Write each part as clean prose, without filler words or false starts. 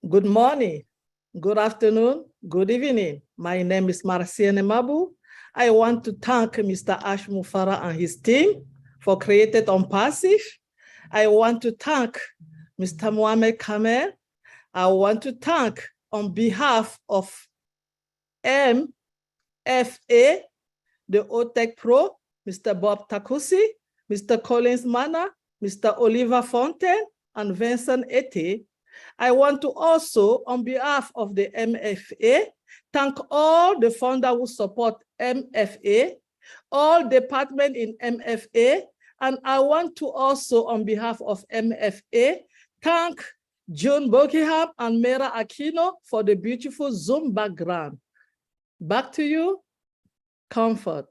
Good morning, good afternoon, good evening. My name is Marciene Mabu. I want to thank Mr. Ash Mufareh and his team for creating ONPASSIVE. I want to thank Mr. Mohamed Kamer. I want to thank on behalf of MFA, the OTEC Pro, Mr. Bob Takusi, Mr. Collins Mana, Mr. Oliver Fontaine, and Vincent Ete. I want to also, on behalf of the MFA, thank all the funders who support MFA, all departments in MFA, and I want to also, on behalf of MFA, thank June Buckingham and Mera Aquino for the beautiful Zoom background. Back to you, Comfort.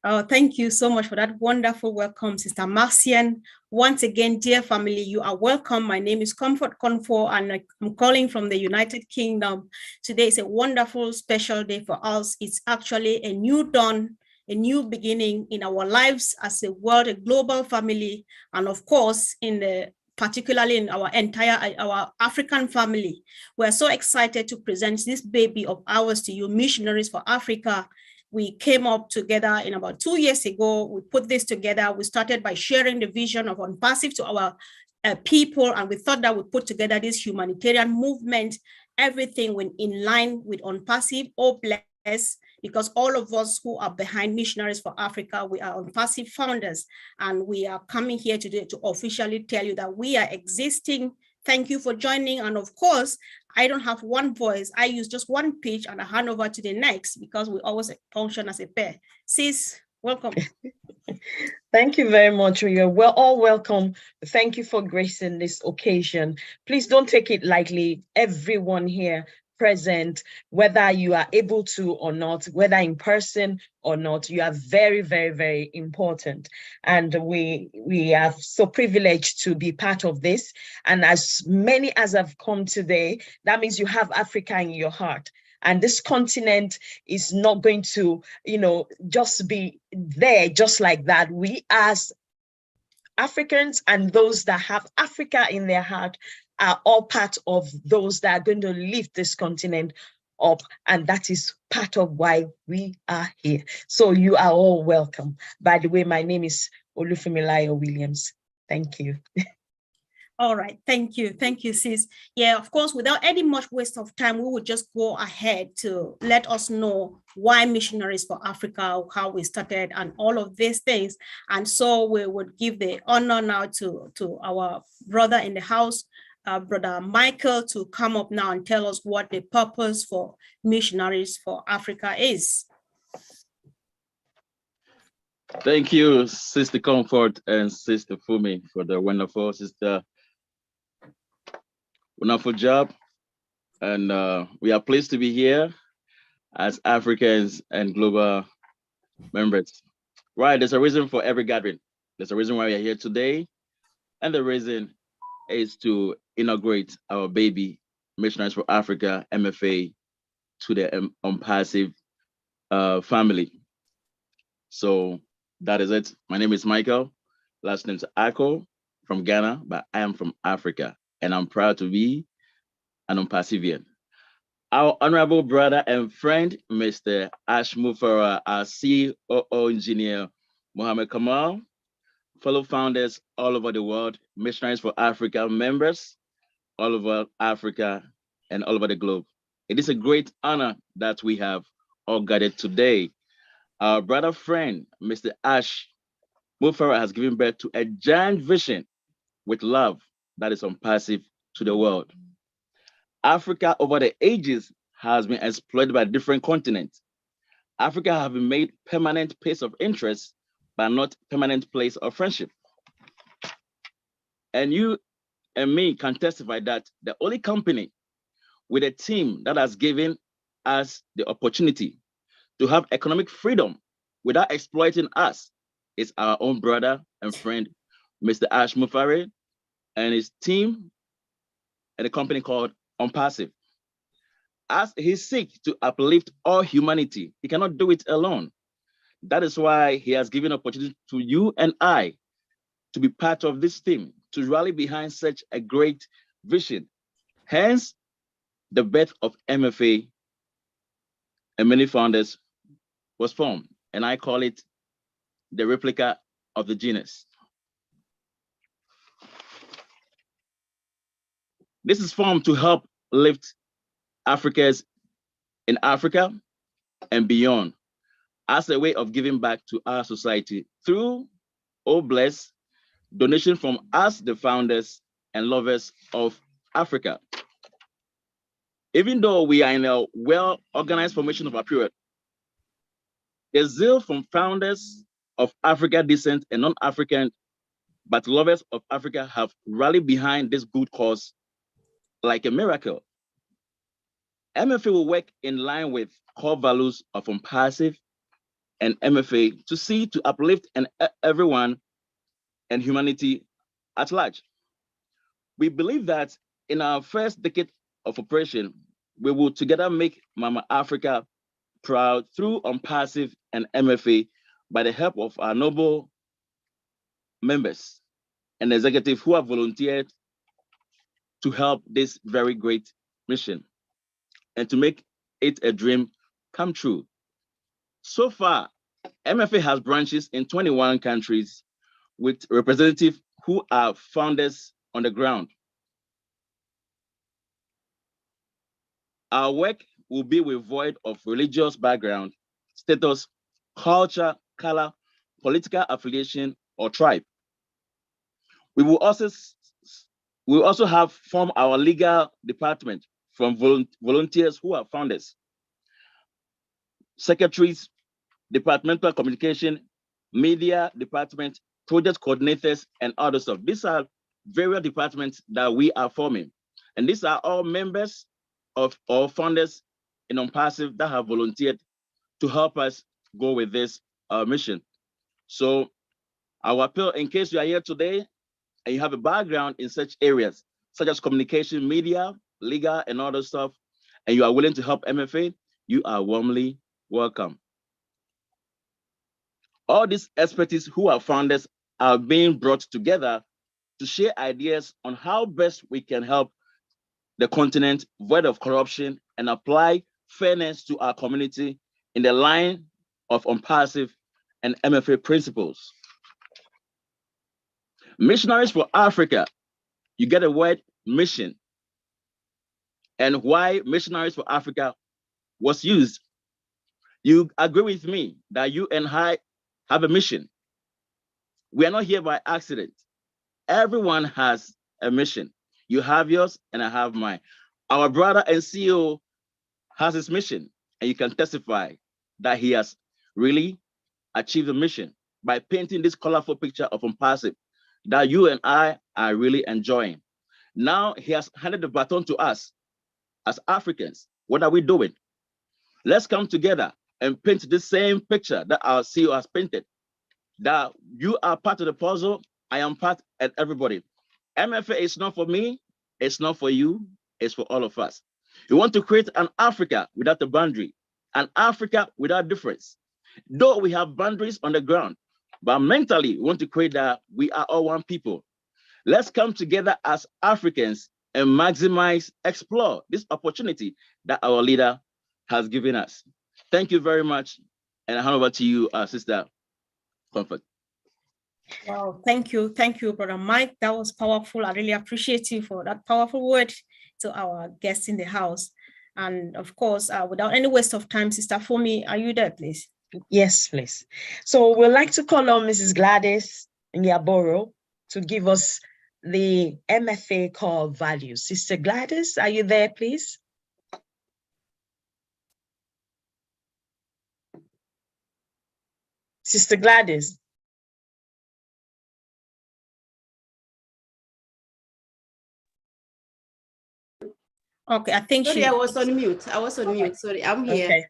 Oh, thank you so much for that wonderful welcome, Sister Marcian. Once again, dear family, you are welcome. My name is Comfort Comfort, and I'm calling from the United Kingdom. Today is a wonderful, special day for us. It's actually a new dawn, a new beginning in our lives as a world, a global family, and of course, particularly in our African family. We're so excited to present this baby of ours to you, Missionaries for Africa. We came up together in about 2 years ago. We put this together. We started by sharing the vision of ONPASSIVE to our people, and we thought that we put together this humanitarian movement, everything went in line with ONPASSIVE. Oh, bless, because all of us who are behind Missionaries for Africa, we are ONPASSIVE founders, and we are coming here today to officially tell you that we are existing. Thank you for joining. And of course, I don't have one voice. I use just one pitch and I hand over to the next because we always function as a pair. Sis, welcome. Thank you very much. We're all welcome. Thank you for gracing this occasion. Please don't take it lightly. Everyone here present, whether you are able to or not, whether in person or not, you are very, very, very important. And we are so privileged to be part of this. And as many as have come today, that means you have Africa in your heart. And this continent is not going to, just be there just like that. We as Africans and those that have Africa in their heart are all part of those that are going to lift this continent up. And that is part of why we are here. So you are all welcome. By the way, my name is Olufumilayo Williams. Thank you. All right, thank you, sis. Yeah, of course, without any much waste of time, we would just go ahead to let us know why Missionaries for Africa, how we started, and all of these things. And so we would give the honor now to our brother in the house, Brother Michael, to come up now and tell us what the purpose for Missionaries for Africa is. Thank you, Sister Comfort and Sister Fumi, for the wonderful job. And we are pleased to be here as Africans and global members. Right, there's a reason for every gathering. There's a reason why we are here today. And the reason is to inaugurate our baby, Missionaries for Africa, MFA, to the ONPASSIVE family. So that is it. My name is Michael. Last name is Ako, from Ghana, but I am from Africa. And I'm proud to be an ONPASSIVian. Our honorable brother and friend, Mr. Ash Mufareh, our COO engineer, Mohammed Kamal, fellow founders all over the world, Missionaries for Africa members all over Africa and all over the globe. It is a great honor that we have all gathered today. Our brother friend, Mr. Ash Mufareh, has given birth to a giant vision with love that is ONPASSIVE to the world. Africa over the ages has been exploited by different continents. Africa has been made permanent place of interest, but not permanent place of friendship. And you and me can testify that the only company with a team that has given us the opportunity to have economic freedom without exploiting us is our own brother and friend, Mr. Ash Mufareh, and his team and a company called ONPASSIVE. As he seeks to uplift all humanity, he cannot do it alone. That is why he has given opportunity to you and I to be part of this team, to rally behind such a great vision. Hence, the birth of MFA and many founders was formed, and I call it the replica of the genus. This is formed to help lift Africans in Africa and beyond as a way of giving back to our society through, oh bless, donation from us, the founders and lovers of Africa. Even though we are in a well-organized formation of our period, the zeal from founders of Africa descent and non-African, but lovers of Africa have rallied behind this good cause like a miracle. MFA will work in line with core values of ONPASSIVE and MFA to see to uplift everyone and humanity at large. We believe that in our first decade of operation, we will together make Mama Africa proud through ONPASSIVE and MFA by the help of our noble members and executives who have volunteered to help this very great mission and to make it a dream come true. So far, MFA has branches in 21 countries with representatives who are founders on the ground. Our work will be void of religious background, status, culture, color, political affiliation, or tribe. We will also have formed our legal department from volunteers who are founders, secretaries, departmental communication, media department, project coordinators, and other stuff. These are various departments that we are forming. And these are all members of all founders in ONPASSIVE that have volunteered to help us go with this mission. So our appeal, in case you are here today and you have a background in such areas, such as communication, media, legal, and other stuff, and you are willing to help MFA, you are warmly welcome. All these expertise who are founders are being brought together to share ideas on how best we can help the continent void of corruption and apply fairness to our community in the line of ONPASSIVE and MFA principles. Missionaries for Africa, you get a word mission, and why Missionaries for Africa was used. You agree with me that you and I have a mission. We are not here by accident. Everyone has a mission. You have yours and I have mine. Our brother and CEO has his mission, and you can testify that he has really achieved the mission by painting this colorful picture of ONPASSIVE that you and I are really enjoying. Now he has handed the baton to us as Africans. What are we doing? Let's come together and paint the same picture that our CEO has painted, that you are part of the puzzle, I am part, and everybody. MFA is not for me, it's not for you, it's for all of us. We want to create an Africa without a boundary, an Africa without difference. Though we have boundaries on the ground, but mentally we want to create that we are all one people. Let's come together as Africans and maximize, explore this opportunity that our leader has given us. Thank you very much. And I hand over to you, Sister Comfort. Wow, thank you, Brother Mike. That was powerful. I really appreciate you for that powerful word to our guests in the house. And of course, without any waste of time, Sister Fumi, are you there, please? Yes, please. So we'd like to call on Mrs. Gladys Nyaboro to give us the MFA core values. Sister Gladys, are you there, please? Sister Gladys. Okay, I think sorry, I was on mute. Sorry, I'm here.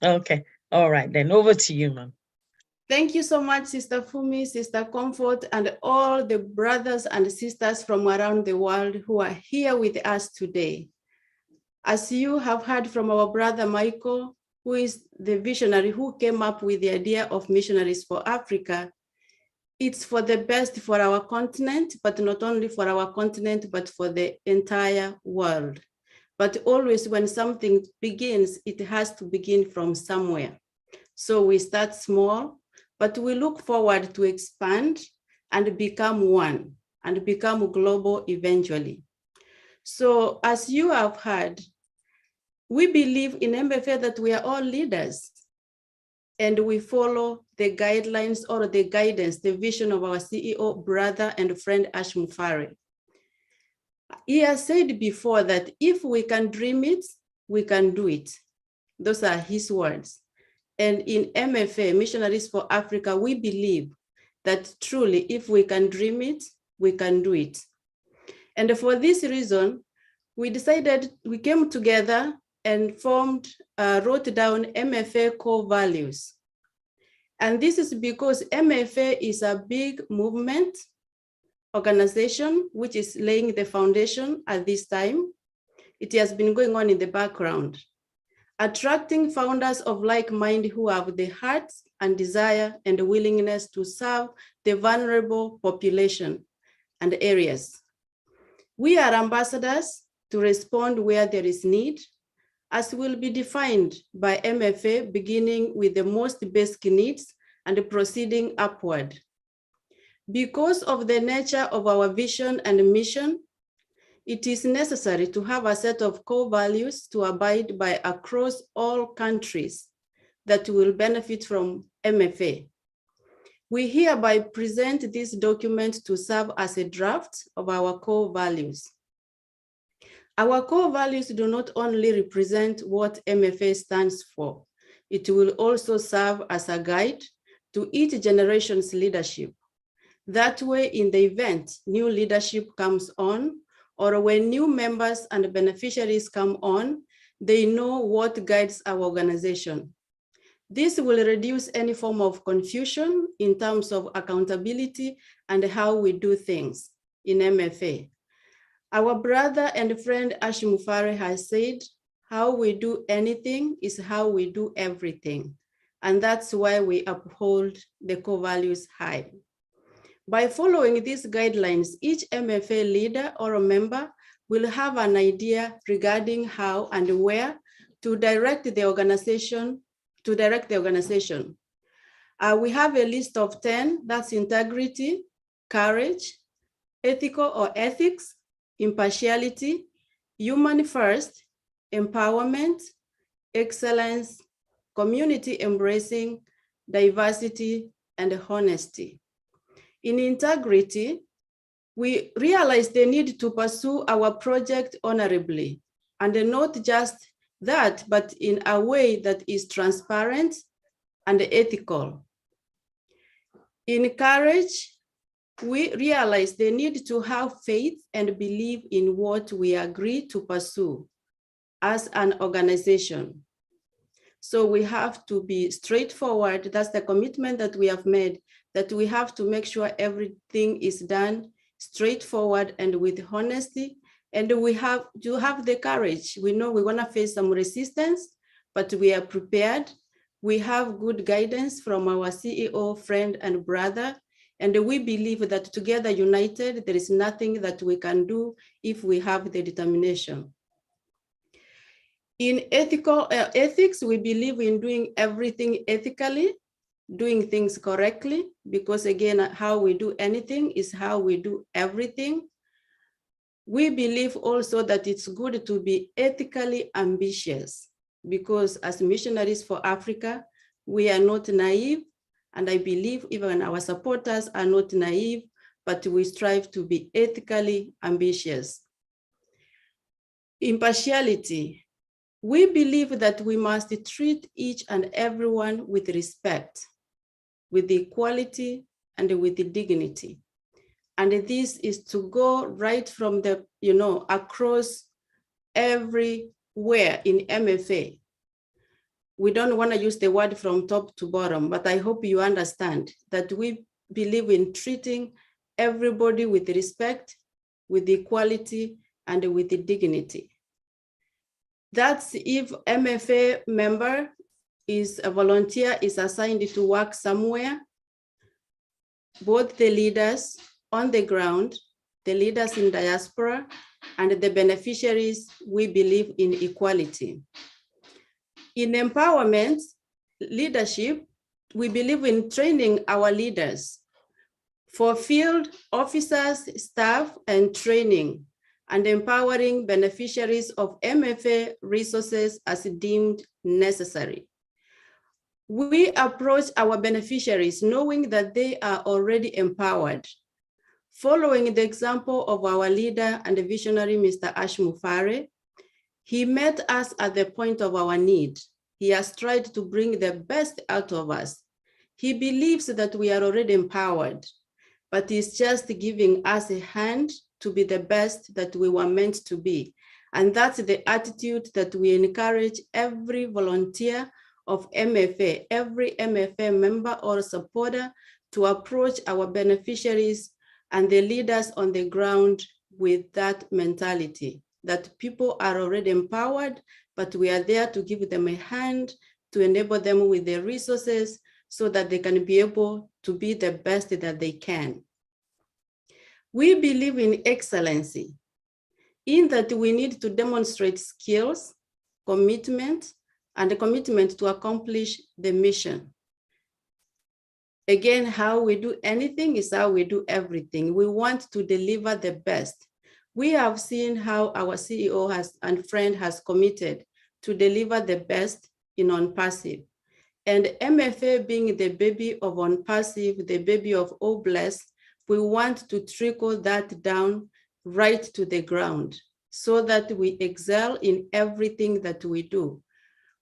Okay. All right, then over to you, ma'am. Thank you so much, Sister Fumi, Sister Comfort, and all the brothers and sisters from around the world who are here with us today. As you have heard from our brother Michael, who is the visionary who came up with the idea of Missionaries for Africa, it's for the best for our continent, but not only for our continent, but for the entire world. But always when something begins, it has to begin from somewhere. So we start small, but we look forward to expand and become one and become global eventually. So as you have heard, we believe in MFA that we are all leaders and we follow the guidelines or the guidance, the vision of our CEO, brother and friend Ash Mufareh. He has said before that if we can dream it, we can do it. Those are his words. And in MFA, Missionaries for Africa, we believe that truly, if we can dream it, we can do it. And for this reason, we decided, we came together and wrote down MFA core values. And this is because MFA is a big movement organization, which is laying the foundation at this time. It has been going on in the background, attracting founders of like mind who have the heart and desire and the willingness to serve the vulnerable population and areas. We are ambassadors to respond where there is need, as will be defined by MFA, beginning with the most basic needs and proceeding upward. Because of the nature of our vision and mission, it is necessary to have a set of core values to abide by across all countries that will benefit from MFA. We hereby present this document to serve as a draft of our core values. Our core values do not only represent what MFA stands for, it will also serve as a guide to each generation's leadership. That way, in the event new leadership comes on, or when new members and beneficiaries come on, they know what guides our organization. This will reduce any form of confusion in terms of accountability and how we do things in MFA. Our brother and friend Ash Mufareh has said, how we do anything is how we do everything. And that's why we uphold the core values high. By following these guidelines, each MFA leader or a member will have an idea regarding how and where to direct the organization. We have a list of 10, that's integrity, courage, ethical or ethics, impartiality, human first, empowerment, excellence, community embracing, diversity, and honesty. In integrity, we realize the need to pursue our project honorably, and not just that, but in a way that is transparent and ethical. In courage, we realize the need to have faith and believe in what we agree to pursue as an organization. So we have to be straightforward. That's the commitment that we have made, that we have to make sure everything is done straightforward and with honesty. And we have to have the courage. We know we're gonna face some resistance, but we are prepared. We have good guidance from our CEO, friend, and brother. And we believe that together united, there is nothing that we can do if we have the determination. In ethics, we believe in doing everything ethically, doing things correctly, because again, how we do anything is how we do everything. We believe also that it's good to be ethically ambitious, because as missionaries for Africa, we are not naive. And I believe even our supporters are not naive, but we strive to be ethically ambitious. Impartiality. We believe that we must treat each and everyone with respect, with equality, and with dignity. And this is to go right from the, across everywhere in MFA. We don't want to use the word from top to bottom, but I hope you understand that we believe in treating everybody with respect, with equality, and with dignity. That's if MFA member is a volunteer, is assigned to work somewhere, both the leaders on the ground, the leaders in diaspora, and the beneficiaries. We believe in equality. In empowerment leadership, we believe in training our leaders for field officers, staff, and training, and empowering beneficiaries of MFA resources as deemed necessary. We approach our beneficiaries knowing that they are already empowered. Following the example of our leader and the visionary, Mr. Mufareh, he met us at the point of our need. He has tried to bring the best out of us. He believes that we are already empowered, but he's just giving us a hand to be the best that we were meant to be. And that's the attitude that we encourage every volunteer of MFA, every MFA member or supporter to approach our beneficiaries and the leaders on the ground with that mentality, that people are already empowered, but we are there to give them a hand, to enable them with the resources so that they can be able to be the best that they can. We believe in excellency, in that we need to demonstrate skills, commitment, and a commitment to accomplish the mission. Again, how we do anything is how we do everything. We want to deliver the best. We have seen how our CEO and friend has committed to deliver the best in ONPASSIVE. And MFA being the baby of ONPASSIVE, the baby of All Blessed, we want to trickle that down right to the ground so that we excel in everything that we do.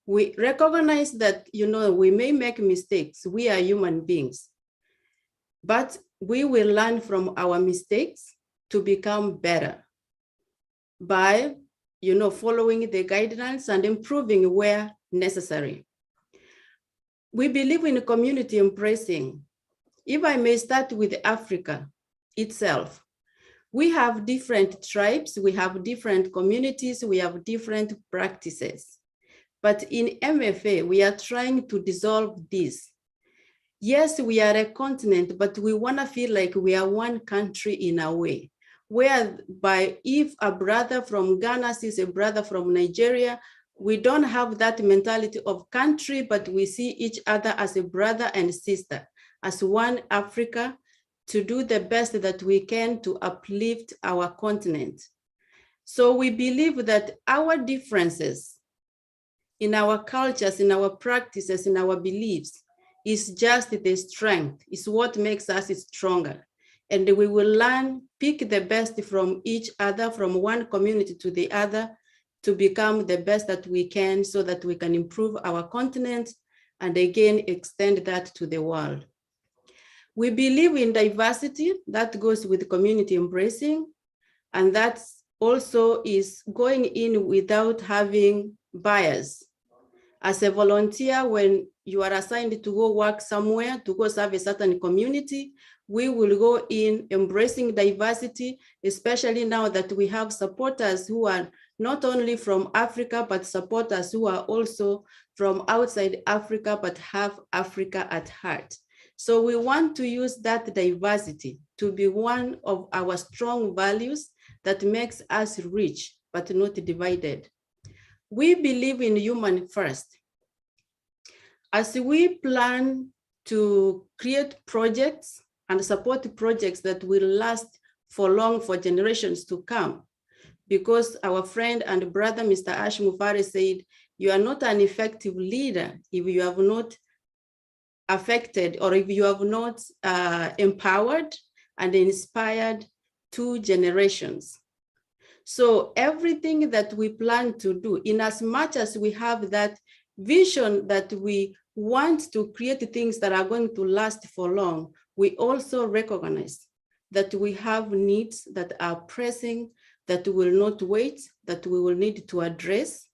We recognize that, we may make mistakes. We are human beings, but we will learn from our mistakes to become better by, following the guidelines and improving where necessary. We believe in community embracing. If I may start with Africa itself, we have different tribes, we have different communities, we have different practices. But in MFA, we are trying to dissolve this. Yes, we are a continent, but we want to feel like we are one country in a way, whereby if a brother from Ghana sees a brother from Nigeria, we don't have that mentality of country, but we see each other as a brother and sister, as one Africa, to do the best that we can to uplift our continent. So we believe that our differences in our cultures, in our practices, in our beliefs, is just the strength, is what makes us stronger. And we will pick the best from each other, from one community to the other, to become the best that we can so that we can improve our continent and again, extend that to the world. We believe in diversity, that goes with community embracing, and that also is going in without having bias. As a volunteer, when you are assigned to go work somewhere, to go serve a certain community, we will go in embracing diversity, especially now that we have supporters who are not only from Africa, but supporters who are also from outside Africa, but have Africa at heart. So we want to use that diversity to be one of our strong values that makes us rich, but not divided. We believe in human first. As we plan to create projects and support projects that will last for long, for generations to come, because our friend and brother, Mr. Mufareh, said, you are not an effective leader if you have not affected or if you have not empowered and inspired 2 generations. So everything that we plan to do, in as much as we have that vision that we want to create things that are going to last for long, we also recognize that we have needs that are pressing, that will not wait, that we will need to address,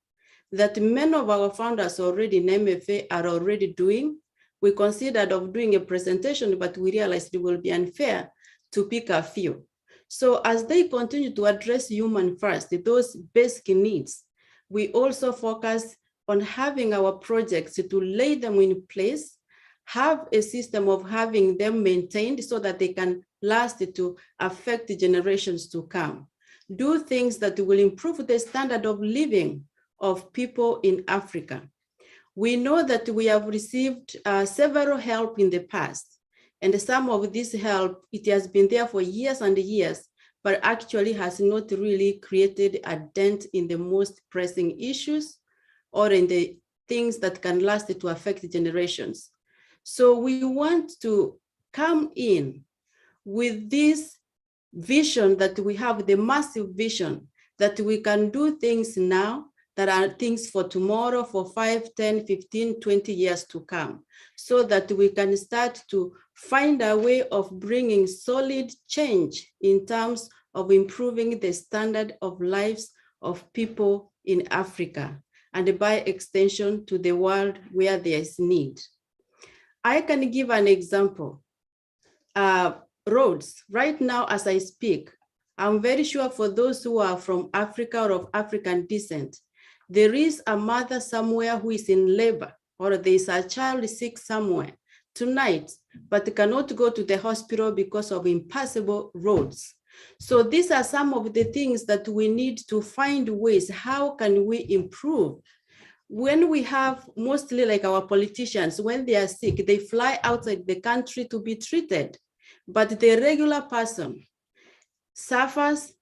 that many of our founders already in MFA are already doing. We considered of doing a presentation, but we realized it will be unfair to pick a few. So as they continue to address human first, those basic needs, we also focus on having our projects to lay them in place have a system of having them maintained so that they can last to affect the generations to come. Do things that will improve the standard of living of people in Africa. We know that we have received several help in the past, and some of this help, it has been there for years and years, but actually has not really created a dent in the most pressing issues or in the things that can last to affect generations. So we want to come in with this vision that we have, the massive vision that we can do things now that are things for tomorrow, for 5, 10, 15, 20 years to come, so that we can start to find a way of bringing solid change in terms of improving the standard of lives of people in Africa, and by extension to the world where there is need. I can give an example. Roads, right now as I speak, I'm very sure for those who are from Africa or of African descent, there is a mother somewhere who is in labor, or there is a child sick somewhere tonight, but cannot go to the hospital because of impassable roads. So these are some of the things that we need to find ways. How can we improve? When we have mostly like our politicians, when they are sick, they fly outside the country to be treated. But the regular person suffers,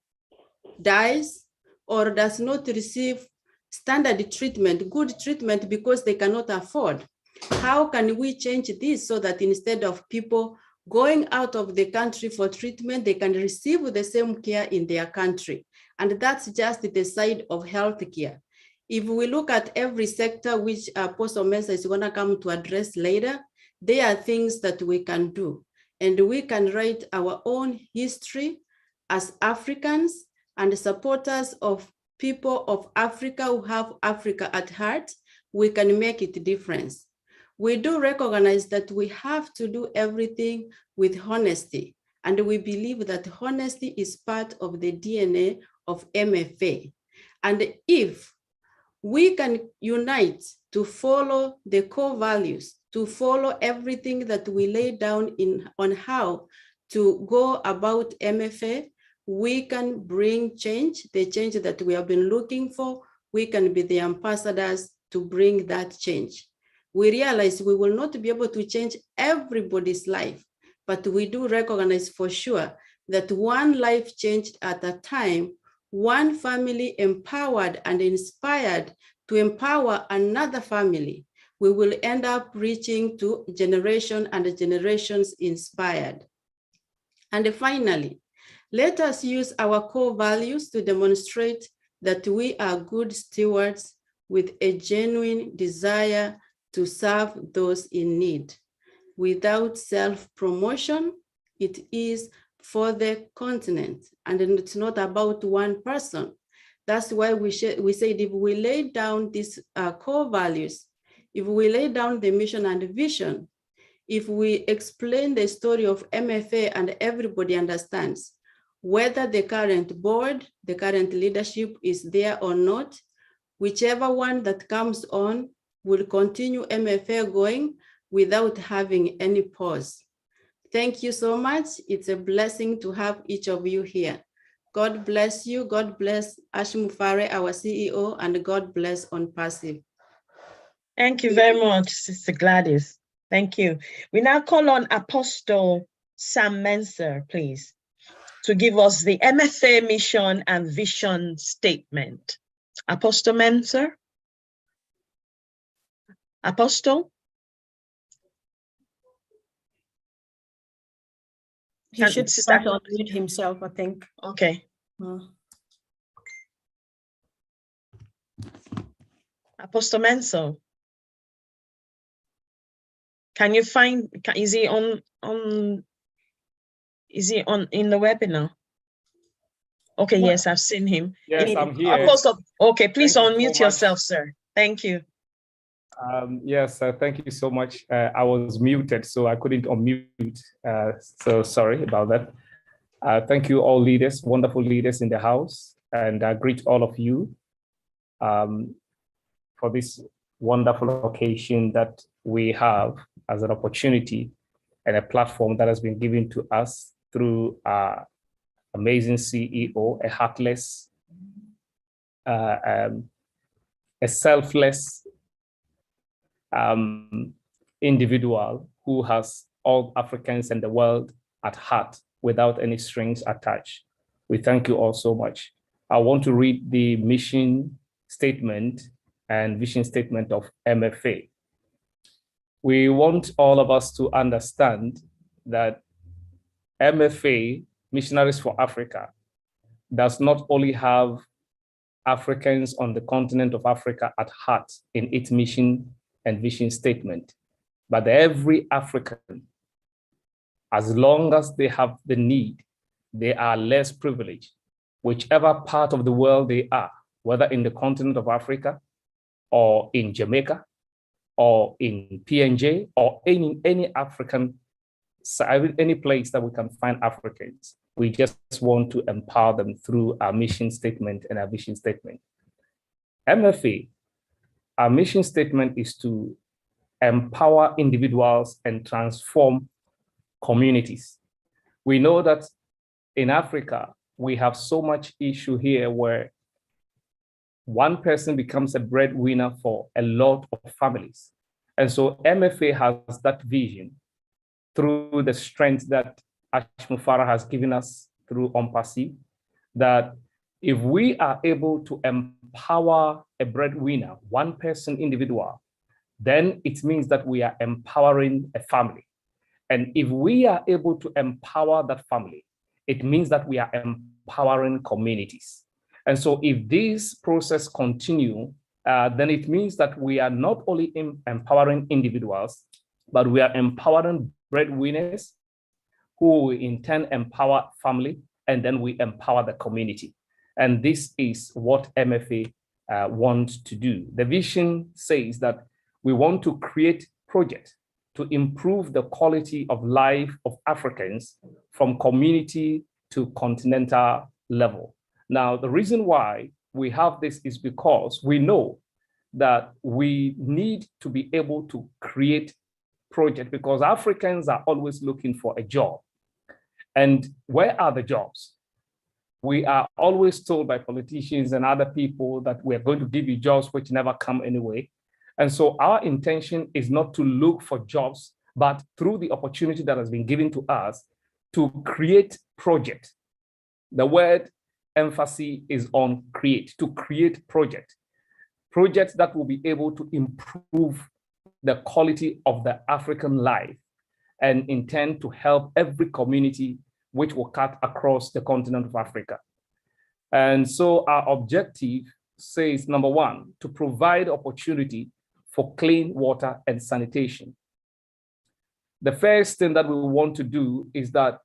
dies, or does not receive standard treatment, good treatment, because they cannot afford. How can we change this so that instead of people going out of the country for treatment, they can receive the same care in their country? And that's just the side of healthcare. If we look at every sector, which Apostle Mensah is going to come to address later, there are things that we can do. And we can write our own history as Africans and supporters of people of Africa who have Africa at heart. We can make it a difference. We do recognize that we have to do everything with honesty. And we believe that honesty is part of the DNA of MFA. And if we can unite to follow the core values, to follow everything that we lay down on how to go about MFA, we can bring change, the change that we have been looking for. We can be the ambassadors to bring that change. We realize we will not be able to change everybody's life, but we do recognize for sure that one life changed at a time, one family empowered and inspired to empower another family, we will end up reaching to generation and generations inspired. And finally, let us use our core values to demonstrate that we are good stewards with a genuine desire to serve those in need. Without self-promotion, it is for the continent, and it's not about one person. That's why we said if we lay down these core values, if we lay down the mission and the vision, if we explain the story of MFA and everybody understands, whether the current board, the current leadership is there or not, whichever one that comes on will continue MFA going without having any pause. Thank you so much. It's a blessing to have each of you here. God bless you. God bless Mufareh, our CEO, and God bless ONPASSIVE. Thank you very much, Sister Gladys. Thank you. We now call on Apostle Sam Mensah, please, to give us the MFA mission and vision statement. Apostle Mensah? Apostle? He should start to unmute himself, I think. Okay. Apostle Mensah, can you find, is he on in the webinar? Okay, what? Yes, I've seen him. Yes, I'm here. Apostle, okay, please unmute yourself, sir. Thank you. Yes, thank you so much. I was muted, so I couldn't unmute. So sorry about that. Thank you all leaders, wonderful leaders in the house, and I greet all of you for this wonderful occasion that we have as an opportunity and a platform that has been given to us through our amazing CEO, a heartless, a selfless individual who has all Africans and the world at heart without any strings attached. We thank you all so much. I want to read the mission statement and vision statement of MFA. We want all of us to understand that MFA, Missionaries for Africa, does not only have Africans on the continent of Africa at heart in its mission and vision statement, but every African, as long as they have the need, they are less privileged, whichever part of the world they are, whether in the continent of Africa or in Jamaica or in PNJ or any African, any place that we can find Africans. We just want to empower them through our mission statement and our vision statement. MFA, our mission statement is to empower individuals and transform communities. We know that in Africa, we have so much issue here where one person becomes a breadwinner for a lot of families. And so MFA has that vision through the strength that Mufareh has given us through ONPASSIVE, that if we are able to empower a breadwinner, one person individual, then it means that we are empowering a family. And if we are able to empower that family, it means that we are empowering communities. And so if this process continue, then it means that we are not only empowering individuals, but we are empowering breadwinners who in turn empower family, and then we empower the community. And this is what MFA wants to do. The vision says that we want to create projects to improve the quality of life of Africans from community to continental level. Now, the reason why we have this is because we know that we need to be able to create projects because Africans are always looking for a job. And where are the jobs? We are always told by politicians and other people that we're going to give you jobs which never come anyway. And so our intention is not to look for jobs, but through the opportunity that has been given to us to create projects. The word emphasis is on create, to create projects that will be able to improve the quality of the African life and intend to help every community which will cut across the continent of Africa. And so our objective says, number one, to provide opportunity for clean water and sanitation. The first thing that we want to do is that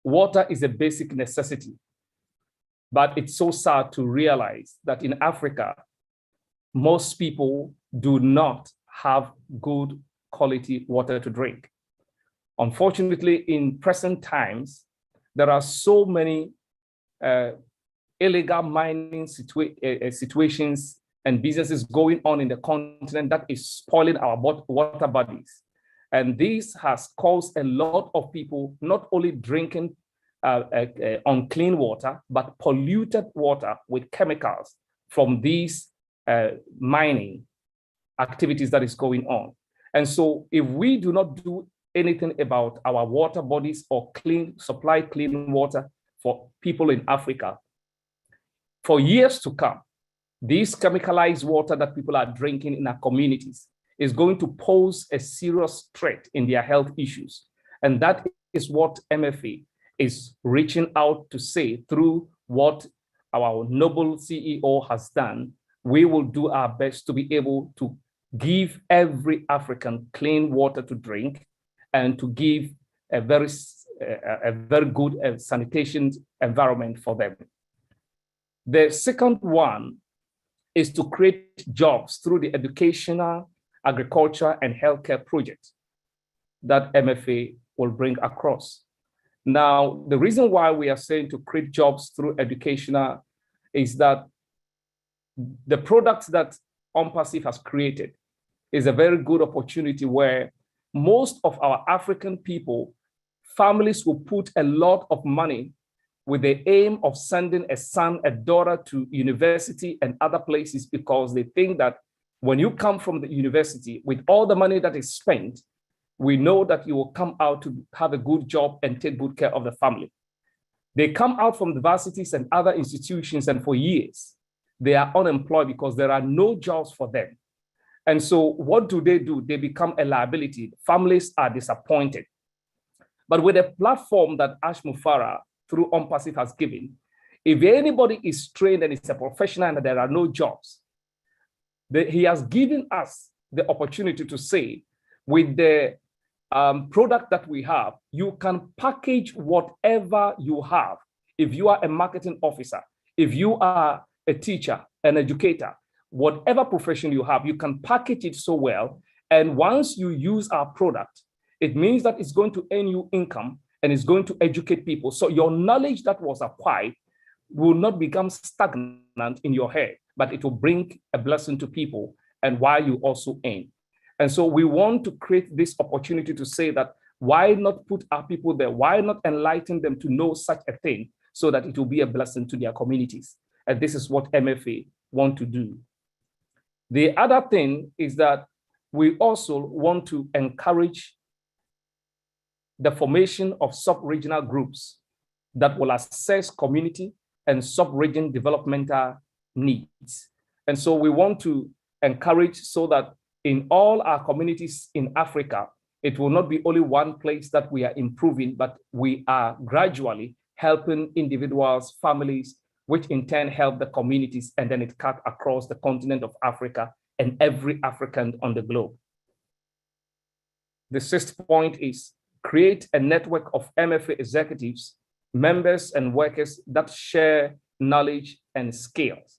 water is a basic necessity, but it's so sad to realize that in Africa, most people do not have good quality water to drink. Unfortunately, in present times, there are so many illegal mining situations and businesses going on in the continent that is spoiling our water bodies. And this has caused a lot of people not only drinking unclean water, but polluted water with chemicals from these mining activities that is going on. And so if we do not do anything about our water bodies or supply clean water for people in Africa, for years to come, this chemicalized water that people are drinking in our communities is going to pose a serious threat in their health issues. And that is what MFA is reaching out to say through what our noble CEO has done. We will do our best to be able to give every African clean water to drink and to give a very good sanitation environment for them. The second one is to create jobs through the educational, agriculture, and healthcare projects that MFA will bring across. Now, the reason why we are saying to create jobs through educational is that the products that ONPASSIVE has created is a very good opportunity where most of our African people, families will put a lot of money with the aim of sending a son, a daughter to university and other places, because they think that when you come from the university with all the money that is spent, we know that you will come out to have a good job and take good care of the family. They come out from the universities and other institutions, and for years, they are unemployed because there are no jobs for them. And so what do? They become a liability. Families are disappointed. But with a platform that Mufareh through ONPASSIVE has given, if anybody is trained and is a professional and there are no jobs, he has given us the opportunity to say, with the product that we have, you can package whatever you have. If you are a marketing officer, if you are a teacher, an educator, whatever profession you have, you can package it so well. And once you use our product, it means that it's going to earn you income and it's going to educate people. So your knowledge that was acquired will not become stagnant in your head, but it will bring a blessing to people and while you also earn. And so we want to create this opportunity to say that why not put our people there? Why not enlighten them to know such a thing so that it will be a blessing to their communities? And this is what MFA want to do. The other thing is that we also want to encourage the formation of sub-regional groups that will assess community and sub-region developmental needs. And so we want to encourage so that in all our communities in Africa, it will not be only one place that we are improving, but we are gradually helping individuals, families, which in turn help the communities, and then it cut across the continent of Africa and every African on the globe. The sixth point is create a network of MFA executives, members and workers that share knowledge and skills.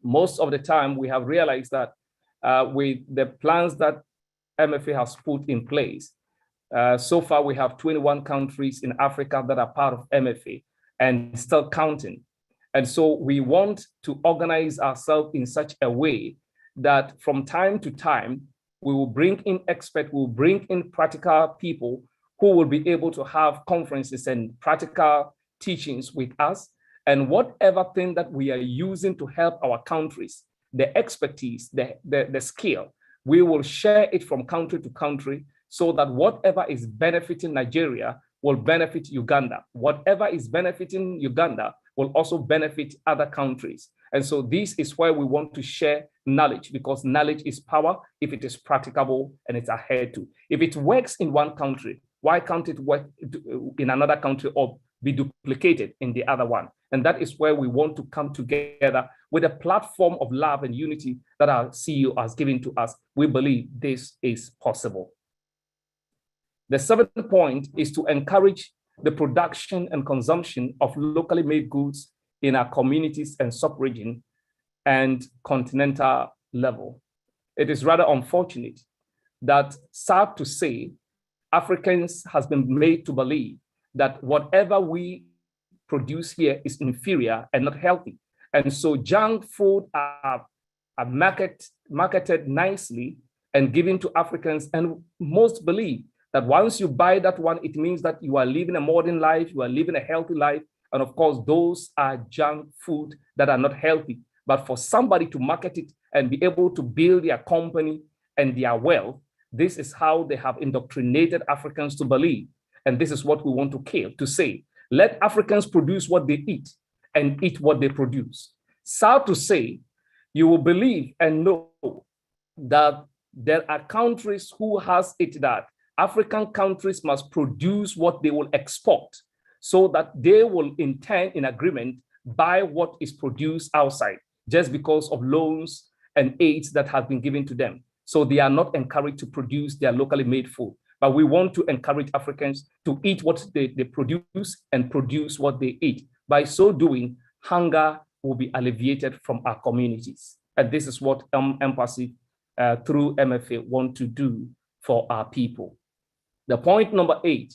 Most of the time we have realized that with the plans that MFA has put in place, so far we have 21 countries in Africa that are part of MFA and still counting. And so we want to organize ourselves in such a way that from time to time, we will bring in experts, we will bring in practical people who will be able to have conferences and practical teachings with us. And whatever thing that we are using to help our countries, the expertise, the skill, we will share it from country to country so that whatever is benefiting Nigeria will benefit Uganda. Whatever is benefiting Uganda will also benefit other countries. And so this is why we want to share knowledge, because knowledge is power if it is practicable and it's adhered to. If it works in one country, why can't it work in another country or be duplicated in the other one? And that is where we want to come together with a platform of love and unity that our CEO has given to us. We believe this is possible. The seventh point is to encourage the production and consumption of locally made goods in our communities and sub-region and continental level. It is rather unfortunate that, sad to say, Africans has been made to believe that whatever we produce here is inferior and not healthy. And so junk food are marketed nicely and given to Africans, and most believe that once you buy that one, it means that you are living a modern life, you are living a healthy life. And of course, those are junk food that are not healthy. But for somebody to market it and be able to build their company and their wealth, this is how they have indoctrinated Africans to believe. And this is what we want to kill, to say, let Africans produce what they eat and eat what they produce. Sad to say, you will believe and know that there are countries who has it that African countries must produce what they will export so that they will in turn, in agreement, buy what is produced outside just because of loans and aids that have been given to them. So they are not encouraged to produce their locally made food. But we want to encourage Africans to eat what they produce and produce what they eat. By so doing, hunger will be alleviated from our communities. And this is what ONPASSIVE through MFA want to do for our people. The point number 8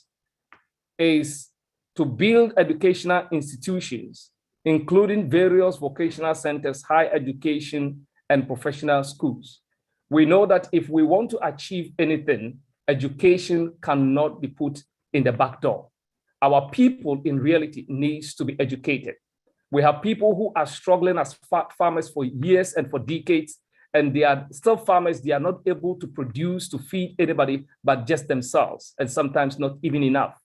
is to build educational institutions, including various vocational centers, higher education, and professional schools. We know that if we want to achieve anything, education cannot be put in the back door. Our people in reality needs to be educated. We have people who are struggling as farmers for years and for decades, and they are still farmers. They are not able to produce to feed anybody but just themselves, and sometimes not even enough.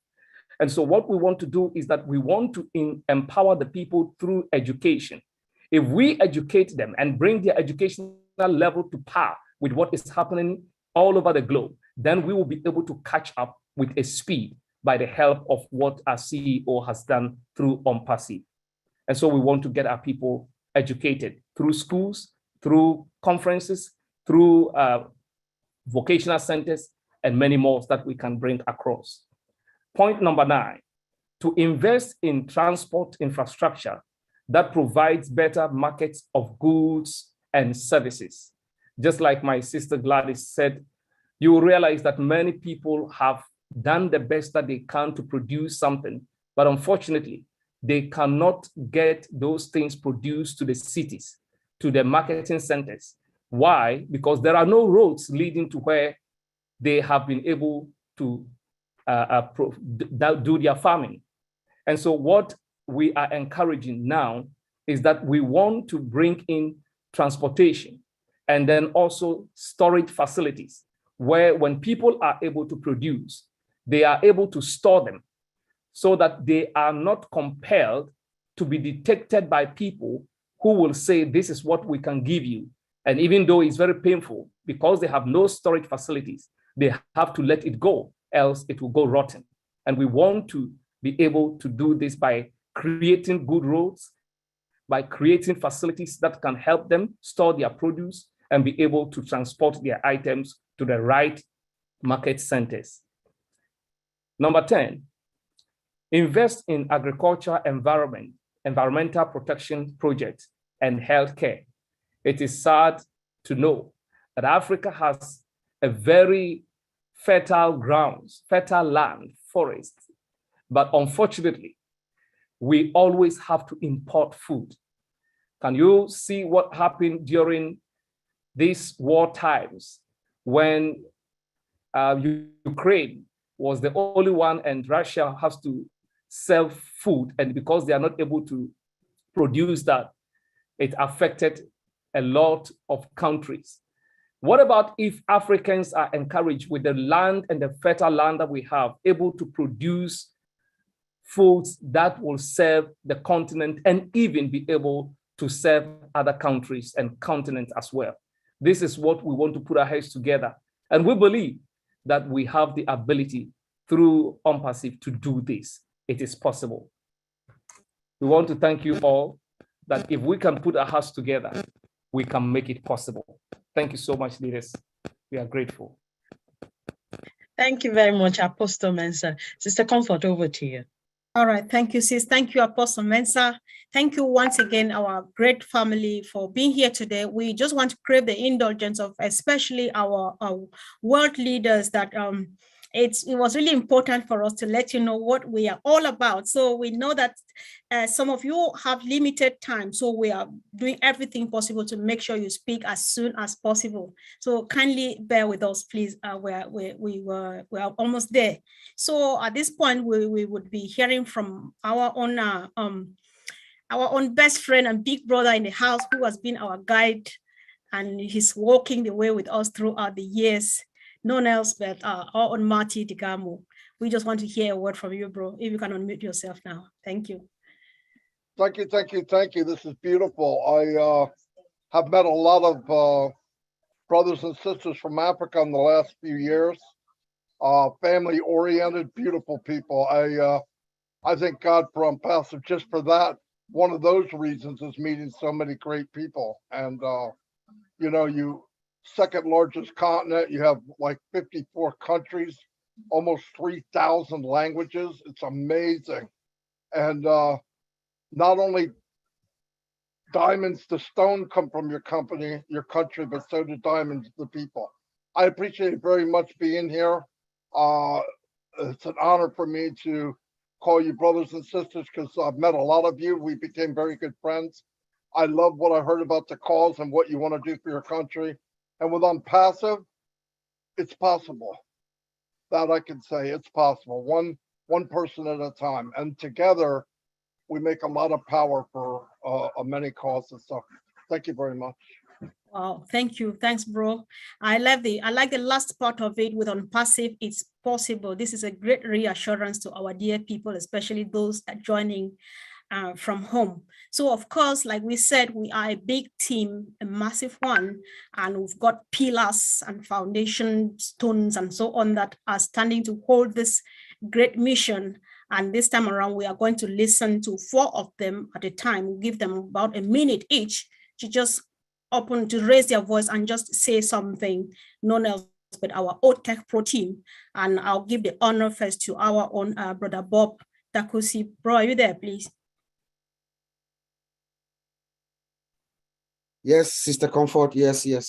And so what we want to do is that we want to empower the people through education. If we educate them and bring their educational level to par with what is happening all over the globe, then we will be able to catch up with a speed by the help of what our CEO has done through ONPASSIVE. And so we want to get our people educated through schools, through conferences, through vocational centers, and many more that we can bring across. Point number 9, to invest in transport infrastructure that provides better markets of goods and services. Just like my sister Gladys said, you will realize that many people have done the best that they can to produce something, but unfortunately, they cannot get those things produced to the cities, to the marketing centers. Why? Because there are no roads leading to where they have been able to do their farming. And so what we are encouraging now is that we want to bring in transportation and then also storage facilities where when people are able to produce, they are able to store them so that they are not compelled to be detected by people who will say, this is what we can give you. And even though it's very painful, because they have no storage facilities, they have to let it go, else it will go rotten. And we want to be able to do this by creating good roads, by creating facilities that can help them store their produce and be able to transport their items to the right market centers. Number 10, invest in agriculture, environmental protection projects, and healthcare. It is sad to know that Africa has a very fertile grounds, fertile land, forests, but unfortunately, we always have to import food. Can you see what happened during these war times when Ukraine was the only one and Russia has to sell food, and because they are not able to produce that, it affected a lot of countries. What about if Africans are encouraged with the land and the fertile land that we have, able to produce foods that will serve the continent and even be able to serve other countries and continents as well? This is what we want to put our heads together. And we believe that we have the ability through ONPASSIVE to do this. It is possible. We want to thank you all that if we can put our hearts together, we can make it possible. Thank you so much, leaders. We are grateful. Thank you very much, Apostle Mensah. Sister Comfort, over to you. All right, thank you, sis. Thank you, Apostle Mensah. Thank you once again, our great family, for being here today. We just want to crave the indulgence of especially our world leaders that it was really important for us to let you know what we are all about. So we know that some of you have limited time, so we are doing everything possible to make sure you speak as soon as possible. So kindly bear with us, please. We are almost there. So at this point, we would be hearing from our own best friend and big brother in the house, who has been our guide, and he's walking the way with us throughout the years. None else but our own Marty Digamo. We just want to hear a word from you, bro. If you can unmute yourself now. Thank you. Thank you, thank you, thank you. This is beautiful. I have met a lot of brothers and sisters from Africa in the last few years. Family-oriented, beautiful people. I thank God for ONPASSIVE just for that. One of those reasons is meeting so many great people. And, you know, second largest continent, you have like 54 countries, almost 3,000 languages. It's amazing. And not only diamonds to stone come from your country, but so do diamonds to people. I appreciate very much being here. It's an honor for me to call you brothers and sisters because I've met a lot of you. We became very good friends. I love what I heard about the cause and what you want to do for your country. And with ONPASSIVE, it's possible. That I can say, it's possible. One person at a time. And together, we make a lot of power for many causes. So thank you very much. Wow, thank you. Thanks, bro. I like the last part of it with ONPASSIVE. It's possible. This is a great reassurance to our dear people, especially those that are joining from home. So of course, like we said, we are a big team, a massive one, and we've got pillars and foundation stones and so on that are standing to hold this great mission. And this time around, we are going to listen to 4 of them at a time. We'll give them about a minute each to just raise their voice and just say something, none else but our OTech Pro team. And I'll give the honor first to our own brother Bob Takusi. Bro, are you there, please? Yes, Sister Comfort. Yes. Good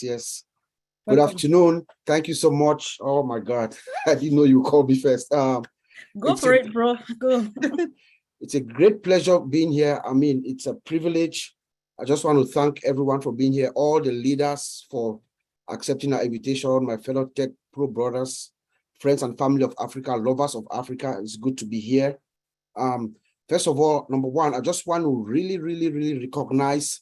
Welcome. afternoon. Thank you so much. Oh my God, I didn't know you called me first. Go for it, bro. Go. It's a great pleasure being here. I mean, it's a privilege. I just want to thank everyone for being here, all the leaders for accepting our invitation, my fellow Tech Pro brothers, friends and family of Africa, lovers of Africa. It's good to be here. First of all, number one, I just want to really recognize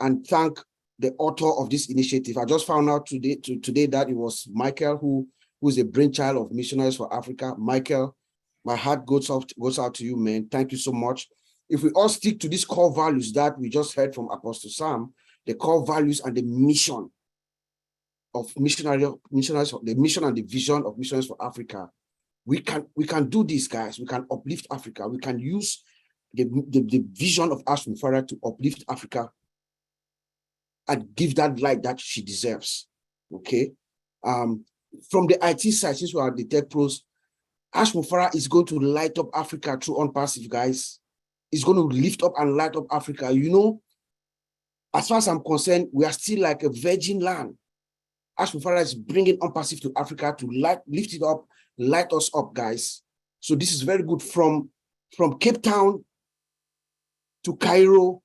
and thank the author of this initiative. I just found out today that it was Michael, who is a brainchild of Missionaries for Africa. Michael, my heart goes out to you, man. Thank you so much. If we all stick to these core values that we just heard from Apostle Sam, the core values and the mission of missionaries, the mission and the vision of Missionaries for Africa, we can do this, guys. We can uplift Africa. We can use the vision of Ash Mufareh to uplift Africa and give that light that she deserves. Okay. From the IT side, since we are the Tech Pros, Ash Mufareh is going to light up Africa through ONPASSIVE, guys. It's going to lift up and light up Africa. You know, as far as I'm concerned, we are still like a virgin land. Ash Mufareh is bringing ONPASSIVE to Africa to lift it up, light us up, guys. So this is very good from Cape Town to Cairo,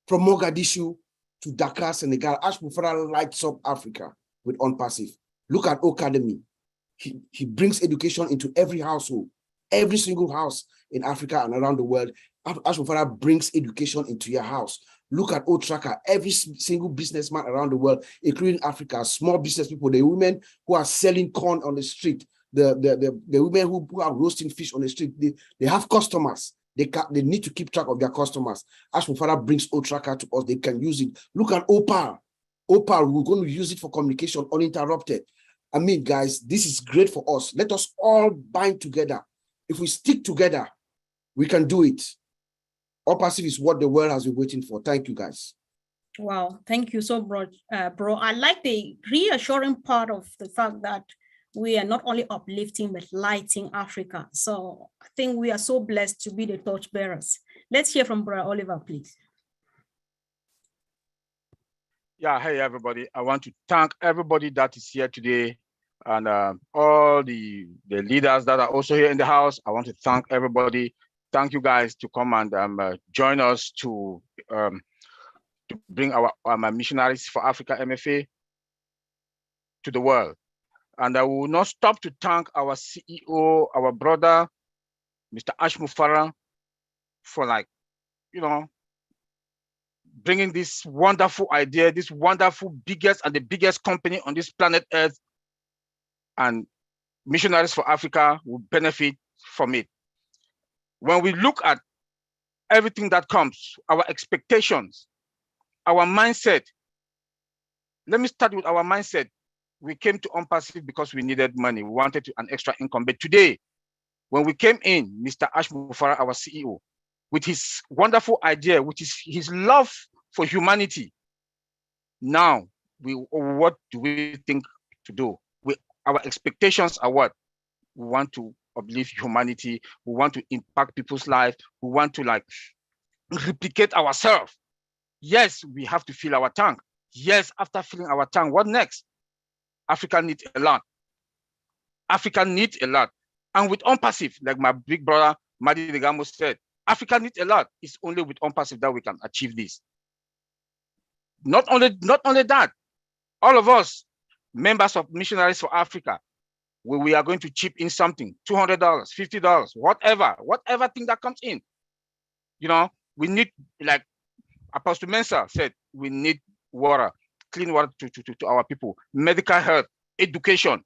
from Mogadishu to Dakar, Senegal. Ash Mufareh lights up Africa with ONPASSIVE. Look at Academy. He brings education into every household, every single house in Africa and around the world. Ash Mufareh brings education into your house. Look at Tracker, every single businessman around the world, including Africa, small business people, the women who are selling corn on the street, the women who are roasting fish on the street, they have customers. They need to keep track of their customers. Ash Mufareh brings Tracker to us. They can use it. Look at Opal. Opal, we're going to use it for communication uninterrupted. I mean, guys, this is great for us. Let us all bind together. If we stick together, we can do it. ONPASSIVE is what the world has been waiting for. Thank you, guys. Wow, thank you so much, bro. I like the reassuring part of the fact that we are not only uplifting, but lighting Africa. So I think we are so blessed to be the torch bearers. Let's hear from Brother Oliver, please. Yeah, hey, everybody. I want to thank everybody that is here today and all the leaders that are also here in the house. I want to thank everybody. Thank you guys to come and join us to bring our Missionaries for Africa MFA to the world. And I will not stop to thank our CEO, our brother, Mr. Ash Mufareh, for bringing this wonderful idea, this wonderful biggest company on this planet Earth, and Missionaries for Africa will benefit from it. When we look at everything that comes, our expectations, our mindset, let me start with our mindset. We came to ONPASSIVE because we needed money. We wanted an extra income. But today, when we came in, Mr. Ash Mufareh, our CEO, with his wonderful idea, which is his love for humanity, now, what do we think to do? Our expectations are what? We want to uplift humanity. We want to impact people's lives. We want to replicate ourselves. Yes, we have to fill our tank. Yes, after filling our tank, what next? Africa needs a lot. Africa needs a lot. And with ONPASSIVE, like my big brother, Madi Degamo said, Africa needs a lot. It's only with ONPASSIVE that we can achieve this. Not only that, all of us, members of Missionaries for Africa, we are going to chip in something, $200, $50, whatever thing that comes in. You know, we need, like Apostle Mensah said, we need water, clean water to our people, medical health, education.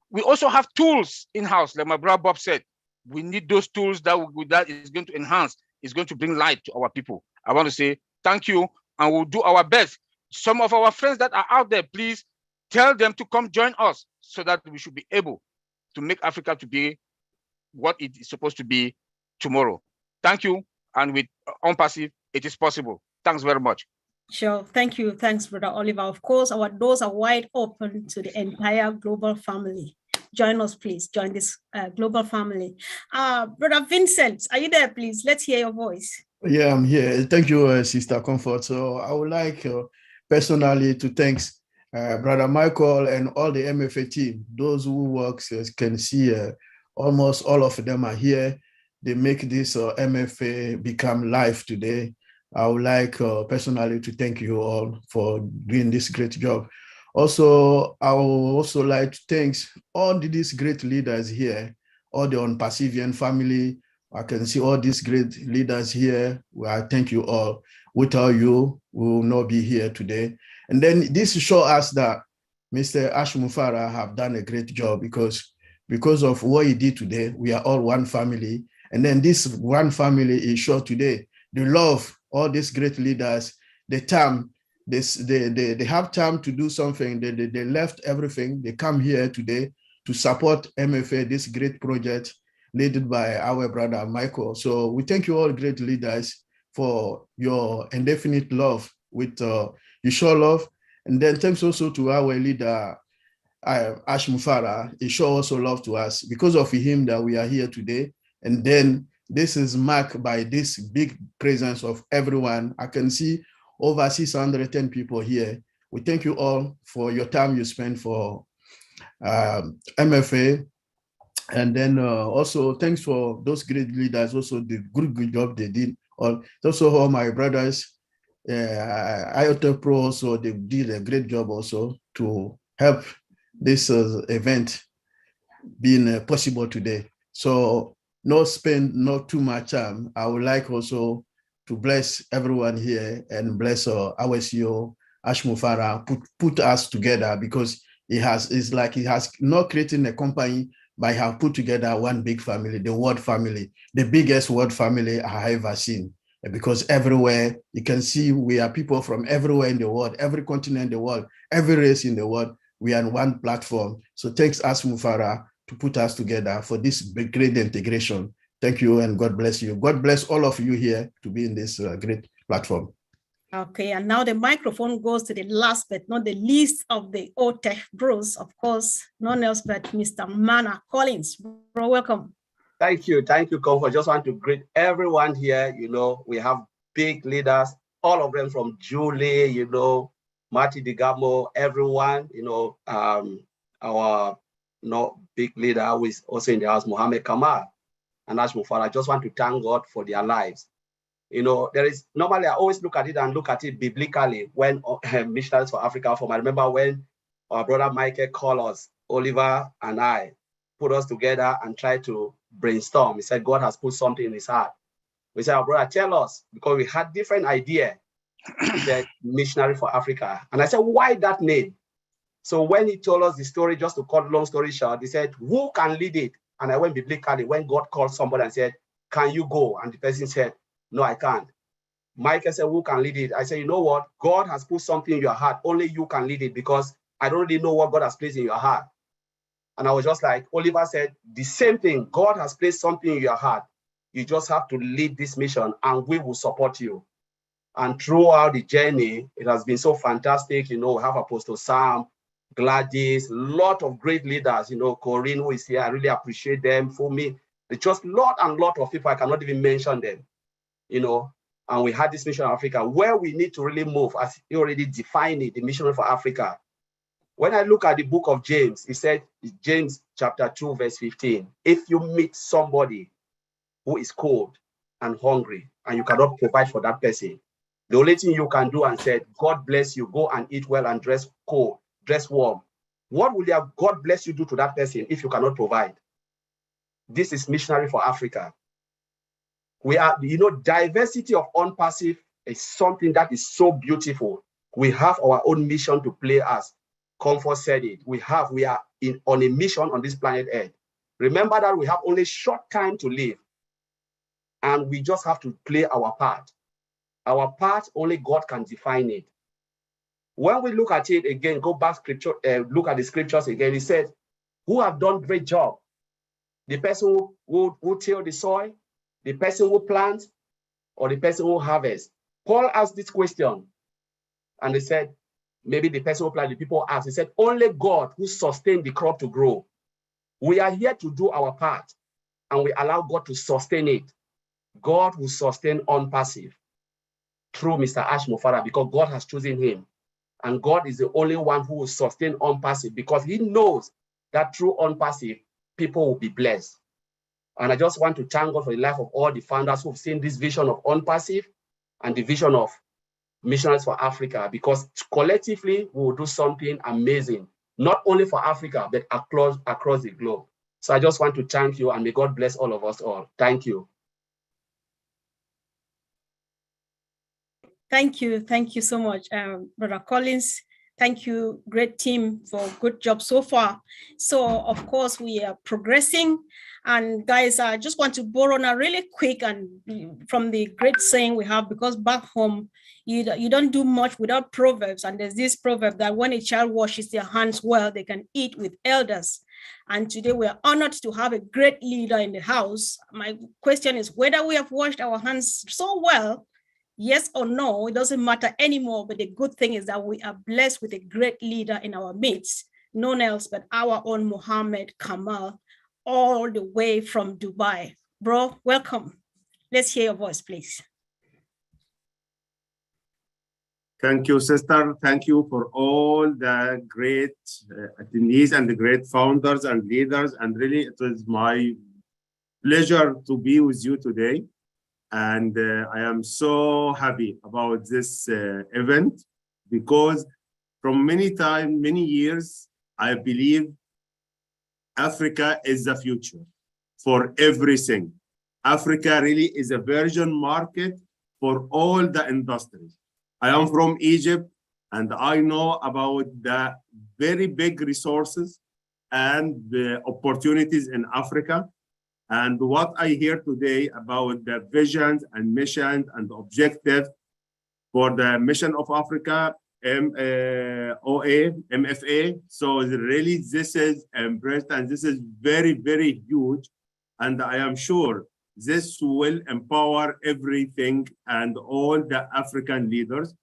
We also have tools in-house, like my brother Bob said. We need those tools that is going to enhance, is going to bring light to our people. I want to say thank you, and we'll do our best. Some of our friends that are out there, please tell them to come join us so that we should be able to make Africa to be what it is supposed to be tomorrow. Thank you. And with ONPASSIVE, it is possible. Thanks very much. Sure. Thank you. Thanks, Brother Oliver. Of course, our doors are wide open to the entire global family. Join us, please. Join this global family. Brother Vincent, are you there, please? Let's hear your voice. Yeah, I'm here. Thank you, Sister Comfort. So I would like personally to thank Brother Michael and all the MFA team. Those who work can see almost all of them are here. They make this MFA become live today. I would like personally to thank you all for doing this great job. Also, I would also like to thank all these great leaders here, all the ONPASSIVIAN family. I can see all these great leaders here. Well, I thank you all. Without you, we will not be here today. And then this shows us that Mr. Mufareh have done a great job because of what he did today. We are all one family. And then this one family is shown today. The love, all these great leaders, the time, they have time to do something. They left everything. They come here today to support MFA, this great project led by our brother Michael. So we thank you all great leaders for your indefinite love with you show love. And then thanks also to our leader, Mufareh. He show also love to us because of him that we are here today. And then this is marked by this big presence of everyone. I can see over 610 people here. We thank you all for your time you spent for MFA. And then also thanks for those great leaders, also the good job they did. Also all my brothers, IOTA Pro also, they did a great job also to help this event being possible today. So not too much time. I would like also to bless everyone here and bless our CEO, Mufareh, put us together because it's like he has not created a company, but have put together one big family, the world family, the biggest world family I have ever seen. Because everywhere you can see we are people from everywhere in the world, every continent in the world, every race in the world, we are on one platform. So thanks Mufareh to put us together for this big, great integration. Thank you and God bless you. God bless all of you here to be in this great platform. Okay, and now the microphone goes to the last but not the least of the OTech bros, of course, none else but Mr. Mana Collins. Bro, welcome. Thank you, Comfort. Just want to greet everyone here. You know, we have big leaders, all of them from Julie, you know, Marty Digamo, everyone, you know, our big leader who is also in the house, Mohammed Kamal and Mufareh. I just want to thank God for their lives. You know, there is normally I always look at it biblically when Missionaries for Africa form. I remember when our brother Michael called us, Oliver and I, put us together and tried to brainstorm. He said God has put something in his heart. We said, our brother, tell us, because we had different idea. He said Missionary for Africa. And I said, why that name? So when he told us the story, just to cut long story short, he said, who can lead it? And I went biblically when God called somebody and said, can you go? And the person said, no, I can't. Michael said, who can lead it? I said, you know what? God has put something in your heart. Only you can lead it because I don't really know what God has placed in your heart. And I was just like, Oliver said, the same thing. God has placed something in your heart. You just have to lead this mission and we will support you. And throughout the journey, it has been so fantastic. You know, we have Apostle Sam, Gladys, a lot of great leaders, you know, Corinne, who is here. I really appreciate them. For me, it's just lot of people. I cannot even mention them, you know. And we had this mission in Africa where we need to really move, as he already defined it, the mission for Africa. When I look at the book of James, he said, James chapter 2, verse 15, if you meet somebody who is cold and hungry and you cannot provide for that person, the only thing you can do and said, God bless you, go and eat well and dress cold dress warm. What will your God bless you do to that person if you cannot provide? This is Missionary for Africa. We are, diversity of ONPASSIVE is something that is so beautiful. We have our own mission to play, as Comfort said it. We are on a mission on this planet Earth. Remember that we have only short time to live, and we just have to play our part. Our part, only God can define it. When we look at it again, go back scripture, look at the scriptures again, it says, who have done great job? The person who till the soil, the person who plants, or the person who harvests? Paul asked this question, and they said, maybe the person who planted, the people asked, he said, only God who sustained the crop to grow. We are here to do our part, and we allow God to sustain it. God will sustain ONPASSIVE through Mr. Ash Mufareh, because God has chosen him. And God is the only one who will sustain ONPASSIVE, because he knows that through ONPASSIVE, people will be blessed. And I just want to thank God for the life of all the founders who've seen this vision of ONPASSIVE and the vision of Missionaries for Africa, because collectively we will do something amazing, not only for Africa, but across the globe. So I just want to thank you, and may God bless all of us all. Thank you. Thank you so much, Brother Collins. Thank you, great team, for good job so far. So of course we are progressing, and guys, I just want to borrow now really quick and from the great saying we have, because back home you don't do much without proverbs, and there's this proverb that when a child washes their hands well, they can eat with elders. And today we are honored to have a great leader in the house. My question is whether we have washed our hands so well. Yes or no, it doesn't matter anymore, but the good thing is that we are blessed with a great leader in our midst, none else but our own Mohammed Kamal, all the way from Dubai. Bro, welcome. Let's hear your voice, please. Thank you, sister. Thank you for all the great attendees and the great founders and leaders. And really, it was my pleasure to be with you today. And I am so happy about this event, because from many years, I believe Africa is the future for everything. Africa really is a virgin market for all the industries. I am from Egypt, and I know about the very big resources and the opportunities in Africa. And what I hear today about the visions and missions and objectives for the mission of Africa, MFA. So really this is embraced, and this is very, very huge. And I am sure this will empower everything and all the African leaders.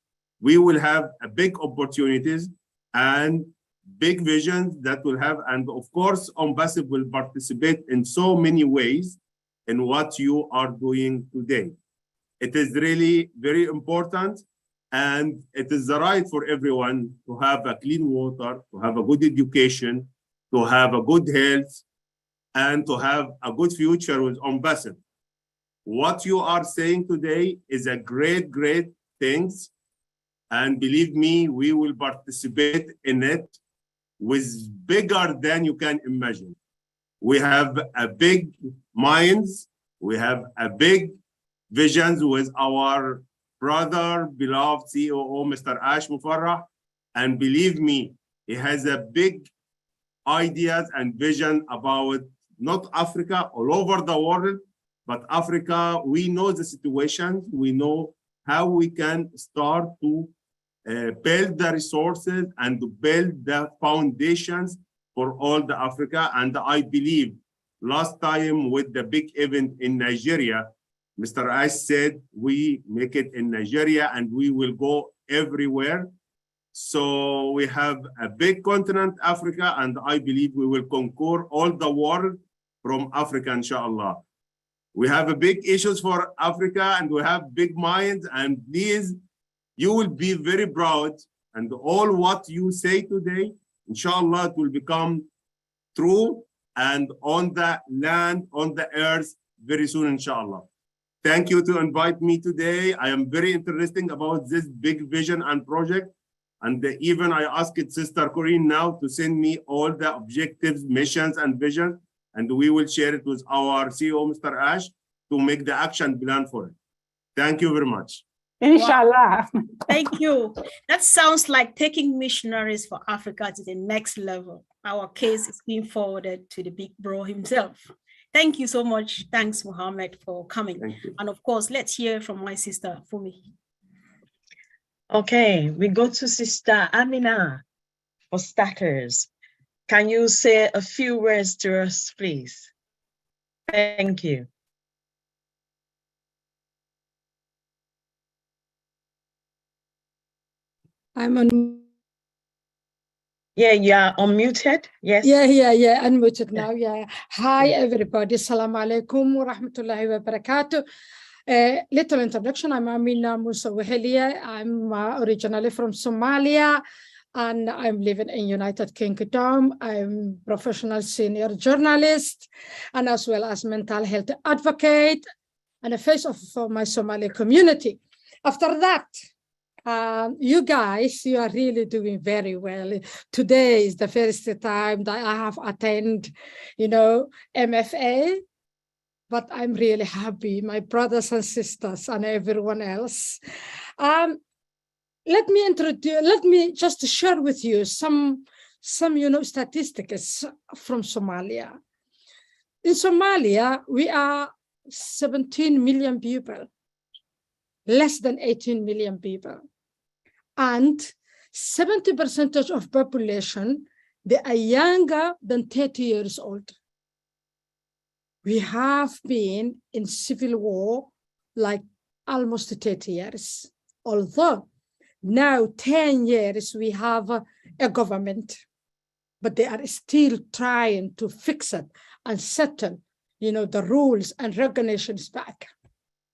We will have a big opportunities and big visions that will have, and of course, ONPASSIVE will participate in so many ways in what you are doing today. It is really very important, and it is the right for everyone to have a clean water, to have a good education, to have a good health, and to have a good future with ONPASSIVE. What you are saying today is a great, great things, and believe me, we will participate in it with bigger than you can imagine. We have a big minds, we have a big visions with our brother, beloved COO, Mr. Ash Mufareh, and believe me, he has a big ideas and vision about not Africa, all over the world, but Africa. We know the situation, we know how we can start to build the resources and to build the foundations for all the Africa. And I believe last time with the big event in Nigeria, Mr. Ash said we make it in Nigeria and we will go everywhere. So we have a big continent, Africa, and I believe we will conquer all the world from Africa, inshallah. We have a big issues for Africa and we have big minds, and please, you will be very proud, and all what you say today, inshallah, it will become true and on the land, on the earth very soon, inshallah. Thank you to invite me today. I am very interested about this big vision and project. And even I asked Sister Corinne now to send me all the objectives, missions, and visions, and we will share it with our CEO, Mr. Ash, to make the action plan for it. Thank you very much. Inshallah. Wow. Thank you. That sounds like taking missionaries for Africa to the next level. Our case is being forwarded to the big bro himself. Thank you so much. Thanks, Mohammed, for coming. And of course, let's hear from my sister, Fumi. Okay, we go to Sister Amina for starters. Can you say a few words to us, please? Thank you. I'm on. Yeah, you are unmuted. Yes. Yeah, unmuted now. Yeah. Hi, everybody. Assalamu alaikum wa rahmatullahi wa barakatuh. Little introduction. I'm Amina Musa Wahelia. I'm originally from Somalia, and I'm living in United Kingdom. I'm professional senior journalist, and as well as mental health advocate, and a face of my Somali community. After that, you guys, you are really doing very well. Today is the first time that I have attended, MFA, but I'm really happy, my brothers and sisters and everyone else. Let me just share with you some statistics from Somalia. In Somalia, we are 17 million people, less than 18 million people. And 70% of population, they are younger than 30 years old. We have been in civil war like almost 30 years. Although now 10 years we have a government, but they are still trying to fix it and settle, the rules and regulations back.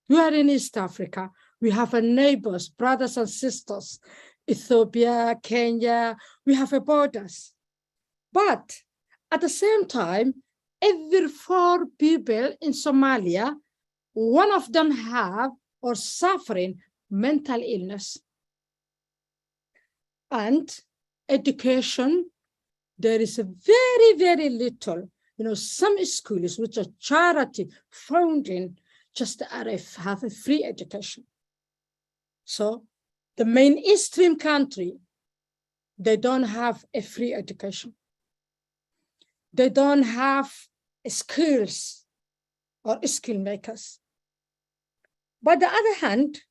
We are in East Africa. We have neighbors, brothers and sisters, Ethiopia, Kenya, we have borders. But at the same time, every 4 people in Somalia, one of them have or suffering mental illness. And education, there is a very, very little, some schools which are charity founding just have a free education. So the mainstream country, they don't have a free education. They don't have skills or skill makers. But the other hand,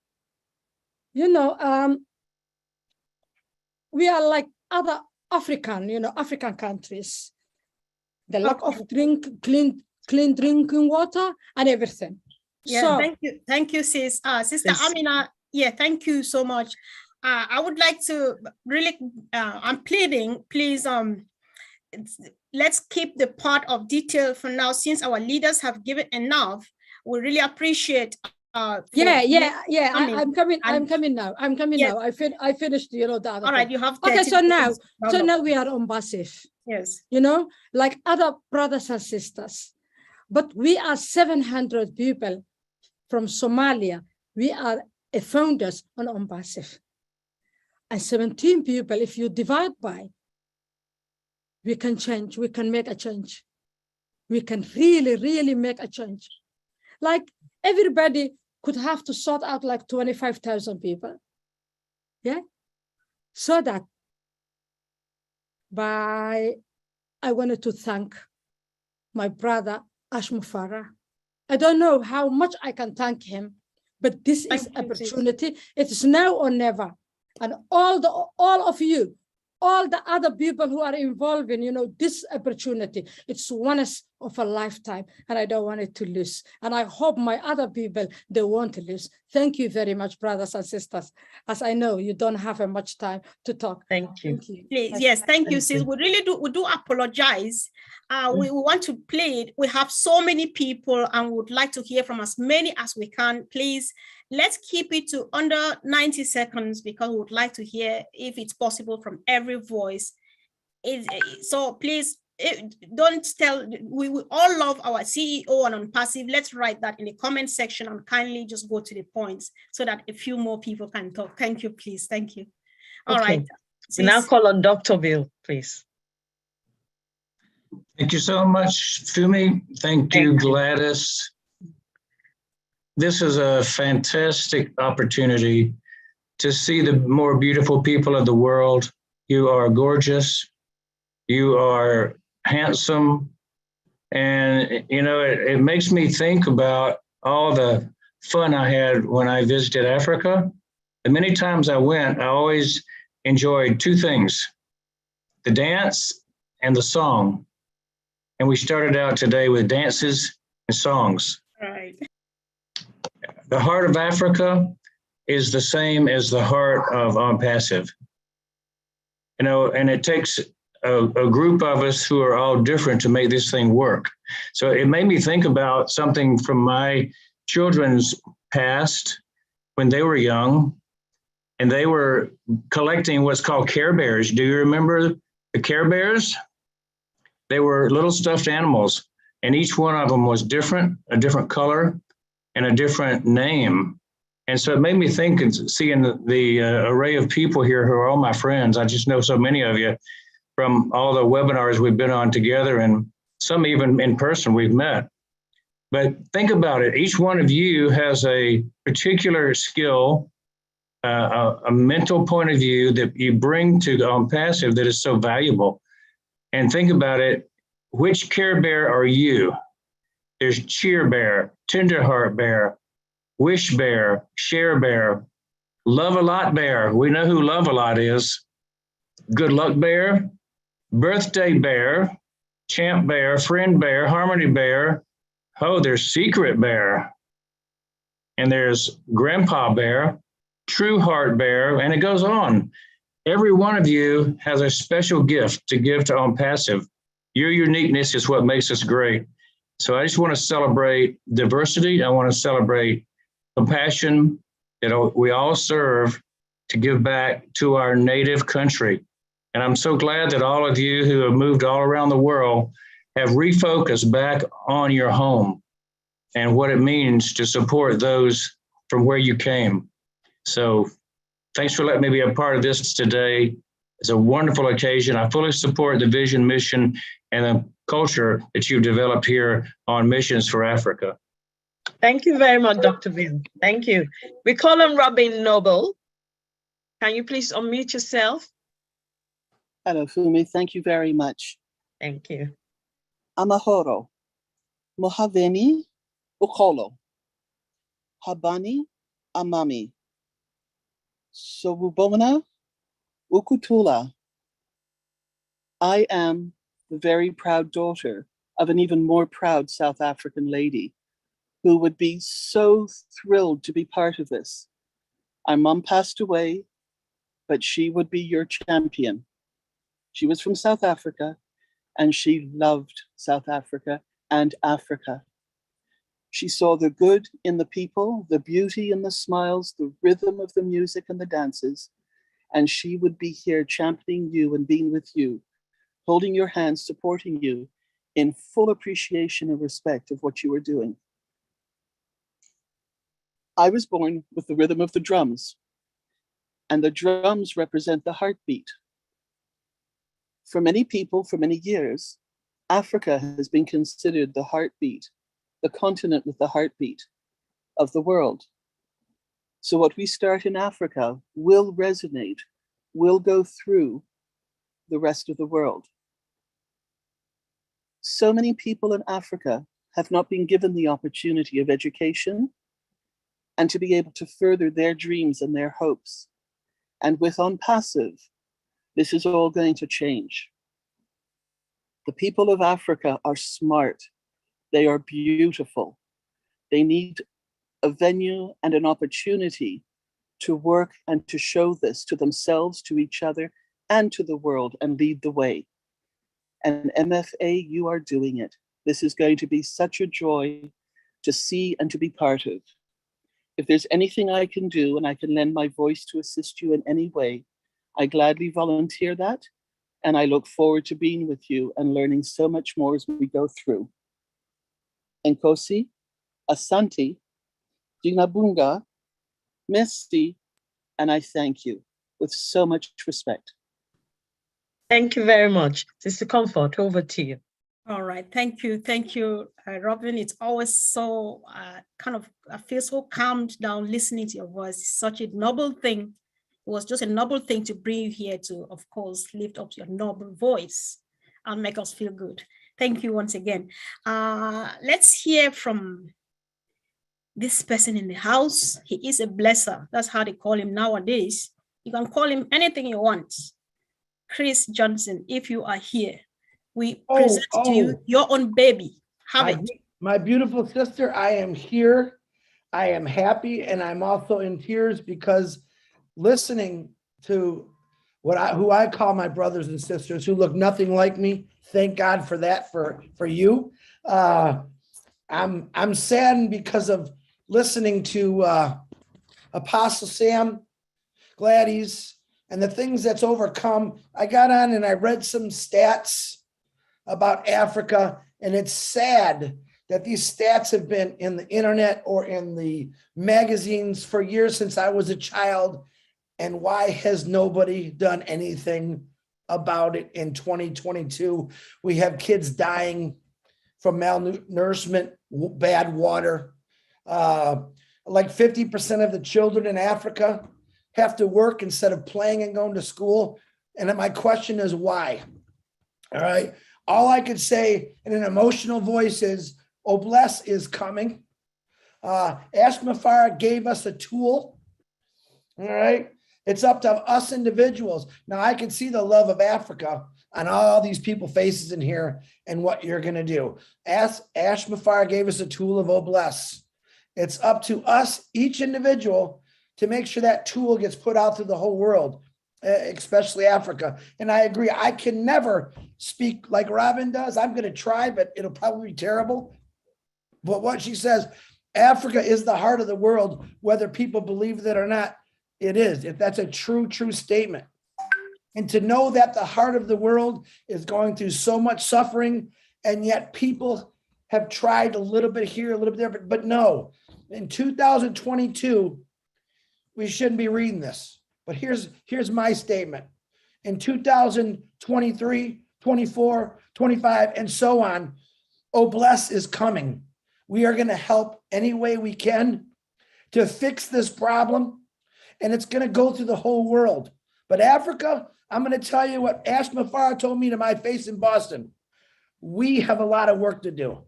we are like other African countries. The lack of clean drinking water and everything. Yeah, so, thank you, sis. Sister Amina, yeah, thank you so much. I would like to really, I'm pleading, please, let's keep the part of detail for now, since our leaders have given enough. We really appreciate. I'm coming now. I finished, the other all right, you have okay, so now we are on passive. Yes. Like other brothers and sisters. But we are 700 people from Somalia. We are founders on passive. And 17 people, if you divide by, we can change, we can make a change. We can really, really make a change. Like everybody could have to sort out like 25,000 people. Yeah? So that I wanted to thank my brother, Ash Mufareh. I don't know how much I can thank him, but this is opportunity. It is now or never. And all of you, all the other people who are involved in, this opportunity, it's once of a lifetime, and I don't want it to lose. And I hope my other people, they won't lose. Thank you very much, brothers and sisters. As I know you don't have much time to talk. Thank you. Please, yes, thank you, sis. We really do apologize. We want to play it. We have so many people and would like to hear from as many as we can. Please, let's keep it to under 90 seconds because we would like to hear, if it's possible, from every voice. So please, don't tell, we all love our CEO and ONPASSIVE. Let's write that in the comment section and kindly just go to the points so that a few more people can talk. Thank you, please. Thank you. All right. We now call on Dr. Bill, please. Thank you so much, Fumi. Thank you, Gladys. This is a fantastic opportunity to see the more beautiful people of the world. You are gorgeous. You are handsome. And, you know, it makes me think about all the fun I had when I visited Africa. And many times I went, I always enjoyed two things, the dance and the song. And we started out today with dances and songs. Right. The heart of Africa is the same as the heart of ONPASSIVE. You know, and it takes a group of us who are all different to make this thing work. So it made me think about something from my children's past when they were young, and they were collecting what's called Care Bears. Do you remember the Care Bears? They were little stuffed animals, and each one of them was different, a different color and a different name. And so it made me think, and seeing the array of people here who are all my friends, I just know so many of you from all the webinars we've been on together, and some even in person we've met. But think about it, each one of you has a particular skill, a mental point of view that you bring to ONPASSIVE that is so valuable. And think about it, which Care Bear are you? There's Cheer Bear, Tender Heart Bear, Wish Bear, Share Bear, Love a Lot Bear. We know who Love a Lot is. Good Luck Bear, Birthday Bear, Champ Bear, Friend Bear, Harmony Bear. Oh, there's Secret Bear. And there's Grandpa Bear, True Heart Bear, and it goes on. Every one of you has a special gift to give to ONPASSIVE. Your uniqueness is what makes us great. So I just want to celebrate diversity. I want to celebrate compassion that we all serve to give back to our native country. And I'm so glad that all of you who have moved all around the world have refocused back on your home and what it means to support those from where you came. So thanks for letting me be a part of this today. It's a wonderful occasion. I fully support the vision, mission, and the culture that you've developed here on Missions for Africa. Thank you very much, Dr. Bill. Thank you. We call on Robin Noble. Can you please unmute yourself? Hello, Fumi. Thank you very much. Thank you. Amahoro, Mohaveni, Ukolo, Habani, Amami, Sobubona, Ukutula. I am the very proud daughter of an even more proud South African lady who would be so thrilled to be part of this. Our mom passed away, but she would be your champion. She was from South Africa, and she loved South Africa and Africa. She saw the good in the people, the beauty in the smiles, the rhythm of the music and the dances, and she would be here championing you and being with you, holding your hand, supporting you in full appreciation and respect of what you were doing. I was born with the rhythm of the drums, and the drums represent the heartbeat. For many people, for many years, Africa has been considered the heartbeat, the continent with the heartbeat of the world. So what we start in Africa will resonate, will go through the rest of the world. So many people in Africa have not been given the opportunity of education and to be able to further their dreams and their hopes. And with ONPASSIVE, this is all going to change. The people of Africa are smart. They are beautiful. They need a venue and an opportunity to work and to show this to themselves, to each other, and to the world, and lead the way. And MFA, you are doing it. This is going to be such a joy to see and to be part of. If there's anything I can do and I can lend my voice to assist you in any way, I gladly volunteer that. And I look forward to being with you and learning so much more as we go through. Nkosi, Asante, Dinabunga, Merci, and I thank you with so much respect. Thank you very much. Sister Comfort, over to you. All right, thank you, Robin. It's always so I feel so calmed down listening to your voice. It's such a noble thing. It was just a noble thing to bring you here to, of course, lift up your noble voice and make us feel good. Thank you once again. Let's hear from this person in the house. He is a blesser. That's how they call him nowadays. You can call him anything you want. Chris Johnson, if you are here, we present to you your own baby. Have it. My beautiful sister, I am here. I am happy, and I'm also in tears because listening to who I call my brothers and sisters who look nothing like me. Thank God for that for you. I'm saddened because of listening to Apostle Sam Gladys and the things that's overcome. I got on and I read some stats about Africa, and it's sad that these stats have been in the internet or in the magazines for years since I was a child. And why has nobody done anything about it in 2022? We have kids dying from malnourishment, bad water. Like 50% of the children in Africa have to work instead of playing and going to school. And my question is why? All right. All I could say in an emotional voice is, Obless is coming. Mufareh gave us a tool. All right. It's up to us individuals. Now I can see the love of Africa on all these people faces in here and what you're going to do. Mufareh gave us a tool of Obless. It's up to us, each individual, to make sure that tool gets put out to the whole world, especially Africa. And I agree, I can never speak like Robin does. I'm going to try, but it'll probably be terrible. But what she says, Africa is the heart of the world, whether people believe that or not, it is. If that's a true statement. And to know that the heart of the world is going through so much suffering, and yet people have tried a little bit here, a little bit there, but no. In 2022, we shouldn't be reading this. But here's my statement. In 2023, 24, 25, and so on, Obless is coming. We are going to help any way we can to fix this problem, and it's going to go through the whole world. But Africa, I'm going to tell you what Mufareh told me to my face in Boston. We have a lot of work to do.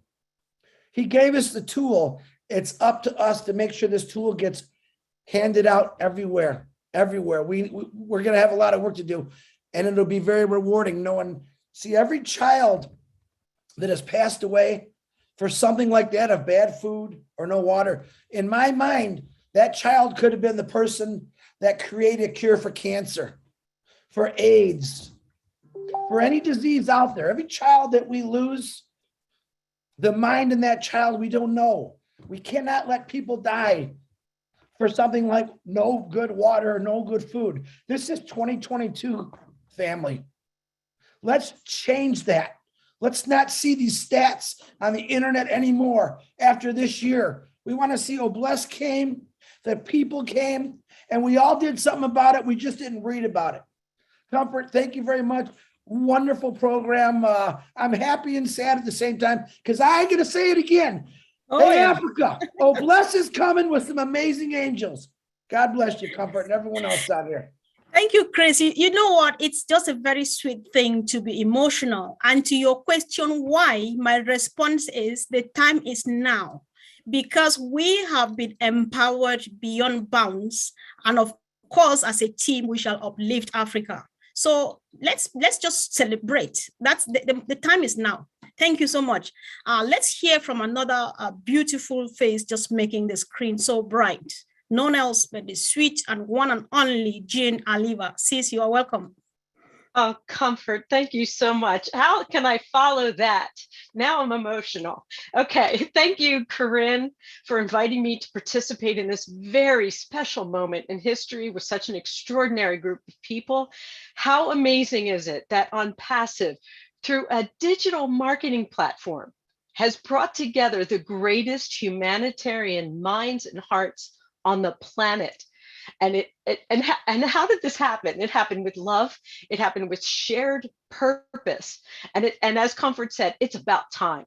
He gave us the tool. It's up to us to make sure this tool gets handed out everywhere. We're going to have a lot of work to do, and it'll be very rewarding knowing, see, every child that has passed away for something like that, of bad food or no water, in my mind, that child could have been the person that created a cure for cancer, for AIDS, for any disease out there. Every child that we lose, the mind in that child, we don't know. We cannot let people die for something like no good water or no good food. This is 2022, family. Let's change that. Let's not see these stats on the internet anymore after this year. We want to see Obless came, the people came, and we all did something about it. We just didn't read about it. Comfort, thank you very much. Wonderful program. I'm happy and sad at the same time because I got to say it again. Hey, yeah. Africa, Obless is coming with some amazing angels. God bless you, Comfort, and everyone else out here. Thank you, Chris. You know what? It's just a very sweet thing to be emotional. And to your question, why, my response is the time is now, because we have been empowered beyond bounds. And of course, as a team, we shall uplift Africa. So let's just celebrate. That's the time is now. Thank you so much. Let's hear from another beautiful face just making the screen so bright. None else but the sweet and one and only Jean Aliva. Sis, you are welcome. Oh, Comfort, thank you so much. How can I follow that? Now I'm emotional. Okay, thank you, Corinne, for inviting me to participate in this very special moment in history with such an extraordinary group of people. How amazing is it that ONPASSIVE, through a digital marketing platform, has brought together the greatest humanitarian minds and hearts on the planet. And how did this happen? It happened with love. It happened with shared purpose. And as Comfort said, it's about time.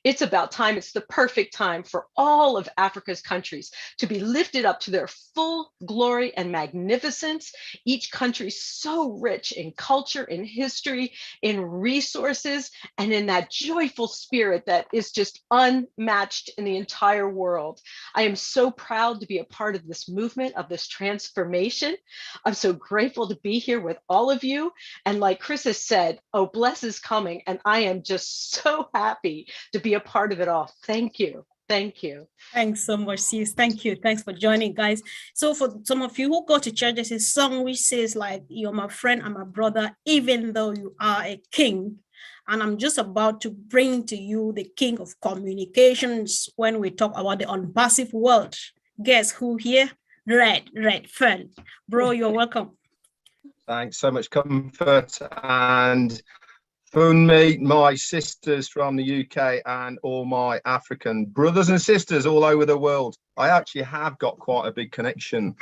It's about time. It's the perfect time for all of Africa's countries to be lifted up to their full glory and magnificence. Each country so rich in culture, in history, in resources, and in that joyful spirit that is just unmatched in the entire world. I am so proud to be a part of this movement, of this transformation. I'm so grateful to be here with all of you. And like Chris has said, oh, bless is coming. And I am just so happy to be a part of it all. Thank you. Thank you. Thanks so much, sis. Thank you. Thanks for joining, guys. So for some of you who go to church, there's a song which says like, you're my friend and my brother, even though you are a king. And I'm just about to bring to you the king of communications when we talk about the unpassive world. Guess who here? Red Fern. Bro, you're welcome. Thanks so much, Comfort, and Funmi, my sisters from the UK, and all my African brothers and sisters all over the world. I actually have got quite a big connection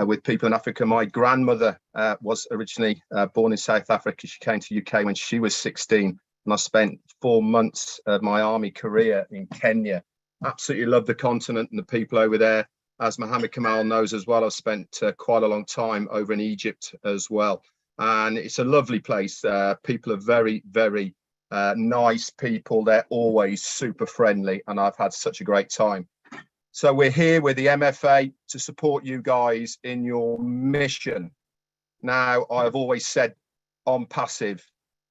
with people in Africa. My grandmother was originally born in South Africa. She came to the UK when she was 16, and I spent 4 months of my army career in Kenya. Absolutely love the continent and the people over there. As Mohammed Kamal knows as well, I've spent quite a long time over in Egypt as well. And it's a lovely place. People are very, very nice people. They're always super friendly, and I've had such a great time. So we're here with the MFA to support you guys in your mission. Now, I've always said ONPASSIVE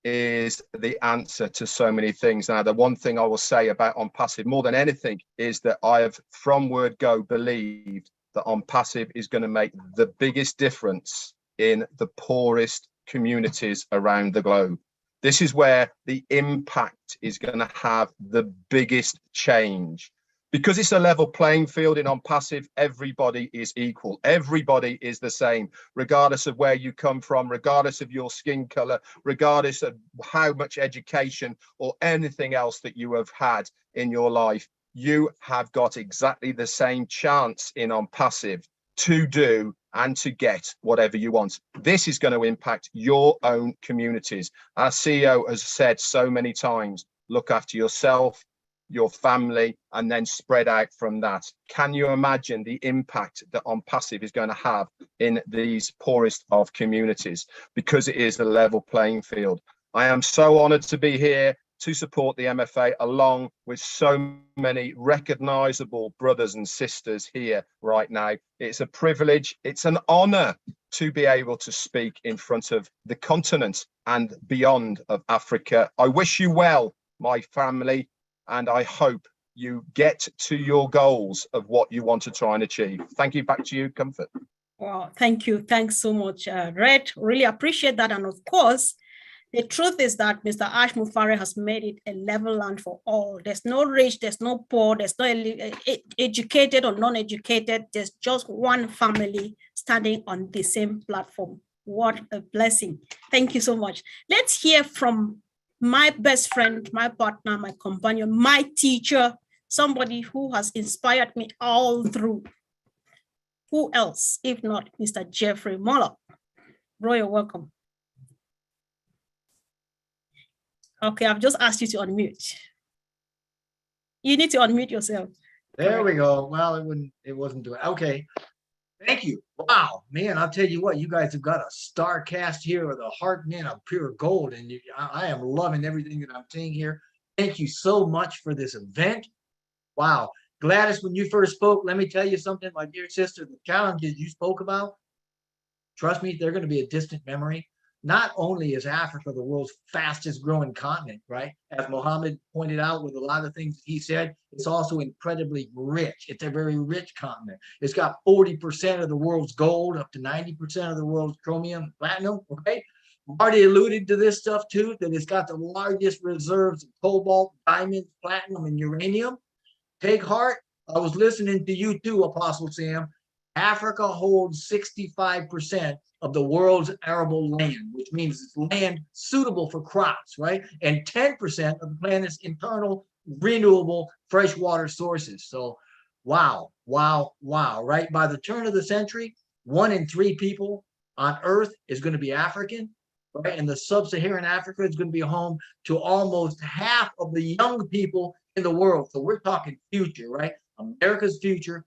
is the answer to so many things. Now, the one thing I will say about ONPASSIVE more than anything is that I have, from word go, believed that ONPASSIVE is going to make the biggest difference in the poorest communities around the globe. This is where the impact is going to have the biggest change. Because it's a level playing field in ONPASSIVE, everybody is equal. Everybody is the same, regardless of where you come from, regardless of your skin color, regardless of how much education or anything else that you have had in your life. You have got exactly the same chance in ONPASSIVE to do and to get whatever you want. This is going to impact your own communities. Our CEO has said so many times, look after yourself, your family, and then spread out from that. Can you imagine the impact that ONPASSIVE is going to have in these poorest of communities? Because it is a level playing field. I am so honored to be here to support the MFA along with so many recognizable brothers and sisters here right now. It's a privilege, it's an honor to be able to speak in front of the continent and beyond of Africa. I wish you well, my family, and I hope you get to your goals of what you want to try and achieve. Thank you. Back to you, Comfort. Wow, thank you. Thanks so much, Red. Really appreciate that. And of course, the truth is that Mr. Ash Mufareh has made it a level land for all. There's no rich, there's no poor, there's no educated or non-educated. There's just one family standing on the same platform. What a blessing. Thank you so much. Let's hear from my best friend, my partner, my companion, my teacher, somebody who has inspired me all through. Who else, if not Mr. Jeffrey Moller? Bro, you're welcome. Okay, I've just asked you to unmute. You need to unmute yourself. There we go. Well, it wasn't doing. Okay. Thank you. Wow, man, I'll tell you what, you guys have got a star cast here with a heart, man, of pure gold. And I am loving everything that I'm seeing here. Thank you so much for this event. Wow. Gladys, when you first spoke, let me tell you something, my dear sister, the challenges you spoke about, trust me, they're going to be a distant memory. Not only is Africa the world's fastest growing continent, right? As Mohammed pointed out with a lot of things he said, it's also incredibly rich. It's a very rich continent. It's got 40% of the world's gold, up to 90% of the world's chromium, platinum, right? Marty alluded to this stuff too, that it's got the largest reserves of cobalt, diamonds, platinum, and uranium. Take heart. I was listening to you too, Apostle Sam. Africa holds 65% of the world's arable land, which means it's land suitable for crops, right? And 10% of the planet's internal renewable freshwater sources. So, wow, wow, wow, right? By the turn of the century, 1 in 3 people on Earth is going to be African, right? And the sub-Saharan Africa is going to be home to almost half of the young people in the world. So we're talking future, right? America's future.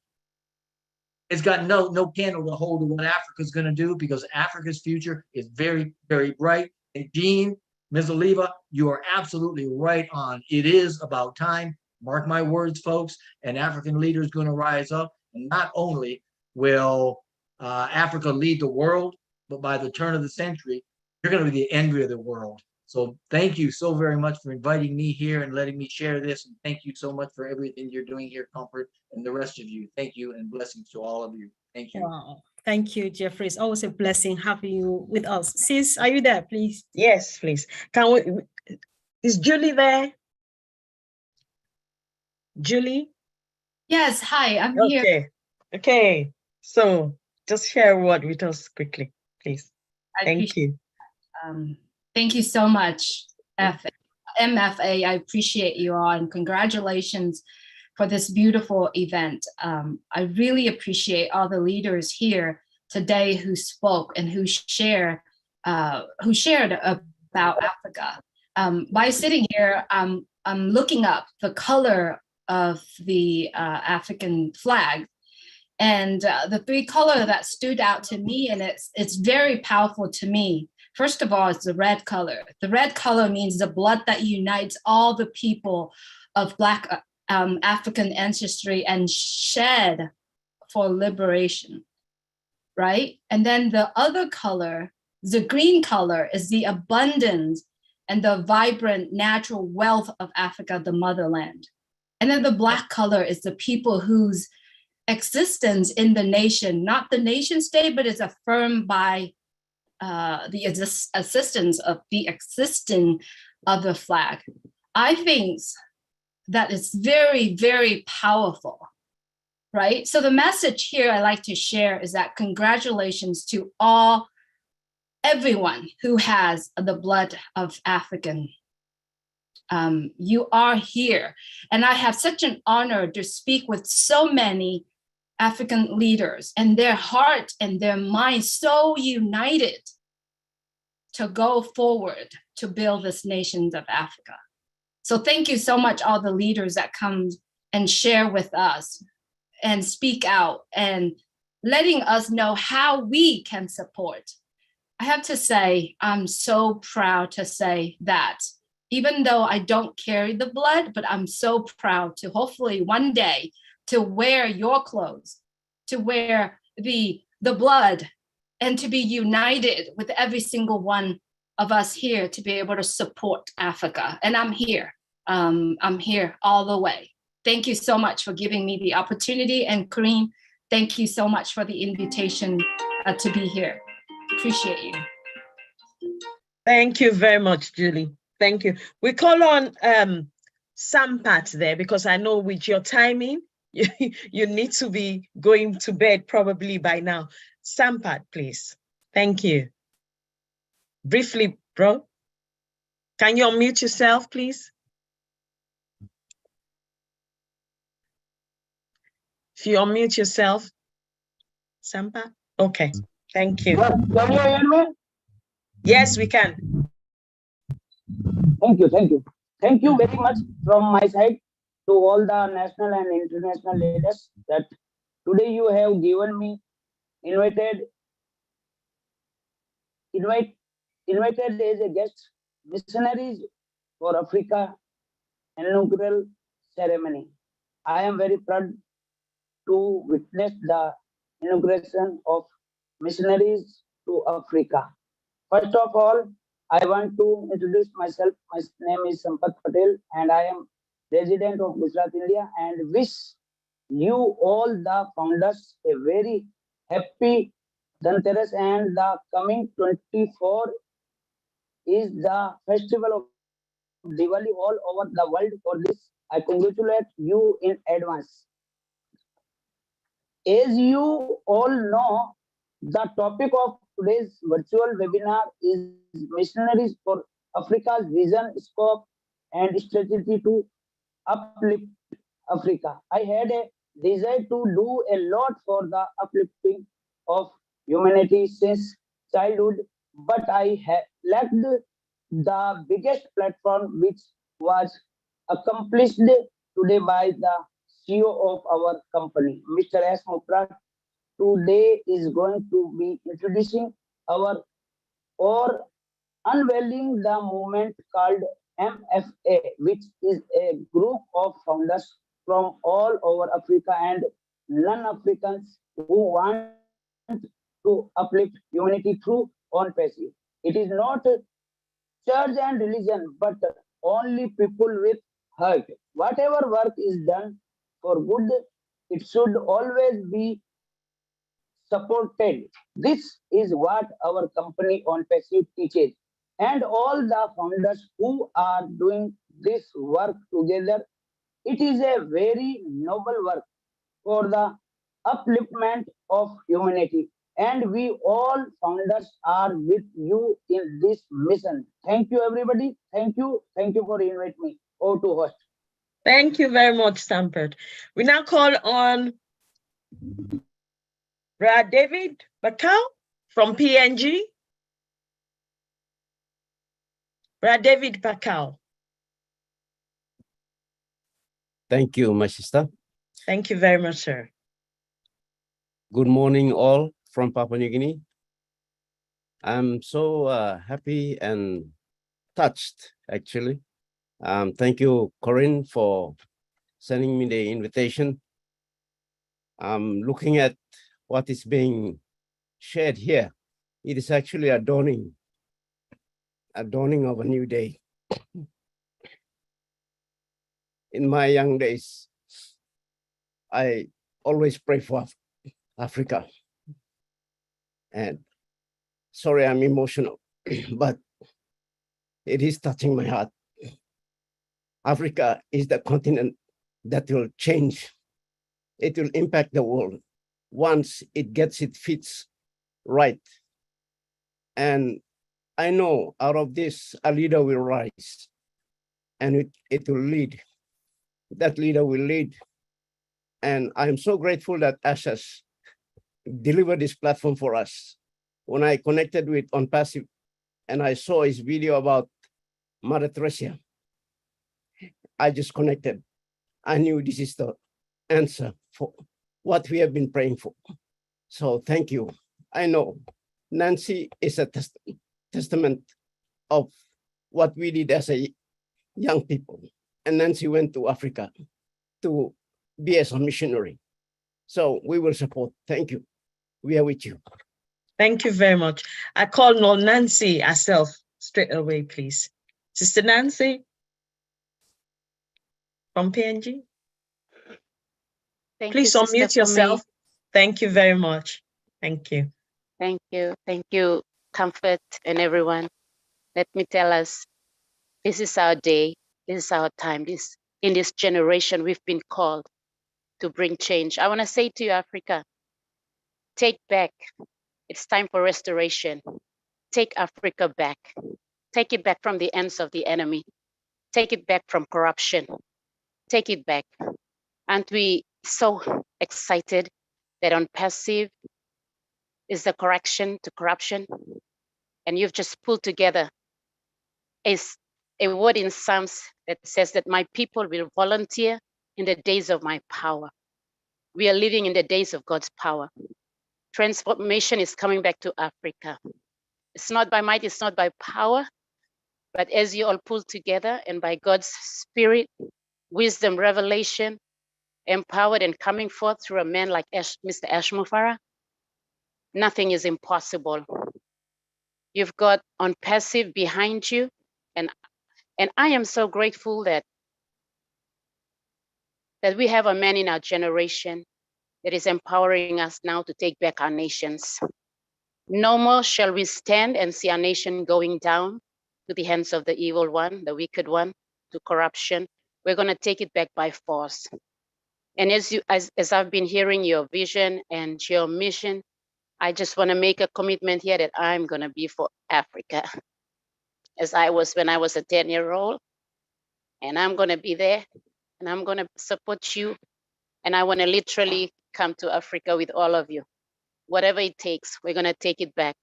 It's got no candle to hold to what Africa's going to do, because Africa's future is very, very bright. And Jean, Ms. Oliva, you are absolutely right on. It is about time. Mark my words, folks. An African leader is going to rise up. And not only will Africa lead the world, but by the turn of the century, you're going to be the envy of the world. So thank you so very much for inviting me here and letting me share this. And thank you so much for everything you're doing here, Comfort, and the rest of you. Thank you, and blessings to all of you. Thank you. Wow. Thank you, Jeffrey. It's always a blessing having you with us. Sis, are you there, please? Yes, please. Can we? Is Julie there? Julie? Yes, hi, I'm here. Okay. Okay. So just share a word with us quickly, please. Thank you. Thank you so much, MFA. I appreciate you all, and congratulations for this beautiful event. I really appreciate all the leaders here today who spoke and who shared about Africa. By sitting here, I'm looking up the color of the African flag, and the 3 colors that stood out to me, and it's very powerful to me. First of all, it's the red color. The red color means the blood that unites all the people of Black African ancestry and shed for liberation, right? And then the other color, the green color, is the abundance and the vibrant natural wealth of Africa, the motherland. And then the black color is the people whose existence in the nation, not the nation state, but is affirmed by the existence of the flag. I think that is very, very powerful, right? So the message here I like to share is that congratulations to everyone who has the blood of African. You are here, and I have such an honor to speak with so many African leaders, and their heart and their mind so united to go forward to build this nation of Africa. So thank you so much, all the leaders that come and share with us and speak out and letting us know how we can support. I have to say, I'm so proud to say that even though I don't carry the blood, but I'm so proud to hopefully one day to wear your clothes, to wear the blood, and to be united with every single one of us here to be able to support Africa. And I'm here. I'm here all the way. Thank you so much for giving me the opportunity. And Kareem, thank you so much for the invitation to be here. Appreciate you. Thank you very much, Julie. Thank you. We call on Sampat there, because I know with your timing, you need to be going to bed probably by now. Sampat, please. Thank you. Briefly, bro. Can you unmute yourself, please? If you unmute yourself, Sampat. Okay, thank you. Can you hear me? Yes, we can. Thank you, thank you. Thank you very much from my side to all the national and international leaders that today you have given me invited as a guest, missionaries for Africa inaugural ceremony. I am very proud to witness the inauguration of missionaries to Africa. First of all, I want to introduce myself. My name is Sampat Patel, and I am resident of Gujarat, India, and wish you all the founders a very happy Dhanteras, and the coming 24 is the festival of Diwali all over the world. For this, I congratulate you in advance. As you all know, the topic of today's virtual webinar is Missionaries for Africa's Vision, Scope, and Strategy to Uplift Africa. I had a desire to do a lot for the uplifting of humanity since childhood, but I lacked the biggest platform which was accomplished today by the CEO of our company, Mr. S. Mufareh. Today is going to be introducing our or unveiling the movement called MFA, which is a group of founders from all over Africa and non-Africans who want to uplift humanity through ONPASSIve. It is not church and religion, but only people with heart. Whatever work is done for good, it should always be supported. This is what our company ONPASSIve teaches. And all the founders who are doing this work together, it is a very noble work for the upliftment of humanity. And we all founders are with you in this mission. Thank you, everybody. Thank you. Thank you for inviting me. Over to host. Thank you very much, Stampert. We now call on Brad David Bakau from PNG. Brad David Bakau. Thank you, my sister. Thank you very much, sir. Good morning, all from Papua New Guinea. I'm so happy and touched, actually. Thank you, Corinne, for sending me the invitation. I'm looking at what is being shared here. It is actually a dawning of a new day. In my young days, I always pray for Africa. And sorry, I'm emotional, but it is touching my heart. Africa is the continent that will change. It will impact the world once it gets its feet right. And I know out of this, a leader will rise and it will lead. That leader will lead. And I'm so grateful that Ashes delivered this platform for us. When I connected with ONPASSIVE and I saw his video about Mother Teresa, I just connected. I knew this is the answer for what we have been praying for. So thank you. I know Nancy is a testament of what we did as a young people. And Nancy went to Africa to be as a missionary. So we will support. Thank you. We are with you. Thank you very much. I call on Nancy herself straight away, please. Sister Nancy from PNG. Please unmute yourself. Thank you very much. Thank you. Thank you. Thank you, Comfort and everyone. Let me tell us, this is our day. This is our time. In this generation, we've been called to bring change. I want to say to you, Africa, take back. It's time for restoration. Take Africa back. Take it back from the hands of the enemy. Take it back from corruption. Take it back. Aren't we so excited that ONPASSIVE is the correction to corruption? And you've just pulled together a word in Psalms that says that my people will volunteer in the days of my power. We are living in the days of God's power. Transformation is coming back to Africa. It's not by might, it's not by power, but as you all pull together and by God's spirit, wisdom, revelation, empowered and coming forth through a man like Mr. Mufareh, nothing is impossible. You've got ONPASSIVE behind you, and I am so grateful that we have a man in our generation that is empowering us now to take back our nations. No more shall we stand and see our nation going down to the hands of the evil one, the wicked one, to corruption. We're going to take it back by force. And as I've been hearing your vision and your mission, I just want to make a commitment here that I'm going to be for Africa, as I was when I was a 10-year-old. And I'm going to be there, and I'm going to support you. And I want to literally come to Africa with all of you. whatever it takes, we're going to take it back.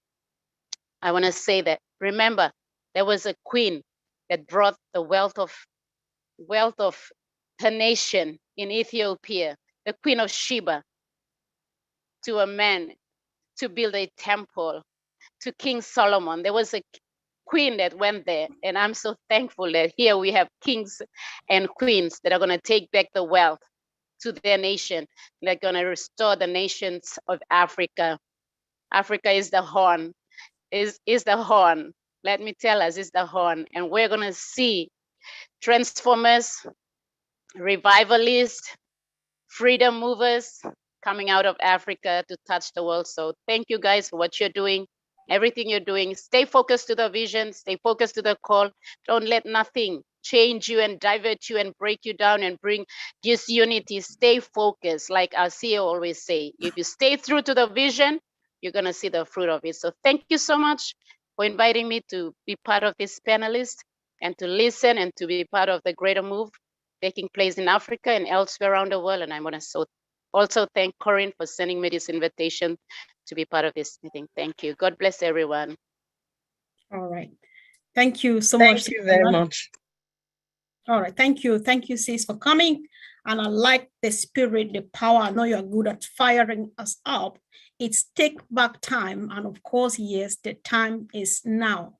I want to say that, remember, there was a queen that brought the wealth of her nation in Ethiopia, the Queen of Sheba, to a man to build a temple, to King Solomon. There was a queen that went there, and I'm so thankful that here we have kings and queens that are going to take back the wealth to their nation. They're going to restore the nations of Africa. Africa is the horn, is the horn. Let me tell us, it's the horn. And we're going to see transformers, revivalists, freedom movers coming out of Africa to touch the world. So thank you guys for what you're doing, everything you're doing. Stay focused to the vision, stay focused to the call. Don't let nothing change you and divert you and break you down and bring disunity. Stay focused, like our CEO always say. If you stay true to the vision, you're gonna see the fruit of it. So thank you so much for inviting me to be part of this panelist and to listen and to be part of the greater move taking place in Africa and elsewhere around the world. And I want to also thank Corinne for sending me this invitation to be part of this meeting. Thank you. God bless everyone. All right. Thank you so much. Thank you very much. All right. Thank you. Thank you, sis, for coming. And I like the spirit, the power. I know you're good at firing us up. It's take back time. And of course, yes, the time is now.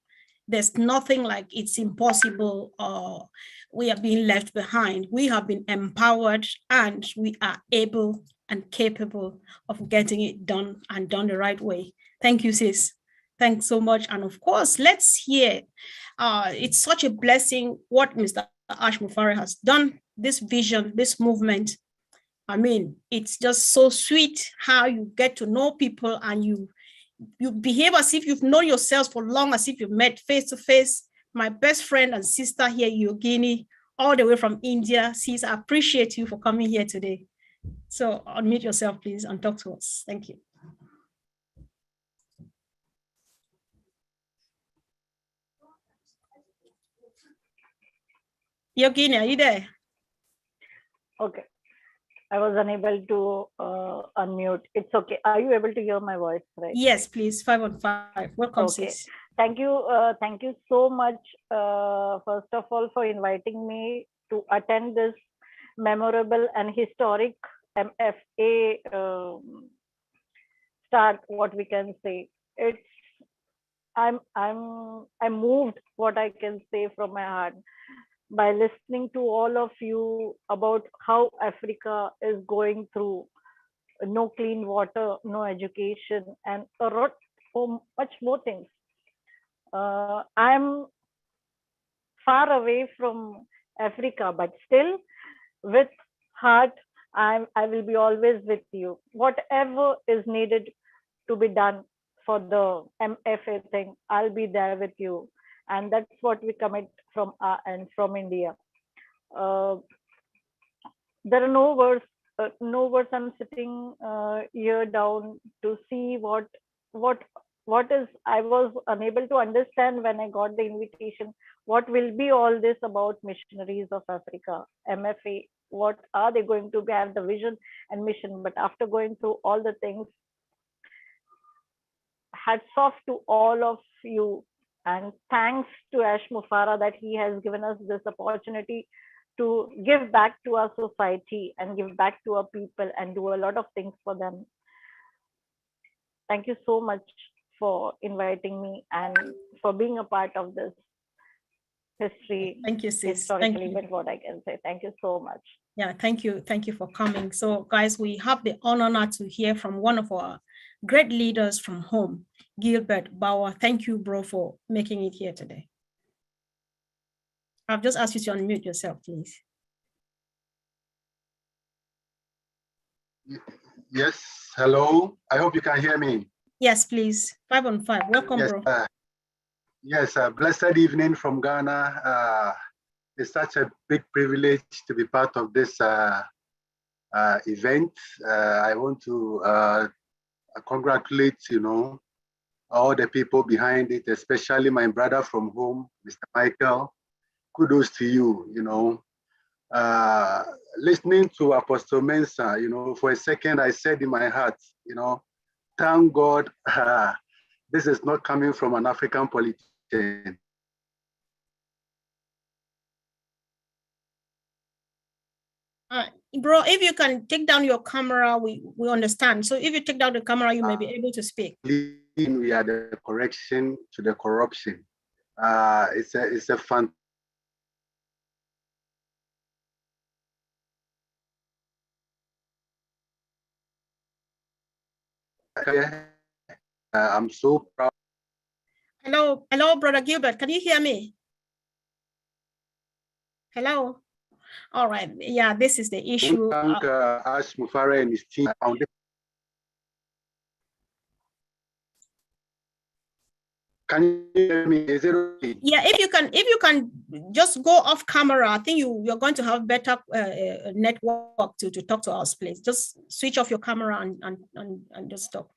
There's nothing like it's impossible or we are being left behind. We have been empowered and we are able and capable of getting it done and done the right way. Thank you, sis. Thanks so much. And of course, let's hear. It's such a blessing what Mr. Ash Mufareh has done, this vision, this movement. I mean, it's just so sweet how you get to know people and you behave as if you've known yourselves for long, as if you've met face to face. My best friend and sister here, Yogini, all the way from India. Sis, I appreciate you for coming here today. So unmute yourself, please, and talk to us. Thank you. Yogini, are you there? Okay. I was unable to unmute. It's okay. Are you able to hear my voice, right? Yes, please. 5 on 5. Welcome, okay. sis. Thank you. Thank you so much, first of all, for inviting me to attend this memorable and historic MFA start, what we can say. It's I'm moved, what I can say from my heart, by listening to all of you about how Africa is going through no clean water, no education, and a lot much more things. I'm far away from Africa, but still with heart, I will be always with you. Whatever is needed to be done for the MFA thing, I'll be there with you. And that's what we commit from and from India. There are no words. I'm sitting here down to see what is. I was unable to understand when I got the invitation. What will be all this about missionaries of Africa, MFA? What are they going to have the vision and mission? But after going through all the things, hats off to all of you. And thanks to Ash Mufareh that he has given us this opportunity to give back to our society and give back to our people and do a lot of things for them. Thank you so much for inviting me and for being a part of this history. Thank you, sis. Historical Thank you. event, what I can say. Thank you so much. Yeah, thank you. Thank you for coming. So guys, we have the honor now to hear from one of our great leaders from home, Gilbert Bauer. Thank you, bro, for making it here today. I've just asked you to unmute yourself, please. Yes, hello. I hope you can hear me. Yes, please. 5 on 5. Welcome, yes, bro. Yes, blessed evening from Ghana. It's such a big privilege to be part of this event. I want to congratulate, all the people behind it, especially my brother from home, Mr. Michael. Kudos to you, listening to Apostle Mensah, for a second, I said in my heart, thank God, this is not coming from an African politician. Bro, if you can take down your camera, we understand. So if you take down the camera, you may be able to speak. We are the correction to the corruption. It's a fun. I'm so proud. Hello, Brother Gilbert. Can you hear me? Hello. All right. Yeah, this is the issue. Thank Mufareh and his team. Can you hear me? Is it okay? Yeah, if you can just go off camera, I think you're going to have better network to talk to us, please. Just switch off your camera and just talk.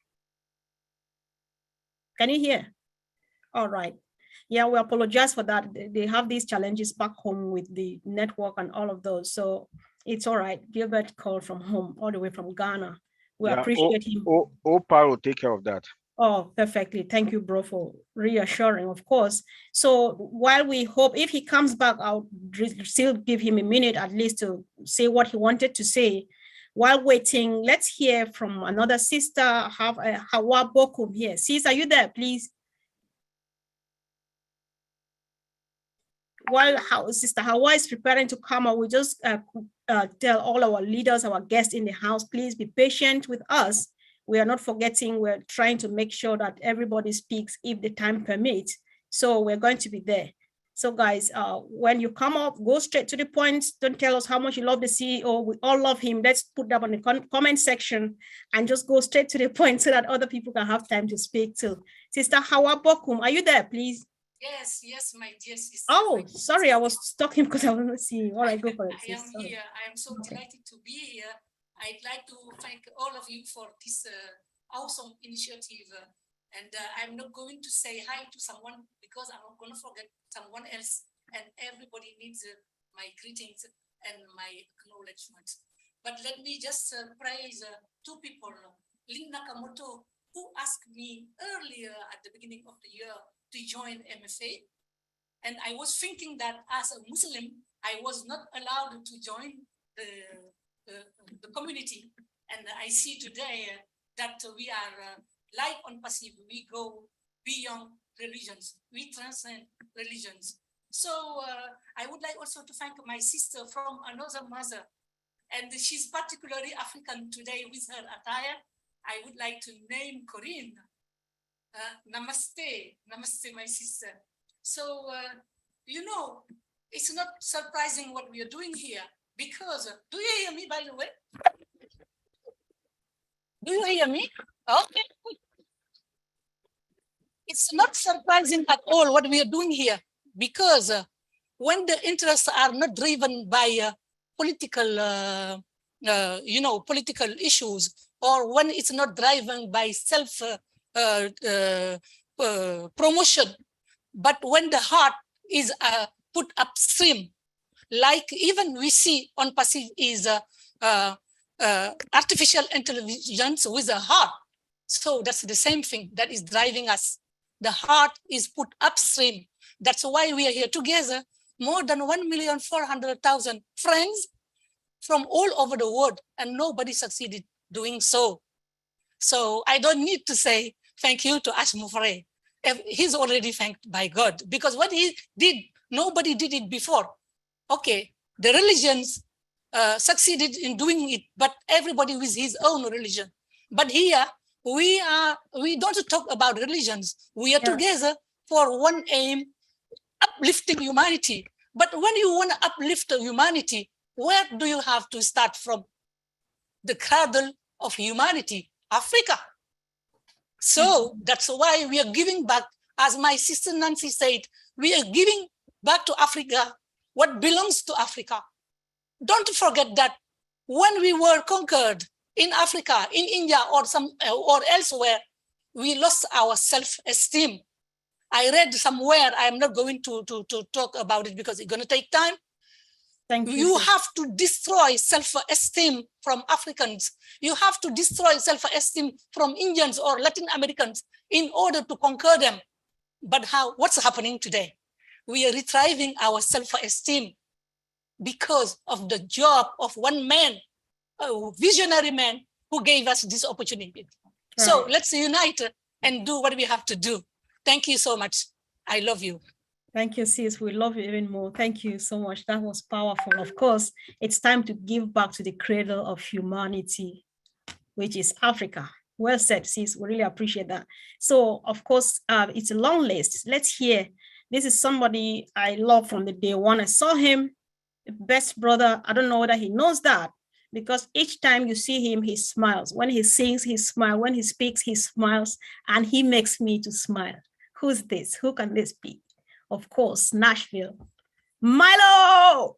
Can you hear? All right. Yeah, we apologize for that. They have these challenges back home with the network and all of those. So it's all right. Gilbert called from home, all the way from Ghana. We appreciate him. OPA will take care of that. Oh, perfectly. Thank you, bro, for reassuring, of course. So while we hope, if he comes back, I'll still give him a minute at least to say what he wanted to say. While waiting, let's hear from another sister, Hawa Bokum here. Sis, are you there, please? While Sister Hawa is preparing to come out, we just tell all our leaders, our guests in the house, please be patient with us. We are not forgetting, we're trying to make sure that everybody speaks if the time permits. So we're going to be there. So guys, when you come up, go straight to the point. Don't tell us how much you love the CEO. We all love him. Let's put that on the comment section and just go straight to the point so that other people can have time to speak too. Sister Hawa Bokum, are you there, please? Yes, my dear sister. Oh, sorry, I was talking because I was not seeing you. All right, go for it. I am here. I am so delighted to be here. I'd like to thank all of you for this awesome initiative. And I'm not going to say hi to someone because I'm going to forget someone else. And everybody needs my greetings and my acknowledgement. But let me just praise two people. Lynn Nakamoto, who asked me earlier at the beginning of the year to join MFA. And I was thinking that as a Muslim, I was not allowed to join the community. And I see today that we are like ONPASSIVE, we go beyond religions, we transcend religions. So I would like also to thank my sister from another mother, and she's particularly African today with her attire. I would like to name Corinne. Namaste, namaste, my sister. So, you know, it's not surprising what we are doing here because, do you hear me, by the way? Do you hear me? Okay. It's not surprising at all what we are doing here because when the interests are not driven by political, political issues, or when it's not driven by self promotion, but when the heart is put upstream, like even we see ONPASSIVE is artificial intelligence with a heart. So that's the same thing that is driving us. The heart is put upstream. That's why we are here together, more than 1,400,000 friends from all over the world, and nobody succeeded doing so. So I don't need to say thank you to Ash Mufareh. He's already thanked by God because what he did, nobody did it before. Okay, the religions succeeded in doing it, but everybody with his own religion. But here, we don't talk about religions. We are together for one aim, uplifting humanity. But when you want to uplift humanity, where do you have to start from? The cradle of humanity, Africa. So that's why we are giving back, as my sister Nancy said, we are giving back to Africa what belongs to Africa. Don't forget that when we were conquered in Africa, in India, or elsewhere, we lost our self-esteem. I read somewhere, I'm not going to talk about it because it's going to take time. Thank you. You have to destroy self-esteem from Africans. You have to destroy self-esteem from Indians or Latin Americans in order to conquer them. But what's happening today? We are retrieving our self-esteem because of the job of one man, a visionary man who gave us this opportunity. Right. So let's unite and do what we have to do. Thank you so much. I love you. Thank you, sis. We love you even more. Thank you so much. That was powerful. Of course, it's time to give back to the cradle of humanity, which is Africa. Well said, sis. We really appreciate that. So, of course, it's a long list. Let's hear. This is somebody I love from the day one. I saw him, best brother. I don't know whether he knows that, because each time you see him, he smiles. When he sings, he smiles. When he speaks, he smiles, and he makes me to smile. Who's this? Who can this be? Of course, Nashville. Milo!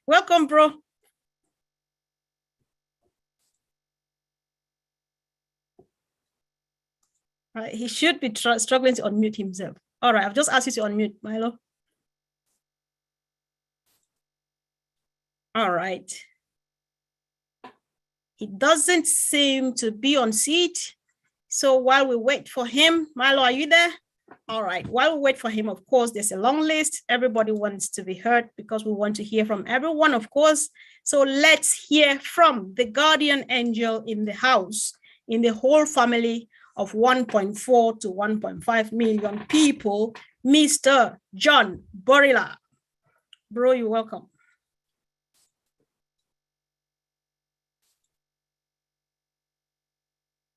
Welcome, bro. He should be struggling to unmute himself. All right, I've just asked you to unmute, Milo. All right. He doesn't seem to be on seat. So while we wait for him, Milo, are you there? All right, while we wait for him, of course, there's a long list. Everybody wants to be heard because we want to hear from everyone, of course. So let's hear from the guardian angel in the house, in the whole family of 1.4 to 1.5 million people, Mr. John Borila. Bro, you're welcome.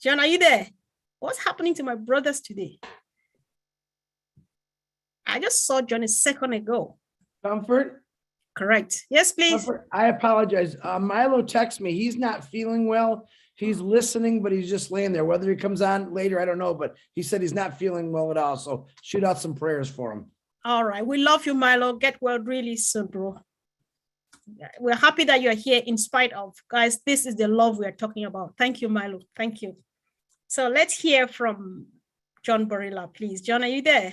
John, are you there? What's happening to my brothers today? I just saw John a second ago. Comfort? Correct. Yes, please. Comfort, I apologize. Milo texted me. He's not feeling well. He's listening, but he's just laying there. Whether he comes on later, I don't know, but he said he's not feeling well at all. So shoot out some prayers for him. All right. We love you, Milo. Get well really soon, bro. We're happy that you're here in spite of. Guys, this is the love we're talking about. Thank you, Milo. Thank you. So let's hear from John Borila, please. John, are you there?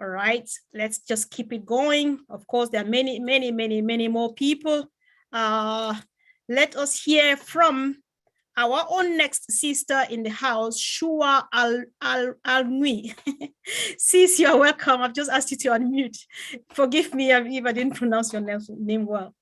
All right, let's just keep it going. Of course, there are many, many, many, many more people. Let us hear from our own next sister in the house, Shua Al-Nui. Sis, you're welcome. I've just asked you to unmute. Forgive me if I didn't pronounce your name well.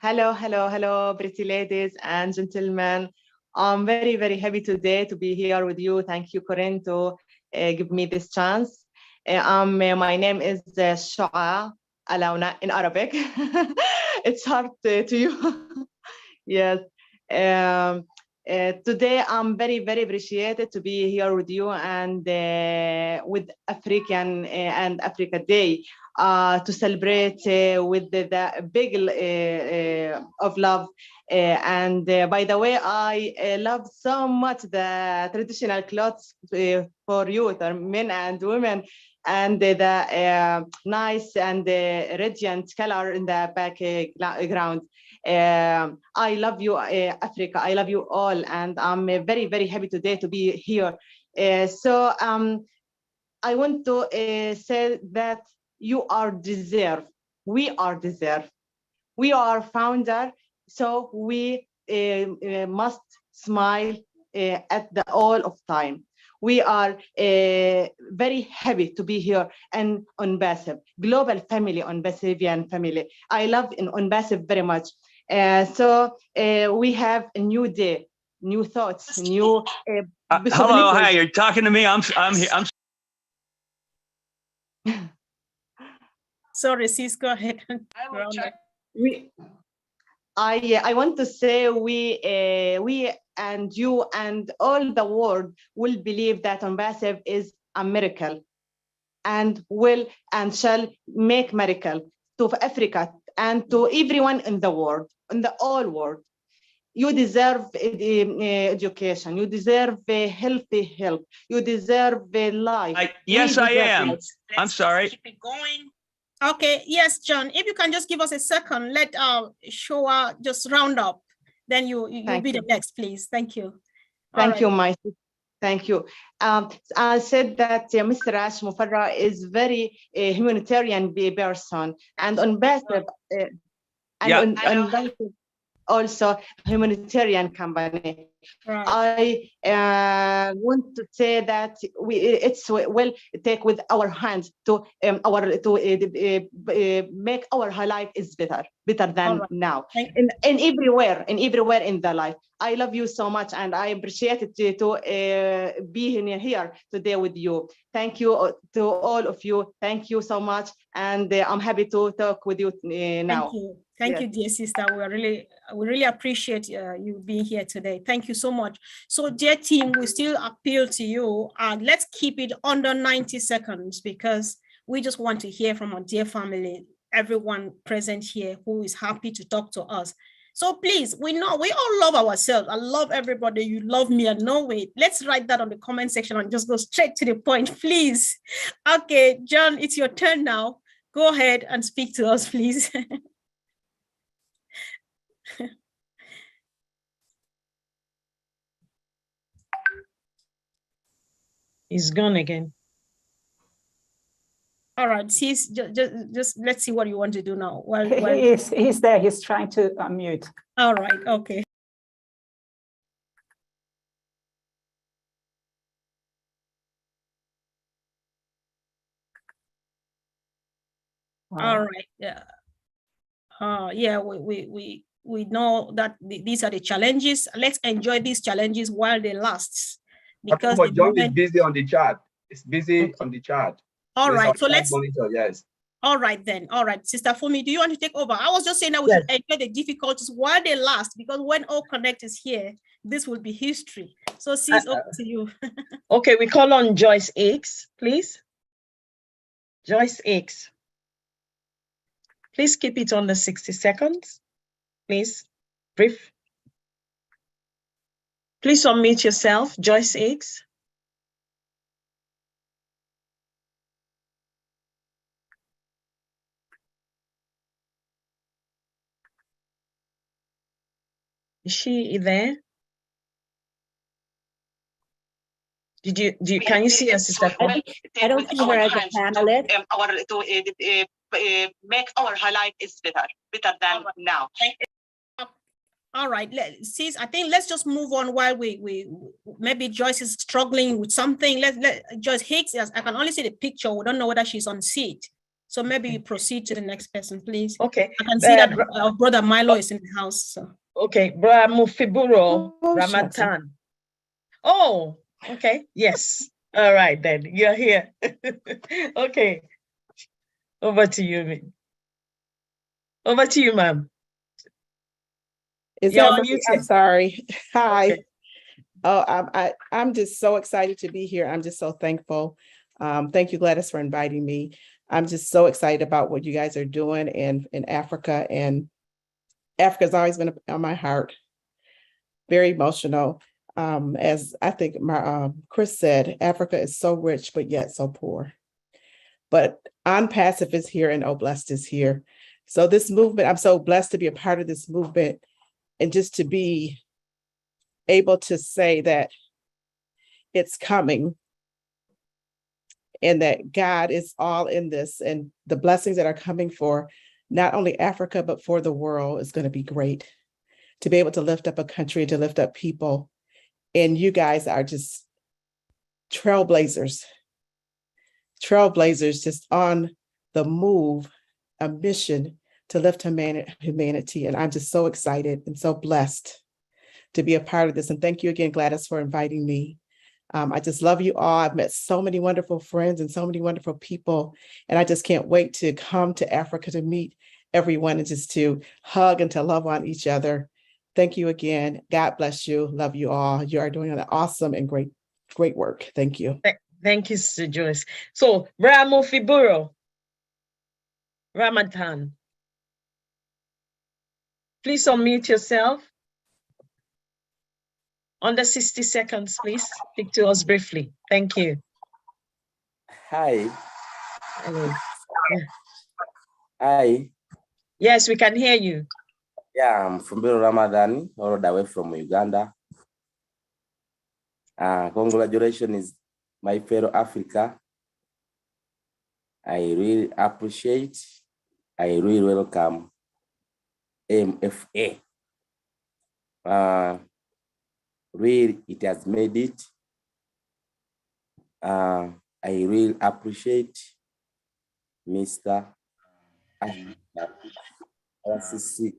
Hello, hello, hello, pretty ladies and gentlemen. I'm very, very happy today to be here with you. Thank you, Corinne, to give me this chance. My name is Shua Alauna in Arabic. It's hard to you. Yes. Today, I'm very, very appreciated to be here with you and with African and Africa Day to celebrate with the big of love. And by the way, I love so much the traditional clothes for youth, men and women, and the nice and radiant color in the background. I love you, Africa. I love you all, and I'm very, very happy today to be here. So I want to say that you are deserved. We are deserved. We are founder, so we must smile at the all of time. We are very happy to be here and ONPASSIVE, global family, ONPASSIVian family. I love ONPASSIVE very much. So we have a new day, new thoughts, new. Hello, hi. You're talking to me. I'm here. Sorry, sis. Go ahead. I want to say we and you and all the world will believe that ONPASSIVE is a miracle, and will and shall make miracle to Africa and to everyone in the world, in the whole world. You deserve education. You deserve a healthy health. You deserve a life. Yes, I am. I'm sorry. Keep it going. Okay, yes, John, if you can just give us a second, let Shoa just round up, then you'll be the next, please. Thank you. Thank you, my sister. Thank you. I said that Mr. Ash Mufareh is very humanitarian person and ambassador, and also humanitarian company. Right. I want to say that it's well take with our hands to make our life is better than now, and everywhere in the life. I love you so much, and I appreciate it to be here today with you. Thank you to all of you. Thank you so much, and I'm happy to talk with you now. Thank you. Thank you, dear sister. We really appreciate you being here today. Thank you so much. So, dear team, we still appeal to you. Let's keep it under 90 seconds because we just want to hear from our dear family, everyone present here who is happy to talk to us. So please, we know we all love ourselves. I love everybody. You love me. I know it. Let's write that on the comment section and just go straight to the point, please. Okay, John, it's your turn now. Go ahead and speak to us, please. He's gone again. All right, just let's see what you want to do now. Well, he's there. He's trying to unmute. All right. Okay. All right. Yeah. Yeah. We know that these are the challenges. Let's enjoy these challenges while they last. Because John is busy on the chat. It's busy on the chat. All right. So let's. Monitor, yes. All right then. All right, Sister Fumi, do you want to take over? I was just saying that we should enjoy the difficulties while they last, because when All Connect is here, this will be history. So, sis, over to you. Okay, we call on Joyce X, please. Joyce X. Please keep it under 60 seconds. Please, brief. Please unmute yourself, Joyce X. Is she there? Can you see us, Sister? I don't see her as a panelist. Make our life is better than now. All right, sis, I think let's just move on while we maybe Joyce is struggling with something. Let Joyce Hicks, I can only see the picture. We don't know whether she's on seat. So maybe we proceed to the next person, please. Okay. I can see that our brother Milo is in the house. So. Okay, Brother Mufiburo Ramadan. Oh, okay. Yes. All right, then. You're here. Okay. Over to you, ma'am. Over to you, ma'am. Is that me? I'm sorry. Hi. Okay. Oh, I'm just so excited to be here. I'm just so thankful. Thank you, Gladys, for inviting me. I'm just so excited about what you guys are doing in Africa, and Africa's always been on my heart. Very emotional. As I think Chris said, Africa is so rich, but yet so poor. But ONPASSIVE is here and Oblast is here. So this movement, I'm so blessed to be a part of this movement, and just to be able to say that it's coming and that God is all in this, and the blessings that are coming for not only Africa, but for the world is going to be great. To be able to lift up a country, to lift up people. And you guys are just trailblazers just on the move, a mission to lift humanity. And I'm just so excited and so blessed to be a part of this. And thank you again, Gladys, for inviting me. I just love you all. I've met so many wonderful friends and so many wonderful people. And I just can't wait to come to Africa to meet everyone and just to hug and to love on each other. Thank you again. God bless you. Love you all. You are doing an awesome and great work. Thank you. Thank you, Sister Joyce. So, Bramo Fiburo Ramadan. Please unmute yourself. Under 60 seconds, please. Speak to us briefly. Thank you. Hi. Hello. Hi. Yes, we can hear you. Yeah, I'm from Biro Ramadan, all the way from Uganda. Congratulations, my fellow Africa. I really appreciate, I really welcome MFA. Really, it has made it. I really appreciate Mr. RCC.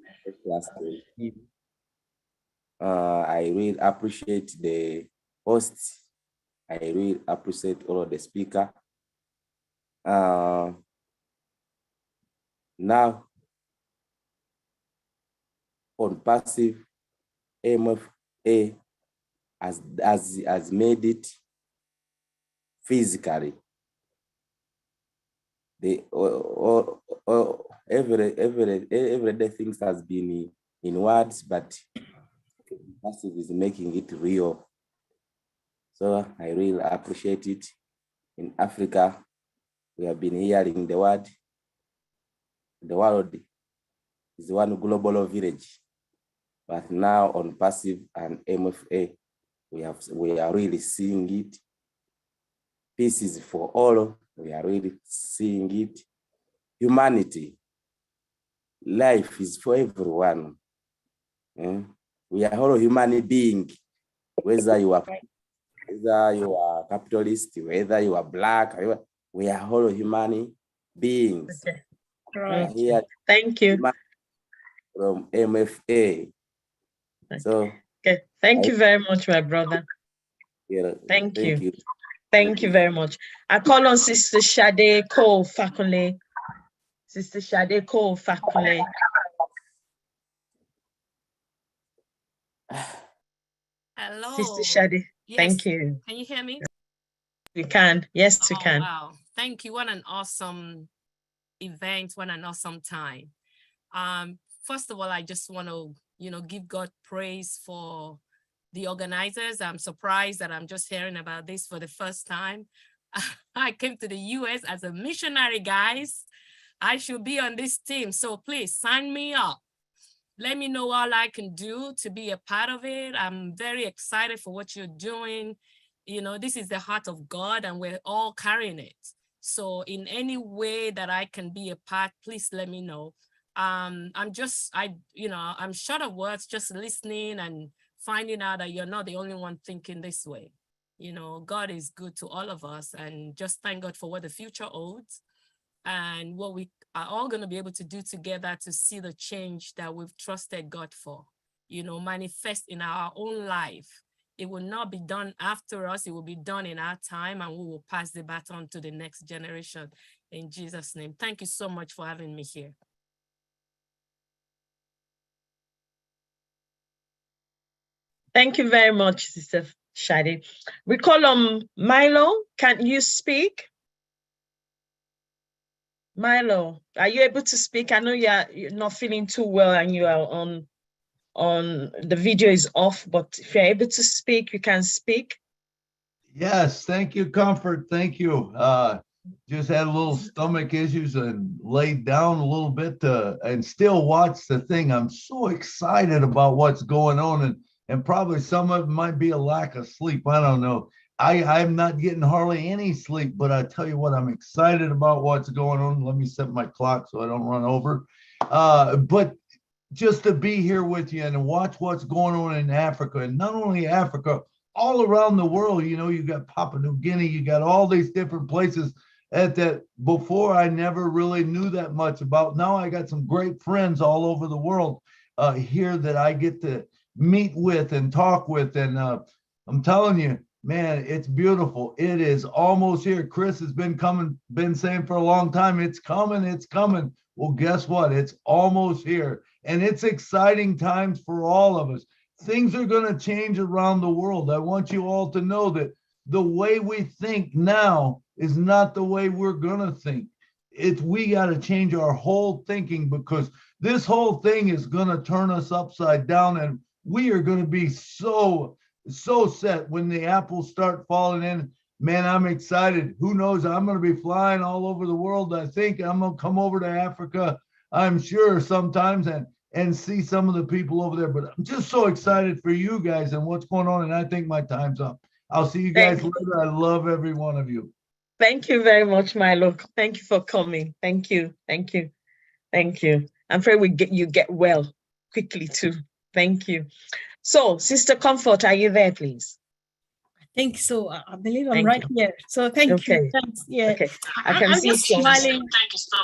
I really appreciate the hosts. I really appreciate all of the speakers. Now, ONPASSIVE, MFA has made it physically. Every day things has been in words, but ONPASSIVE is making it real. So I really appreciate it. In Africa, we have been hearing the word. The world is one global village, but now ONPASSIVE and MFA, we are really seeing it. Peace is for all. We are really seeing it. Humanity, life is for everyone. We are all human beings, whether you are capitalist, whether you are black, we are all human beings. Okay. Right. Here, thank you. From MFA. So, okay. Thank you very much, my brother. Yeah, thank you. Thank you very much. I call on Sister Sade Cole Fakule. Sister Sade Cole Fakule. Hello. Sister Sade, yes. thank you. Can you hear me? We can. Yes, we can. Wow. Thank you. What an awesome event. What an awesome time. First of all, I just want to, give God praise for the organizers. I'm surprised that I'm just hearing about this for the first time. I came to the US as a missionary, guys. I should be on this team. So please sign me up. Let me know all I can do to be a part of it. I'm very excited for what you're doing. This is the heart of God and we're all carrying it. So in any way that I can be a part, please let me know. I'm short of words, just listening and finding out that you're not the only one thinking this way. God is good to all of us, and just thank God for what the future holds and what we are all going to be able to do together to see the change that we've trusted God for, manifest in our own life. It will not be done after us. It will be done in our time, and we will pass the baton to the next generation in Jesus' name. Thank you so much for having me here. Thank you very much, Sister Shadi. We call on Milo. Can you speak? Milo, are you able to speak? I know you're not feeling too well and you are on the video is off, but if you're able to speak, you can speak. Yes, thank you, Comfort. Thank you. Just had a little stomach issues and laid down a little bit and still watch the thing. I'm so excited about what's going on, and probably some of it might be a lack of sleep. I don't know. I'm not getting hardly any sleep, but I tell you what, I'm excited about what's going on. Let me set my clock so I don't run over. But just to be here with you and watch what's going on in Africa, and not only Africa, all around the world. You got Papua New Guinea, you got all these different places that before I never really knew that much about. Now I got some great friends all over the world here that I get to meet with and talk with. And I'm telling you, man, it's beautiful. It is almost here. Chris has been saying for a long time, it's coming, it's coming. Well, guess what? It's almost here. And it's exciting times for all of us. Things are going to change around the world. I want you all to know that the way we think now is not the way we're going to think. We got to change our whole thinking, because this whole thing is going to turn us upside down, and we are going to be so set when the apples start falling in. Man, I'm excited. Who knows? I'm going to be flying all over the world. I think I'm going to come over to Africa, I'm sure, sometimes and see some of the people over there. But I'm just so excited for you guys and what's going on. And I think my time's up. I'll see you guys later. I love every one of you. Thank you very much, Milo. Thank you for coming. Thank you. Thank you. Thank you. I'm afraid you get well quickly too. Thank you. So, Sister Comfort, are you there, please? I think so. I believe I'm right here. So thank you. Thanks. Yeah. Okay. I'm just smiling.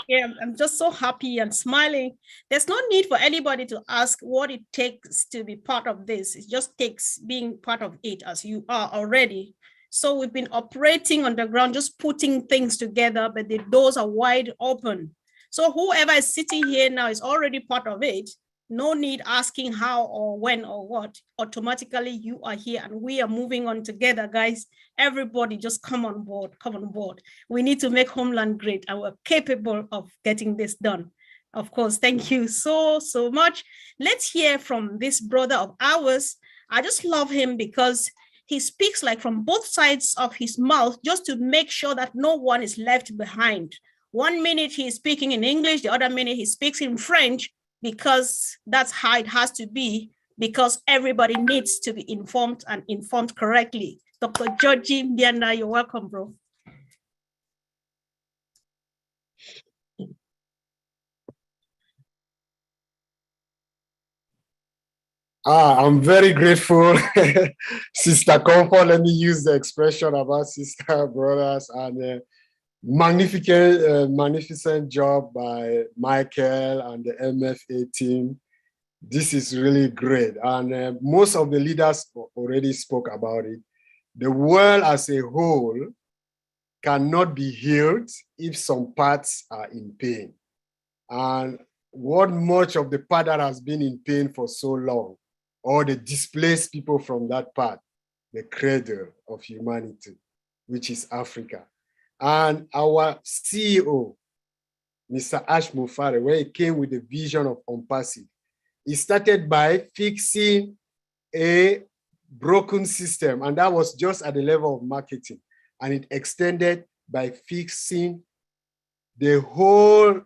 Yeah, I'm just so happy and smiling. There's no need for anybody to ask what it takes to be part of this. It just takes being part of it as you are already. So we've been operating on the ground, just putting things together, but the doors are wide open. So whoever is sitting here now is already part of it. No need asking how or when or what. Automatically you are here and we are moving on together, guys. Everybody just come on board, come on board. We need to make Homeland great and we're capable of getting this done. Of course, thank you so much. Let's hear from this brother of ours. I just love him because he speaks like from both sides of his mouth just to make sure that no one is left behind. 1 minute he's speaking in English, the other minute he speaks in French, because that's how it has to be, because everybody needs to be informed and informed correctly. Dr. Georgie Mbianda, you're welcome, bro. I'm very grateful, Sister Comfort. Let me use the expression about sister, brothers, and magnificent job by Michael and the MFA team. This is really great. And most of the leaders already spoke about it. The world as a whole cannot be healed if some parts are in pain. And what much of the part that has been in pain for so long, or the displaced people from that part, the cradle of humanity, which is Africa. And our CEO, Mr. Mufareh, when he came with the vision of ONPASSIVE, he started by fixing a broken system, and that was just at the level of marketing. And it extended by fixing the whole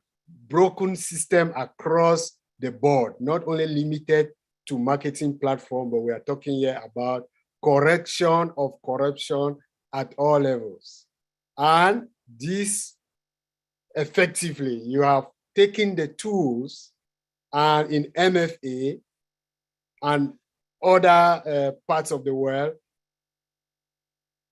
broken system across the board, not only limited to marketing platform, but we are talking here about correction of corruption at all levels. And this effectively, you have taken the tools and in MFA and other parts of the world,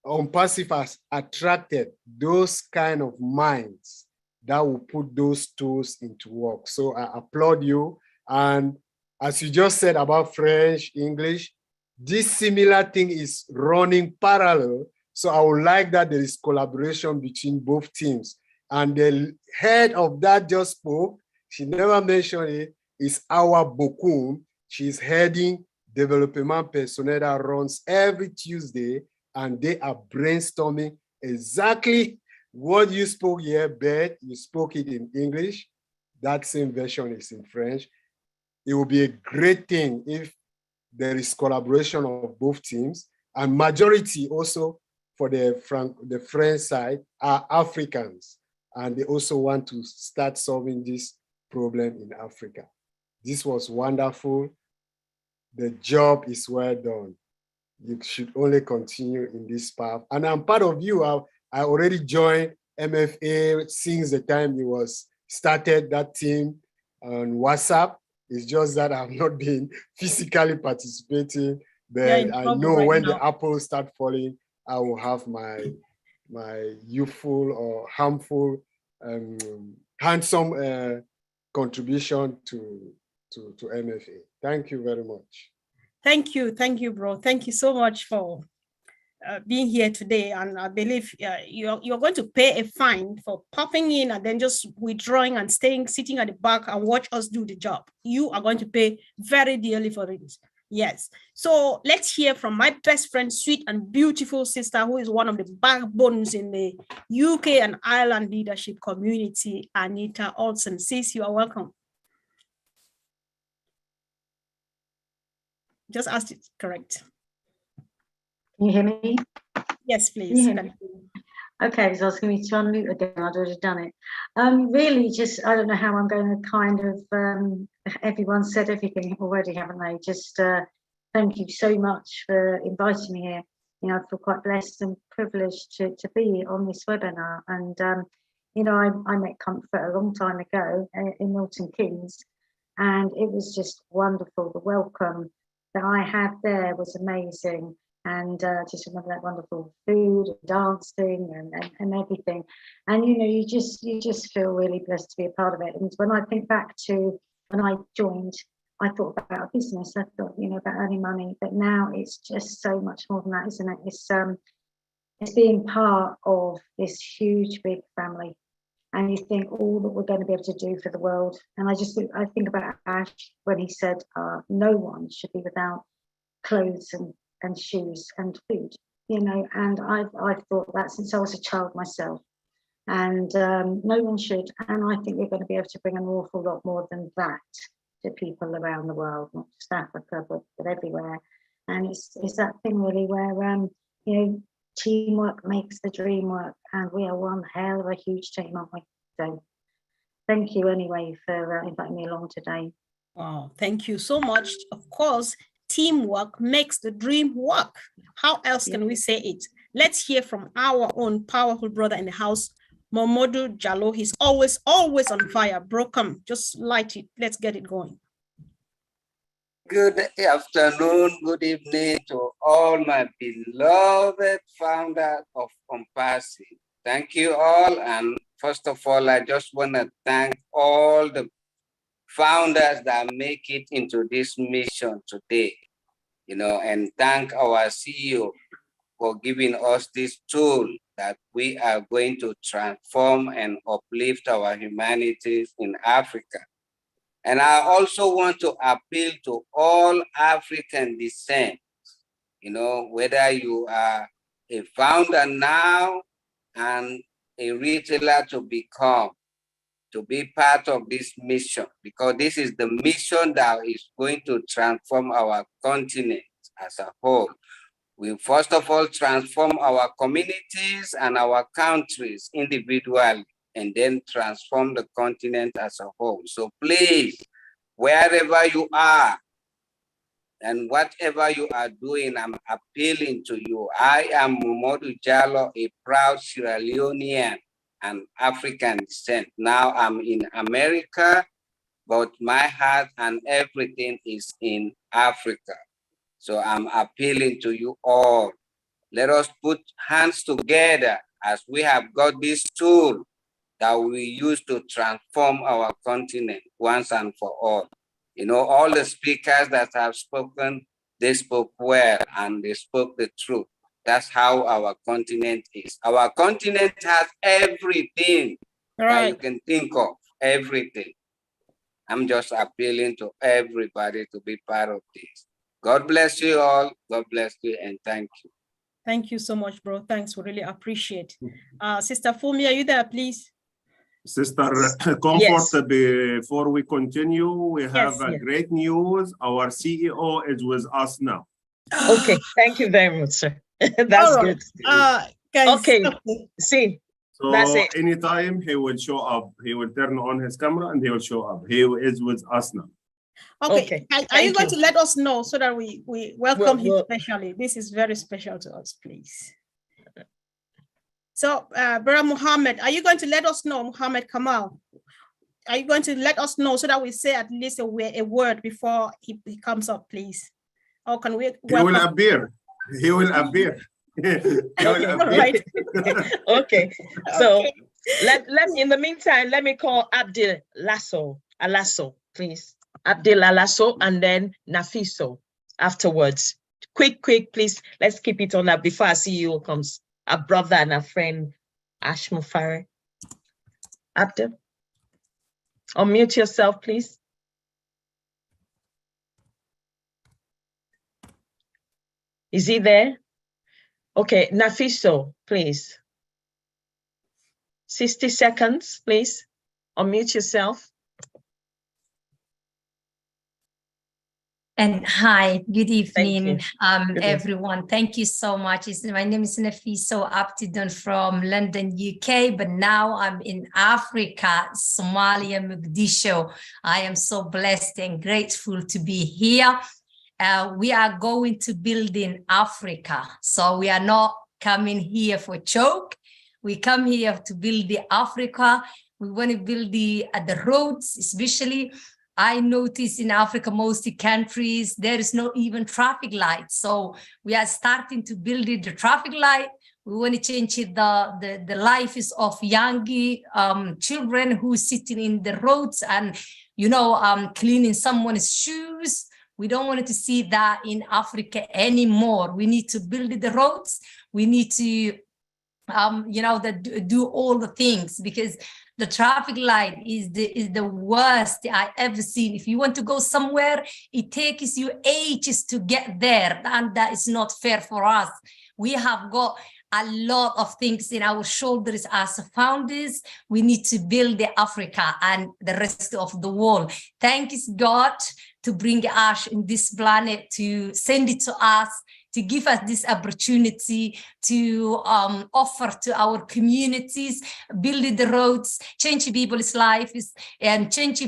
ONPASSIVE has attracted those kind of minds that will put those tools into work. So I applaud you. And as you just said about French, English, this similar thing is running parallel. So I would like that there is collaboration between both teams. And the head of that just spoke, she never mentioned it, is our Bokum. She's heading development personnel that runs every Tuesday, and they are brainstorming exactly what you spoke here, Beth. You spoke it in English. That same version is in French. It will be a great thing if there is collaboration of both teams, and majority also for the French side are Africans, and they also want to start solving this problem in Africa. This was wonderful. The job is well done. You should only continue in this path. And I'm part of you. I already joined MFA since the time it was started, that team on WhatsApp. It's just that I've not been physically participating, but I know right when now the apples start falling, I will have my youthful or harmful, handsome contribution to MFA. Thank you very much. Thank you, bro. Thank you so much for being here today. And I believe you're going to pay a fine for popping in and then just withdrawing and sitting at the back and watch us do the job. You are going to pay very dearly for it. Yes. So let's hear from my best friend, sweet and beautiful sister, who is one of the backbones in the UK and Ireland leadership community, Anita Olsen. Sis, you are welcome. Just ask it correct. Can you hear me? Yes, please. Okay, so I was going to unmute again. I'd already done it. Really, just I don't know how I'm going to kind of. Everyone said everything already, haven't they? Just thank you so much for inviting me here. you know, I feel quite blessed and privileged to be on this webinar. And, you know, I met Comfort a long time ago in Milton Keynes, and it was just wonderful. The welcome that I had there was amazing. And just remember that wonderful food, and dancing, and everything. And you know, you just feel really blessed to be a part of it. And when I think back to when I joined, I thought about business. I thought, you know, about earning money. But now it's just so much more than that, isn't it? It's being part of this huge, big family. And you think all that we're going to be able to do for the world. And I think about Ash when he said, no one should be without clothes and shoes and food, you know, and I've thought that since I was a child myself, and no one should. And I think we're going to be able to bring an awful lot more than that to people around the world, not just Africa, but everywhere. And it's that thing really where, you know, teamwork makes the dream work, and we are one hell of a huge team, aren't we? So thank you anyway for inviting me along today. Wow, thank you so much. Of course, teamwork makes the dream work. How else can we say it? Let's hear from our own powerful brother in the house, Momodu Jallo. He's always on fire. Bro, come, just light it. Let's get it going. Good afternoon, good evening to all my beloved founders of ONPASSIVE. Thank you all. And first of all, I just want to thank all the founders that make it into this mission today, you know, and thank our CEO for giving us this tool that we are going to transform and uplift our humanities in Africa. And I also want to appeal to all African descent, you know, whether you are a founder now and a retailer to become, to be part of this mission, because this is the mission that is going to transform our continent as a whole. We first of all transform our communities and our countries individually, and then transform the continent as a whole. So please, wherever you are and whatever you are doing, I'm appealing to you. I am Momodu Jallo, a proud Sierra Leonean and African descent. Now I'm in America, but my heart and everything is in Africa. So I'm appealing to you all. Let us put hands together as we have got this tool that we use to transform our continent once and for all. You know, all the speakers that have spoken, they spoke well and they spoke the truth. That's how our continent is. Our continent has everything that you can think of, everything. I'm just appealing to everybody to be part of this. God bless you all. God bless you and thank you. Thank you so much, bro. Thanks, we really appreciate. Sister Fumi, are you there, please? Sister Comfort, before we continue, we have great news. Our CEO is with us now. Okay, thank you very much, sir. That's good. Guys, okay, see. So that's it. Anytime he will show up, he will turn on his camera and he will show up. He is with us now. Okay. Are you going to let us know so that we welcome him specially? This is very special to us, please. So, Brother Muhammad, are you going to let us know, Muhammad Kamal? Are you going to let us know so that we say at least a word before he comes up, please? Or can we? He will appear. He will appear. Right. Okay. So let me, in the meantime, let me call Abdul Alasso, please. Abdul Alasso and then Nafiso afterwards. Quick, please. Let's keep it on that before our CEO comes. A brother and a friend, Ash Mufareh. Abdul, unmute yourself, please. Is he there? Okay, Nafiso, please. 60 seconds, please. Unmute yourself. And hi, good evening, everyone. Thank you so much. My name is Nafiso Abtidon from London, UK, but now I'm in Africa, Somalia, Mogadishu. I am so blessed and grateful to be here. we are going to build in Africa. So we are not coming here for joke. We come here to build the Africa. We want to build the roads, especially. I notice in Africa, most countries, there is no even traffic lights. So we are starting to build the traffic light. We want to change the lives of young children who sitting in the roads and, cleaning someone's shoes. We don't want to see that in Africa anymore. We need to build the roads. We need to, do all the things, because the traffic light is the worst I ever seen. If you want to go somewhere, it takes you ages to get there, and that is not fair for us. We have got a lot of things in our shoulders as founders. We need to build the Africa and the rest of the world. Thanks God to bring us in this planet, to send it to us, to give us this opportunity to offer to our communities, build the roads, change people's lives, and change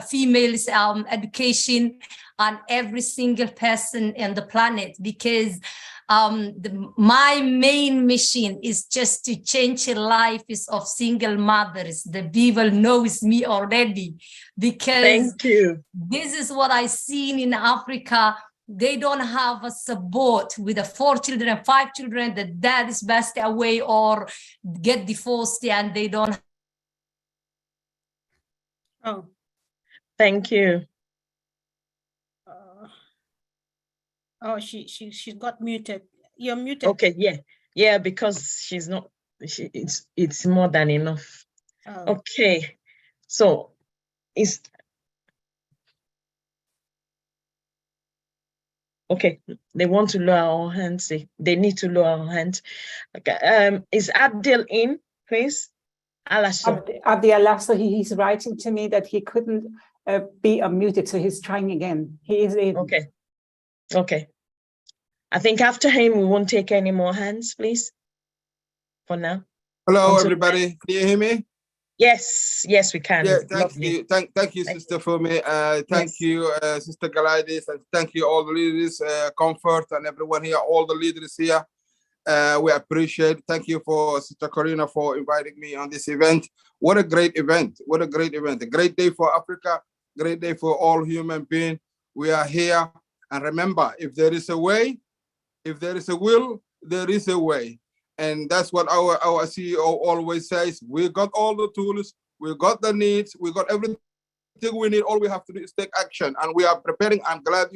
females' education on every single person on the planet. Because my main mission is just to change the lives of single mothers. The people knows me already, because thank you. This is what I seen in Africa. They don't have a support with the 4 children and 5 children. The dad is passed away or get divorced, and they don't. Oh, thank you. Oh, she got muted. You're muted. Okay, yeah, because she's not. It's more than enough. Oh. Okay, so it's. Okay, they want to lower our hands. They need to lower our hands. Okay, is Abdel in, please? Abdi Alasso, he's writing to me that he couldn't be unmuted, so he's trying again. He is in. Okay. I think after him, we won't take any more hands, please, for now. Hello, everybody. Can you hear me? Yes, we can. Yeah, thank you. Thank you, Sister Fumi. Thank you, Sister Galaidis, and thank you all the leaders, Comfort, and everyone here, all the leaders here. We appreciate. Thank you for Sister Corina for inviting me on this event. What a great event. What a great event. A great day for Africa, great day for all human beings. We are here. And remember, if there is a way, if there is a will, there is a way. And that's what our CEO always says. We got all the tools, we got the needs, we got everything we need. All we have to do is take action. And we are preparing. I'm glad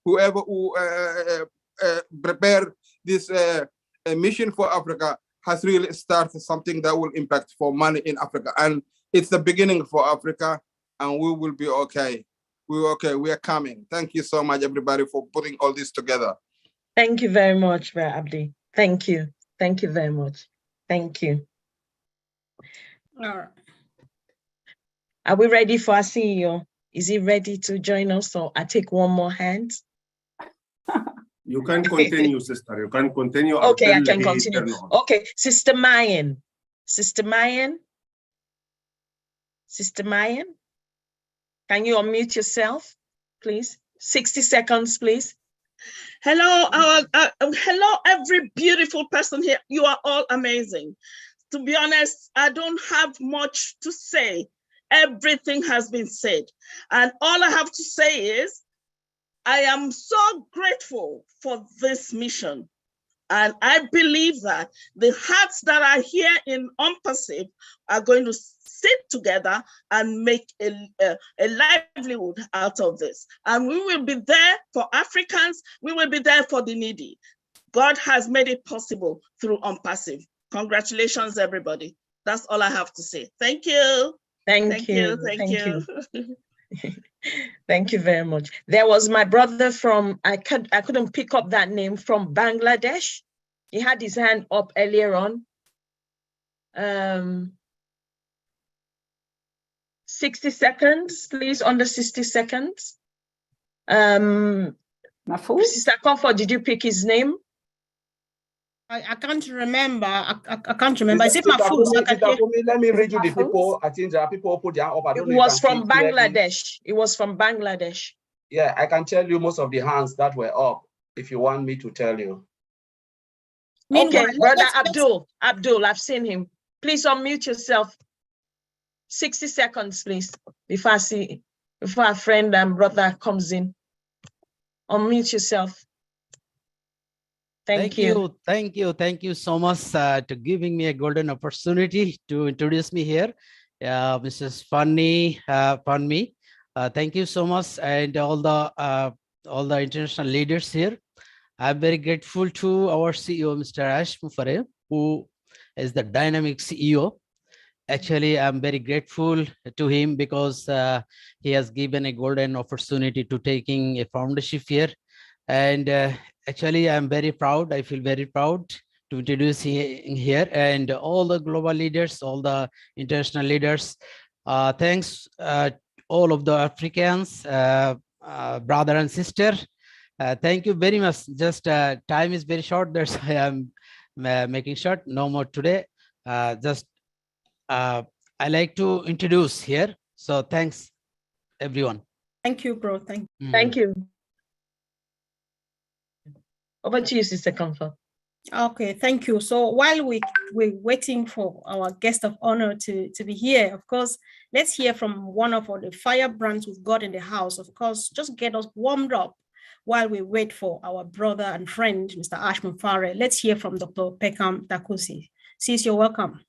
whoever prepared this mission for Africa has really started something that will impact for money in Africa. And it's the beginning for Africa, and we will be okay. We're okay. We are coming. Thank you so much, everybody, for putting all this together. Thank you very much, Abdi. Thank you. Thank you very much. Thank you. All right. Are we ready for our CEO? Is he ready to join us, or I take one more hand? You can continue, sister. You can continue. Okay, I can continue. Okay, Sister Mayan. Sister Mayan? Sister Mayan? Can you unmute yourself, please? 60 seconds, please. Hello, hello, every beautiful person here. You are all amazing. To be honest, I don't have much to say. Everything has been said. And all I have to say is, I am so grateful for this mission. And I believe that the hearts that are here in ONPASSIVE are going to sit together and make a livelihood out of this. And we will be there for Africans. We will be there for the needy. God has made it possible through ONPASSIVE. Congratulations, everybody. That's all I have to say. Thank you. Thank you. Thank you very much. There was my brother from, I couldn't pick up that name, from Bangladesh. He had his hand up earlier on. 60 seconds, please, under 60 seconds. Sister Comfort, did you pick his name? I can't remember. I can't remember. Is it Mahfouz? Let me read you the people. I think there are people who put their hand up. It was from Bangladesh. It was from Bangladesh. Yeah, I can tell you most of the hands that were up if you want me to tell you. Okay, brother Abdul, I've seen him. Please unmute yourself. 60 seconds, please, before our friend and brother comes in. Unmute yourself. Thank you. Thank you so much to giving me a golden opportunity to introduce me here. Mrs. Funny. Thank you so much, and all the international leaders here. I'm very grateful to our CEO, Mr. Mufareh, who is the dynamic CEO. Actually, I'm very grateful to him because he has given a golden opportunity to taking a foundership here. And actually, I'm very proud. I feel very proud to introduce here and all the global leaders, all the international leaders. Thanks all of the Africans, brother and sister. Thank you very much. Just time is very short. That's why I'm making short. No more today. I like to introduce here. So thanks, everyone. Thank you, bro. Thank you. Over to you, Sister Comfort. Okay, thank you. So while we're waiting for our guest of honor to be here, of course, let's hear from one of the firebrands we've got in the house. Of course, just get us warmed up while we wait for our brother and friend, Mr. Mufareh. Let's hear from Dr. Pekam Takusi. Sis, you're welcome.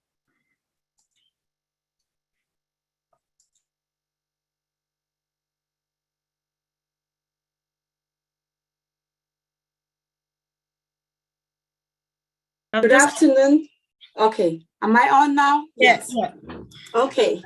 Good afternoon. Okay, am I on now? Yes. Yeah. Okay.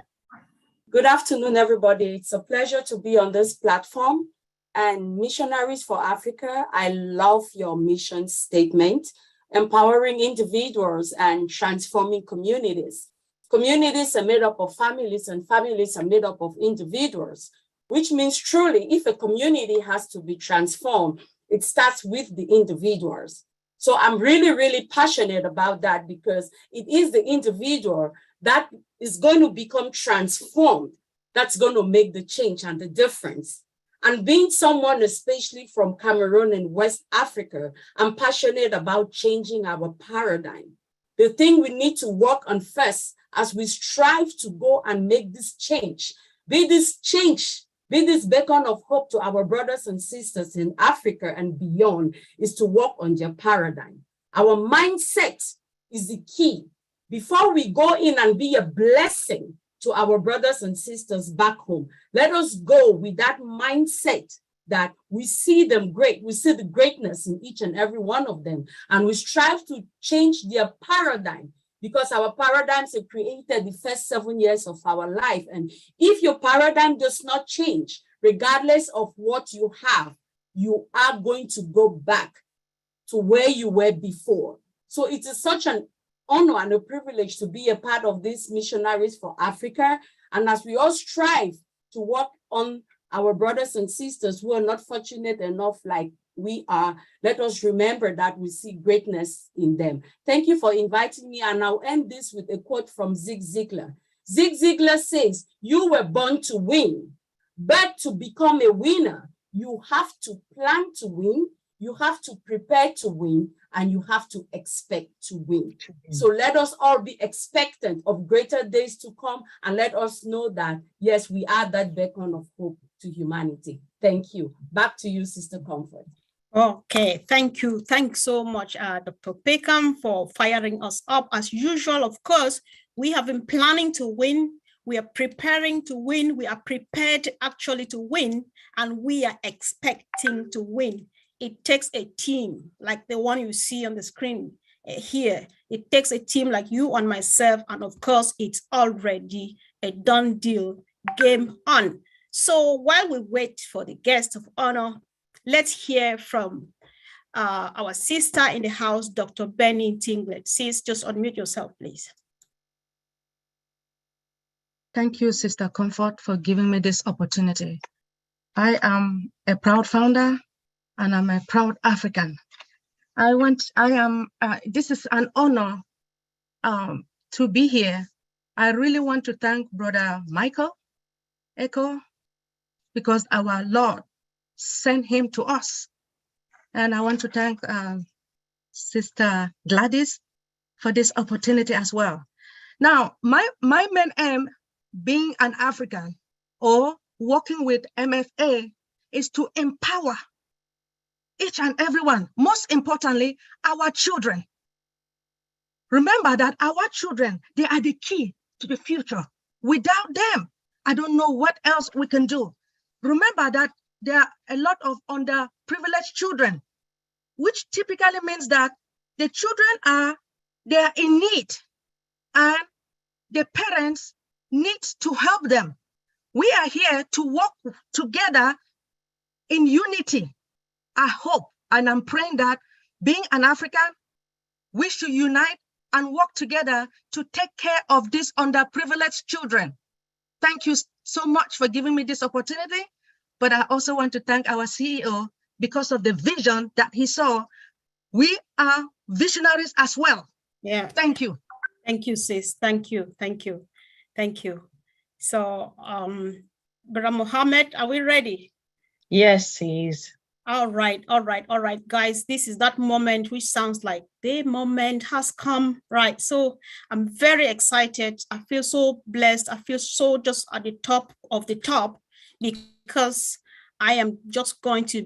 Good afternoon, everybody. It's a pleasure to be on this platform. And Missionaries for Africa, I love your mission statement, empowering individuals and transforming communities. Communities are made up of families, and families are made up of individuals, which means truly, if a community has to be transformed, it starts with the individuals. So I'm really, really passionate about that because it is the individual that is going to become transformed that's going to make the change and the difference. And being someone, especially from Cameroon and West Africa, I'm passionate about changing our paradigm. The thing we need to work on first as we strive to go and make this change, be this beacon of hope to our brothers and sisters in Africa and beyond, is to work on their paradigm. Our mindset is the key. Before we go in and be a blessing to our brothers and sisters back home, let us go with that mindset that we see them great. We see the greatness in each and every one of them, and we strive to change their paradigm, because our paradigms are created the first 7 years of our life. And if your paradigm does not change, regardless of what you have, you are going to go back to where you were before. So it is such an honor and a privilege to be a part of these Missionaries for Africa. And as we all strive to work on our brothers and sisters who are not fortunate enough like we are, let us remember that we see greatness in them. Thank you for inviting me, and I'll end this with a quote from Zig Ziglar. Zig Ziglar says, "You were born to win, but to become a winner, you have to plan to win, you have to prepare to win, and you have to expect to win." So let us all be expectant of greater days to come, and let us know that, yes, we are that beacon of hope to humanity. Thank you. Back to you, Sister Comfort. Okay, thank you. Thanks so much, Dr. Pekam, for firing us up. As usual, of course, we have been planning to win. We are preparing to win. We are prepared actually to win, and we are expecting to win. It takes a team like the one you see on the screen here. It takes a team like you and myself, and of course, it's already a done deal, game on. So while we wait for the guest of honor, let's hear from our sister in the house, Dr. Benny Tinglet. Sis, just unmute yourself, please. Thank you, Sister Comfort, for giving me this opportunity. I am a proud founder, and I'm a proud African. This is an honor to be here. I really want to thank Brother Michael Echo, because our Lord sent him to us. And I want to thank Sister Gladys for this opportunity as well. Now, my main aim, being an African or working with MFA, is to empower each and everyone, most importantly, our children. Remember that our children, they are the key to the future. Without them, I don't know what else we can do. Remember that there are a lot of underprivileged children, which typically means that the children they are in need and the parents need to help them. We are here to work together in unity. I hope and I'm praying that being an African, we should unite and work together to take care of these underprivileged children. Thank you so much for giving me this opportunity. But I also want to thank our CEO because of the vision that he saw. We are visionaries as well. Yeah. Thank you. Thank you, sis. Thank you. Thank you. Thank you. So, Brother Mohammed, are we ready? Yes, he is. All right, guys, this is that moment which sounds like the moment has come, right? So I'm very excited. I feel so blessed. I feel so just at the top of the top because I am just going to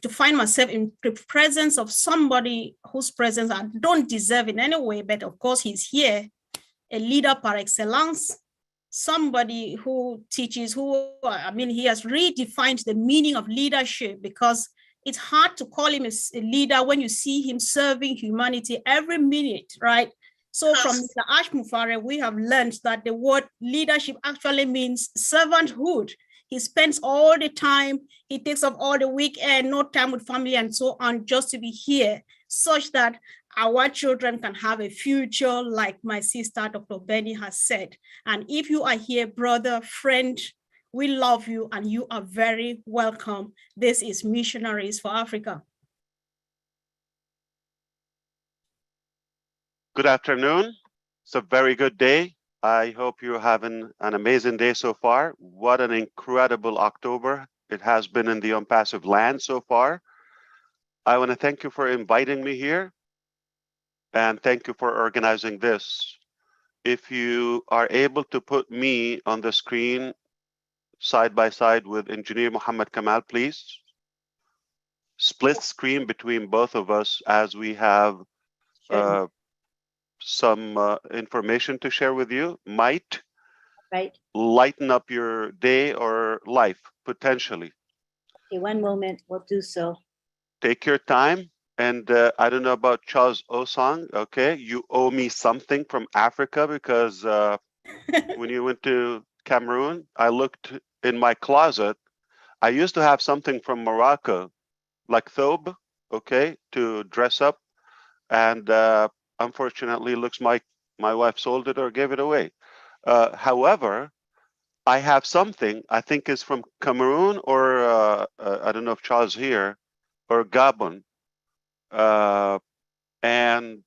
find myself in the presence of somebody whose presence I don't deserve in any way, but of course he's here, a leader par excellence, somebody who teaches, he has redefined the meaning of leadership, because it's hard to call him a leader when you see him serving humanity every minute, right? So from Mr. Ash Mufareh, we have learned that the word leadership actually means servanthood. He spends all the time, he takes up all the weekend, no time with family and so on, just to be here, such that our children can have a future, like my sister, Dr. Benny, has said. And if you are here, brother, friend, we love you and you are very welcome. This is Missionaries for Africa. Good afternoon. It's a very good day. I hope you're having an amazing day so far. What an incredible October it has been in the ONPASSIVE land so far. I want to thank you for inviting me here. And thank you for organizing this. If you are able to put me on the screen side by side with Engineer Muhammad Kamal, please. Split screen between both of us as we have some information to share with you. Might lighten up your day or life, potentially. Okay, one moment, we'll do so. Take your time. And I don't know about Charles Osang, okay? You owe me something from Africa because when you went to Cameroon, I looked in my closet. I used to have something from Morocco, like thobe, okay, to dress up. And unfortunately, looks like my wife sold it or gave it away. However, I have something, I think is from Cameroon or I don't know if Charles here, or Gabon. And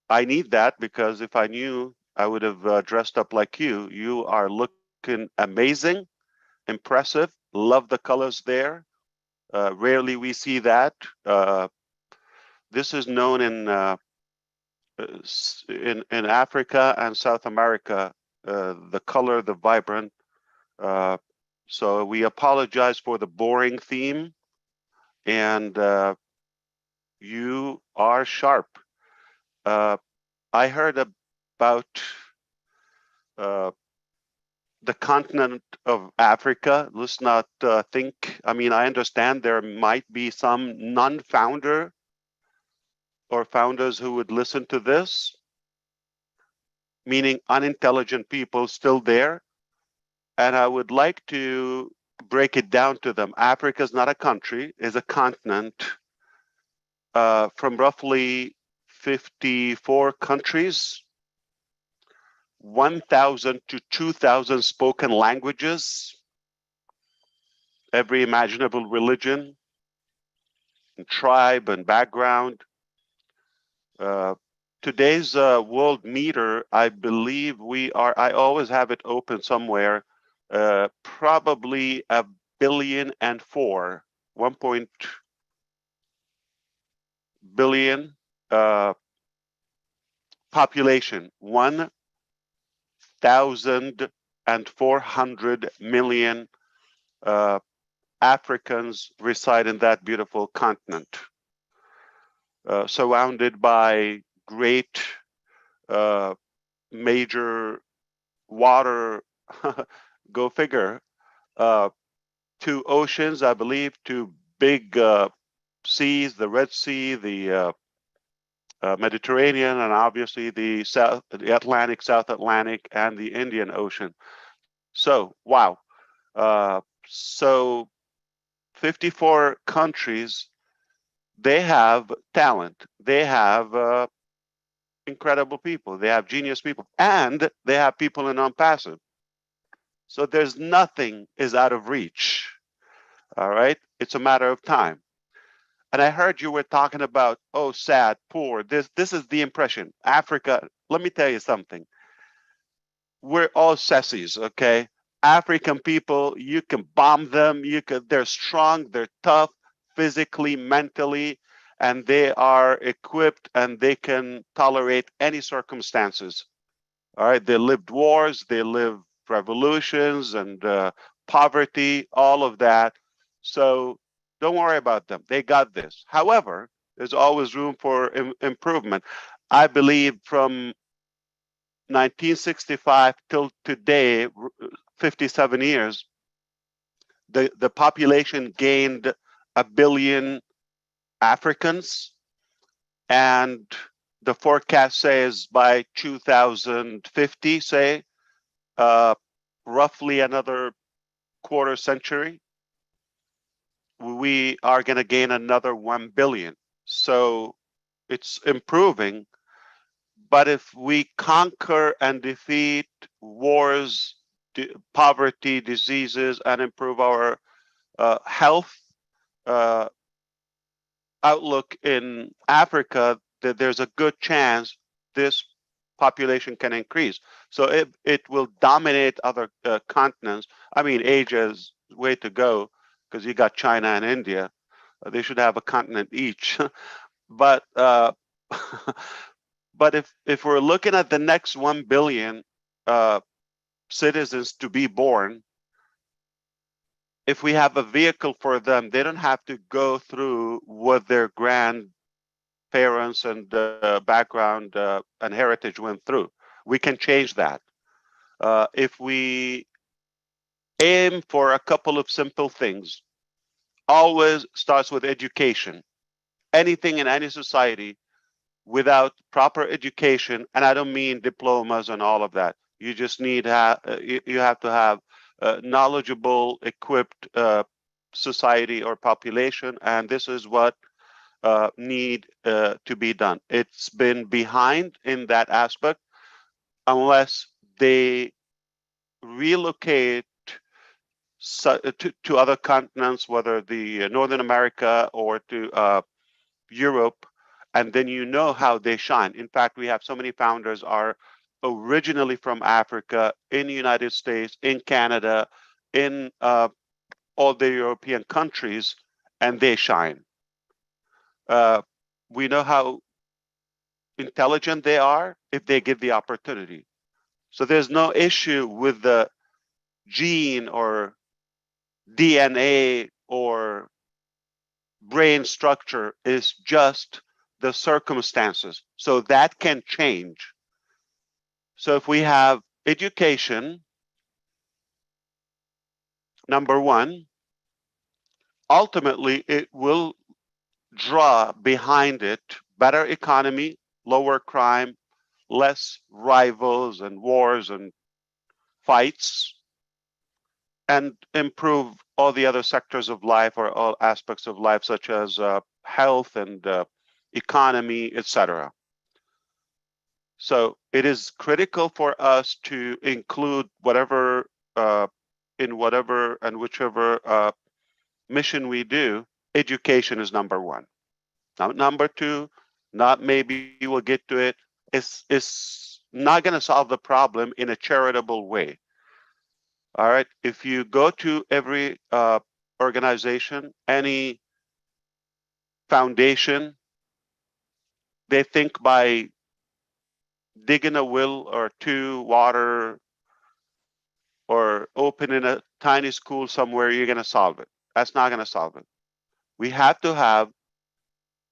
I need that because if I knew, I would have dressed up like you. You are looking amazing, impressive, love the colors there. Rarely we see that. This is known in Africa and South America, the color, the vibrant. So we apologize for the boring theme, and you are sharp. I heard about the continent of Africa. Let's not think, I mean, I understand there might be some non-founder or founders who would listen to this, meaning unintelligent people still there. And I would like to break it down to them. Africa is not a country, it's a continent. From roughly 54 countries, 1,000 to 2,000 spoken languages, every imaginable religion, and tribe and background. Today's world meter, I believe we are, I always have it open somewhere, probably billion and 1 billion population, 1,400 million Africans reside in that beautiful continent, surrounded by great major water, go figure, 2 oceans, I believe, 2 big seas, the Red Sea, the Mediterranean, and obviously the Atlantic, South Atlantic, and the Indian Ocean. So, wow. So 54 countries, they have talent. They have incredible people. They have genius people. And they have people in ONPASSIVE. So there's nothing is out of reach. All right? It's a matter of time. And I heard you were talking about, oh, sad, poor. This is the impression. Africa, let me tell you something. We're all sissies, okay? African people, you can bomb them. They're strong, they're tough, physically, mentally, and they are equipped and they can tolerate any circumstances. All right, they lived wars, they lived revolutions and poverty, all of that. So don't worry about them. They got this. However, there's always room for improvement. I believe from 1965 till today, 57 years, the population gained 1 billion Africans, and the forecast says by 2050, say, roughly another quarter century, we are going to gain another 1 billion. So it's improving. But if we conquer and defeat wars, poverty, diseases, and improve our health outlook in Africa, that there's a good chance this population can increase. So it will dominate other continents. I mean, Asia's way to go because you got China and India. They should have a continent each. But but if we're looking at the next 1 billion citizens to be born, if we have a vehicle for them, they don't have to go through what their grandparents and background and heritage went through. We can change that. If we aim for a couple of simple things, always starts with education. Anything in any society without proper education, and I don't mean diplomas and all of that. You just need you have to have knowledgeable, equipped society or population, and this is what need to be done. It's been behind in that aspect unless they relocate to other continents, whether the Northern America or to Europe, and then you know how they shine. In fact, we have so many founders are originally from Africa, in the United States, in Canada, in all the European countries, and they shine. We know how intelligent they are if they give the opportunity. So there's no issue with the gene or DNA or brain structure, is just the circumstances. So that can change. So if we have education, number one, ultimately it will draw behind it better economy, lower crime, less rivals and wars and fights, and improve all the other sectors of life or all aspects of life, such as health and economy, etc. So it is critical for us to include whatever, in whatever and whichever mission we do, education is number one. Now, number two, not maybe we'll get to it, is not going to solve the problem in a charitable way. All right, if you go to every organization, any foundation, they think by digging a well or two, water, or opening a tiny school somewhere, you're going to solve it. That's not going to solve it. We have to have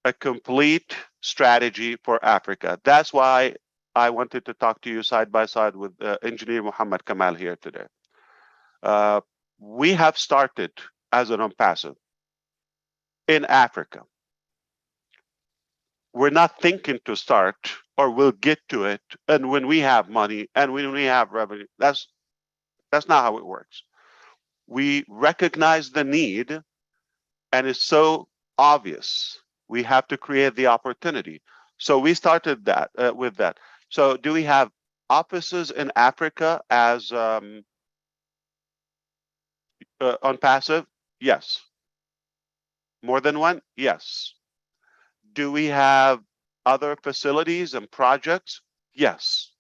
a complete strategy for Africa. That's why I wanted to talk to you side by side with Engineer Muhammad Kamal here today. We have started as an ONPASSIVE in Africa. We're not thinking to start, or we'll get to it, and when we have money and when we have revenue. That's not how it works. We recognize the need, and it's so obvious. We have to create the opportunity. So we started that with that. So do we have offices in Africa as ONPASSIVE? Yes. More than one? Yes. Do we have other facilities and projects? Yes.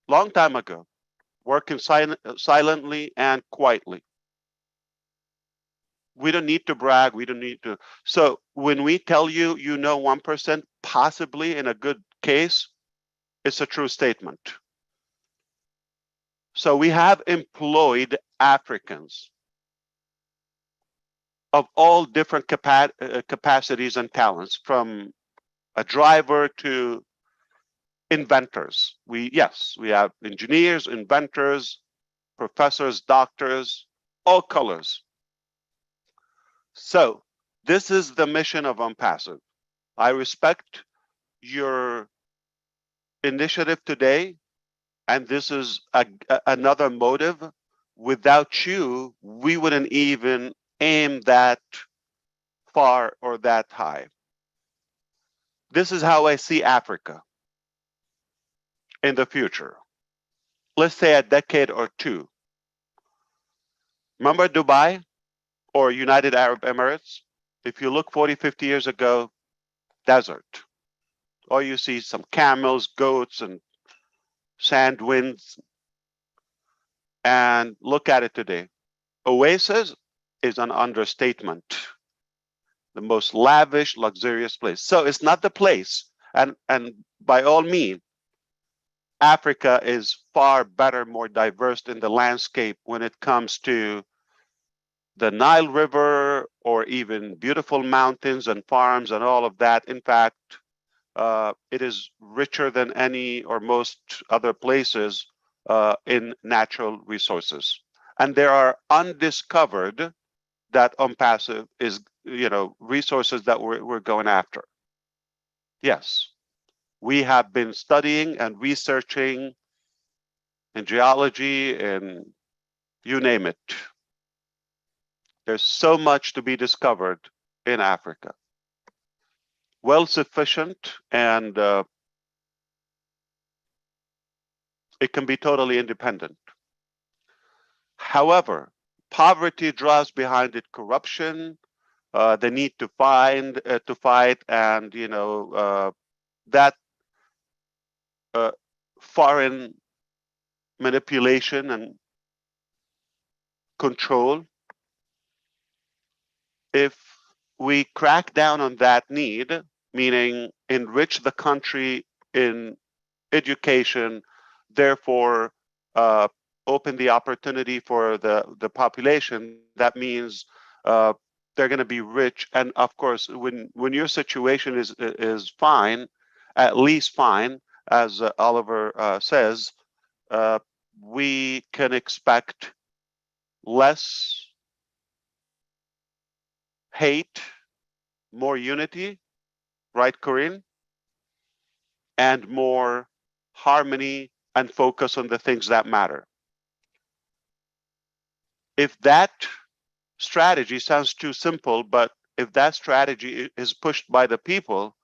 Long time ago, working silently and quietly. We don't need to brag. We don't need to. So when we tell you, 1%, possibly in a good case, it's a true statement. So we have employed Africans of all different capacities and talents, from a driver to inventors. Yes, we have engineers, inventors, professors, doctors, all colors. So this is the mission of ONPASSIVE. I respect your initiative today, and this is another motive. Without you, we wouldn't even aim that far or that high. This is how I see Africa in the future. Let's say a decade or two. Remember Dubai or United Arab Emirates? If you look 40, 50 years ago, desert. Or you see some camels, goats, and sand winds. And look at it today. Oasis is an understatement. The most lavish, luxurious place. So it's not the place. And by all means, Africa is far better, more diverse in the landscape when it comes to the Nile River, or even beautiful mountains and farms and all of that. In fact, it is richer than any or most other places in natural resources. And there are undiscovered that ONPASSIVE is, resources that we're going after. Yes, we have been studying and researching in geology and you name it. There's so much to be discovered in Africa. Well sufficient, and it can be totally independent. However, poverty draws behind it corruption, the need to fight, and that foreign manipulation and control. If we crack down on that need, meaning enrich the country in education, therefore open the opportunity for the population, that means they're going to be rich. And of course, when your situation is fine, at least fine, as Oliver says, we can expect less hate, more unity, right, Corinne? And more harmony and focus on the things that matter. If that strategy sounds too simple, but if that strategy is pushed by the people,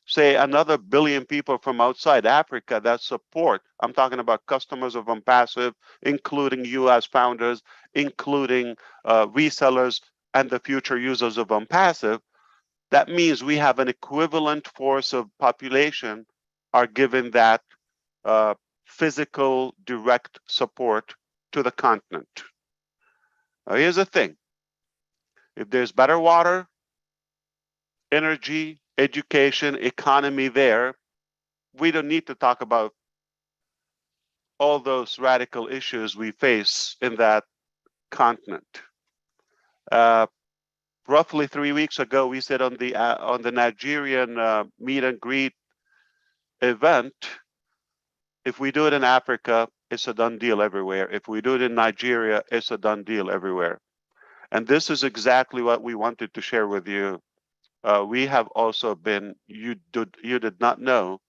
say another billion people from outside Africa that support, I'm talking about customers of ONPASSIVE, including you as founders, including resellers and the future users of ONPASSIVE, that means we have an equivalent force of population are given that physical direct support to the continent. Now, here's the thing. If there's better water, energy, education, economy there, we don't need to talk about all those radical issues we face in that continent. Roughly 3 weeks ago, we said on the Nigerian meet and greet event, if we do it in Africa, it's a done deal everywhere. If we do it in Nigeria, it's a done deal everywhere. And this is exactly what we wanted to share with you. We have also been, you did not know,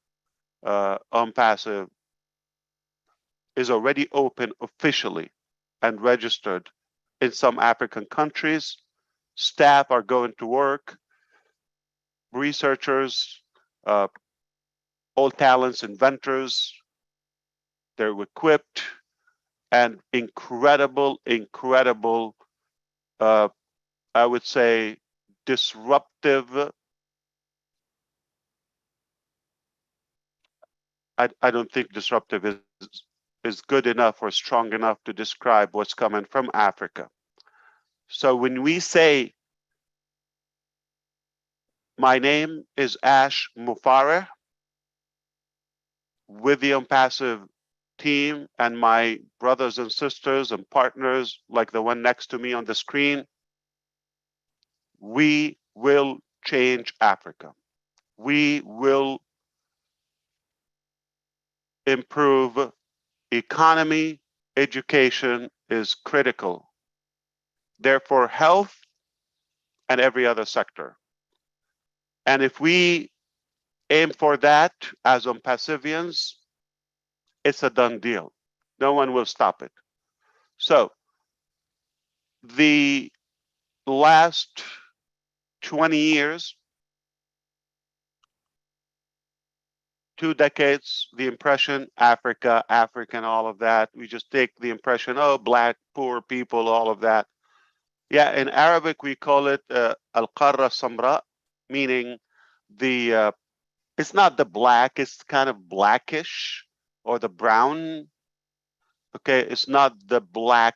ONPASSIVE is already open officially and registered in some African countries. Staff are going to work, researchers, all talents, inventors, they're equipped, and incredible, I would say, disruptive. I don't think disruptive is good enough or strong enough to describe what's coming from Africa. So when we say, my name is Ash Mufareh, with the ONPASSIVE team and my brothers and sisters and partners like the one next to me on the screen, we will change Africa. We will improve economy. Education is critical. Therefore, health and every other sector. And if we aim for that as ONPASSIVians, it's a done deal. No one will stop it. So the last 20 years, 2 decades, the impression, Africa, African, all of that. We just take the impression, oh, black, poor people, all of that. Yeah, in Arabic, we call it al-qarra samra, meaning the, it's not the black, it's kind of blackish or the brown. Okay, it's not the black.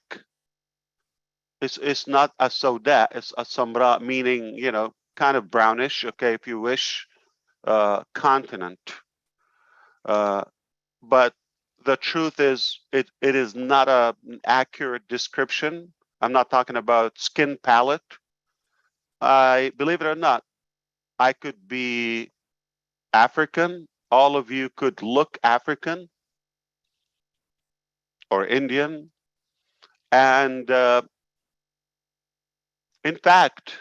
It's not a soda, it's a samra, meaning, you know, kind of brownish, okay, if you wish, continent. But the truth is, it is not an accurate description. I'm not talking about skin palette. I believe it or not, I could be African. All of you could look African or Indian. And in fact,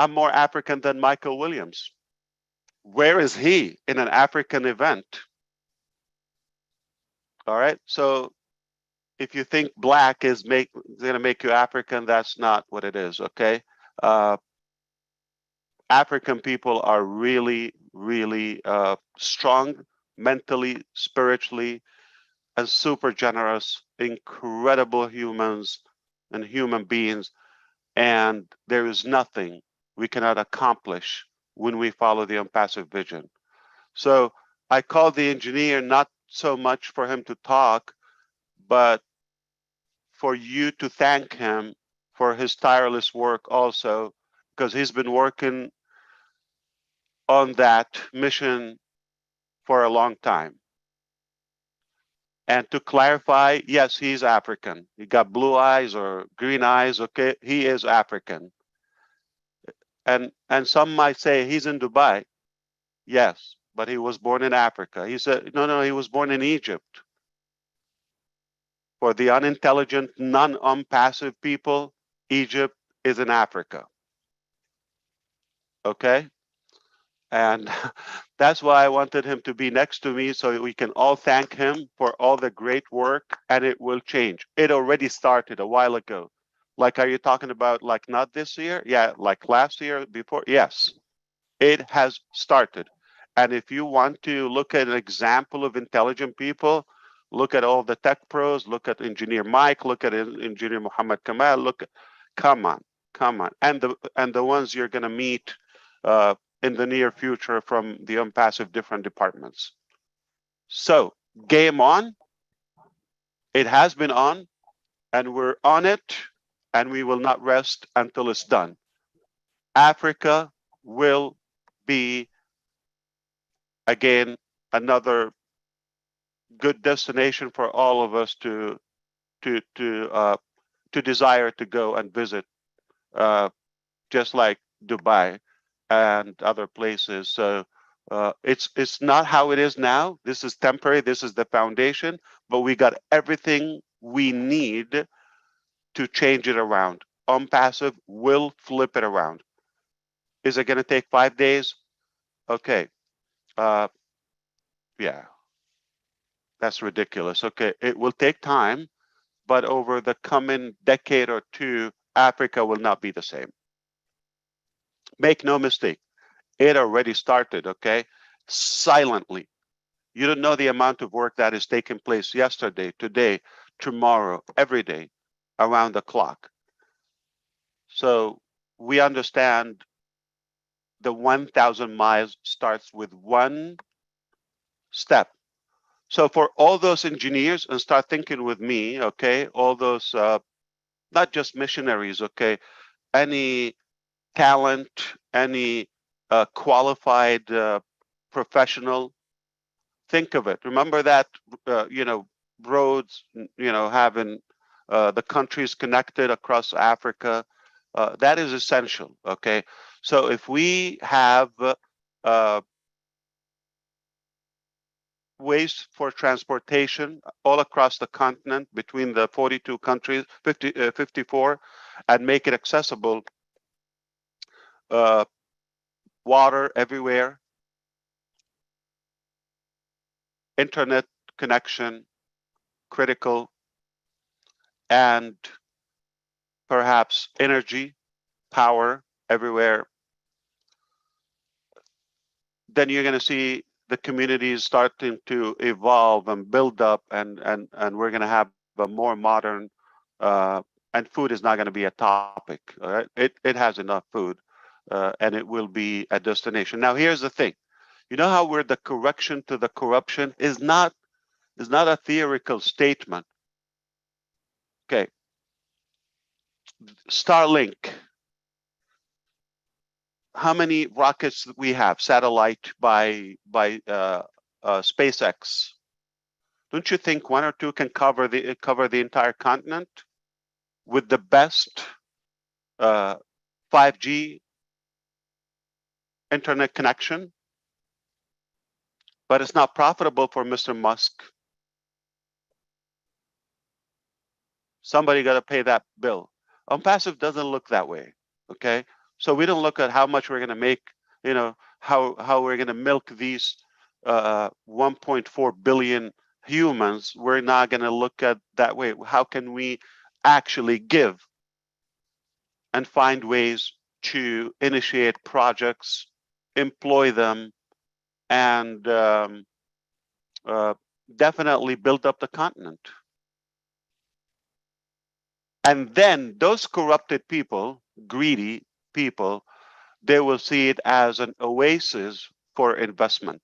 I'm more African than Michael Williams. Where is he in an African event? All right. So if you think black is going to make you African, that's not what it is. Okay. African people are really, really strong mentally, spiritually, and super generous, incredible humans and human beings. And there is nothing we cannot accomplish when we follow the ONPASSIVE vision. So I called the engineer not so much for him to talk, but for you to thank him for his tireless work also, because he's been working on that mission for a long time. And to clarify, yes, he's African. He got blue eyes or green eyes, okay? He is African. And some might say he's in Dubai. Yes, but he was born in Africa. He said, no, he was born in Egypt. For the unintelligent, non-ONPASSIVE people, Egypt is in Africa. Okay? And that's why I wanted him to be next to me so we can all thank him for all the great work, and it will change. It already started a while ago. Like, are you talking about like not this year? Yeah, like last year, before? Yes, it has started. And if you want to look at an example of intelligent people, look at all the tech pros, look at Engineer Mike, look at Engineer Muhammad Kamal, look at, come on. And the ones you're gonna meet in the near future from the ONPASSIVE different departments. So game on. It has been on. and we're on it, and we will not rest until it's done. Africa will be, again, another good destination for all of us to desire to go and visit, just like Dubai and other places. So it's not how it is now. This is temporary. This is the foundation, but we got everything we need to change it around. ONPASSIVE will flip it around. Is it going to take 5 days? Okay. Yeah, that's ridiculous. Okay, it will take time, but over the coming decade or two, Africa will not be the same. Make no mistake, it already started, okay? Silently. You don't know the amount of work that is taking place yesterday, today, tomorrow, every day, around the clock. So we understand the 1,000 miles starts with one step. So for all those engineers, and start thinking with me, okay, all those, not just missionaries, okay, any talent, any qualified professional, think of it. Remember that, you know, roads, you know, having the countries connected across Africa, that is essential, okay? So if we have ways for transportation all across the continent between the 42 countries, 54, and make it accessible, water everywhere, internet connection, critical, and perhaps energy, power everywhere, then you're going to see the communities starting to evolve and build up, and we're going to have a more modern, and food is not going to be a topic. All right, it has enough food, and it will be a destination. Now, here's the thing. You know how we're the correction to the corruption is not a theoretical statement. Okay, Starlink. How many rockets we have, satellite by SpaceX? Don't you think one or two can cover the entire continent with the best 5G internet connection? But it's not profitable for Mr. Musk. Somebody got to pay that bill. ONPASSIVE doesn't look that way. Okay, so we don't look at how much we're going to make. You know, how we're going to milk these 1.4 billion humans. We're not going to look at that way. How can we actually give and find ways to initiate projects, employ them, and definitely build up the continent? And then those corrupted people, greedy people, they will see it as an oasis for investment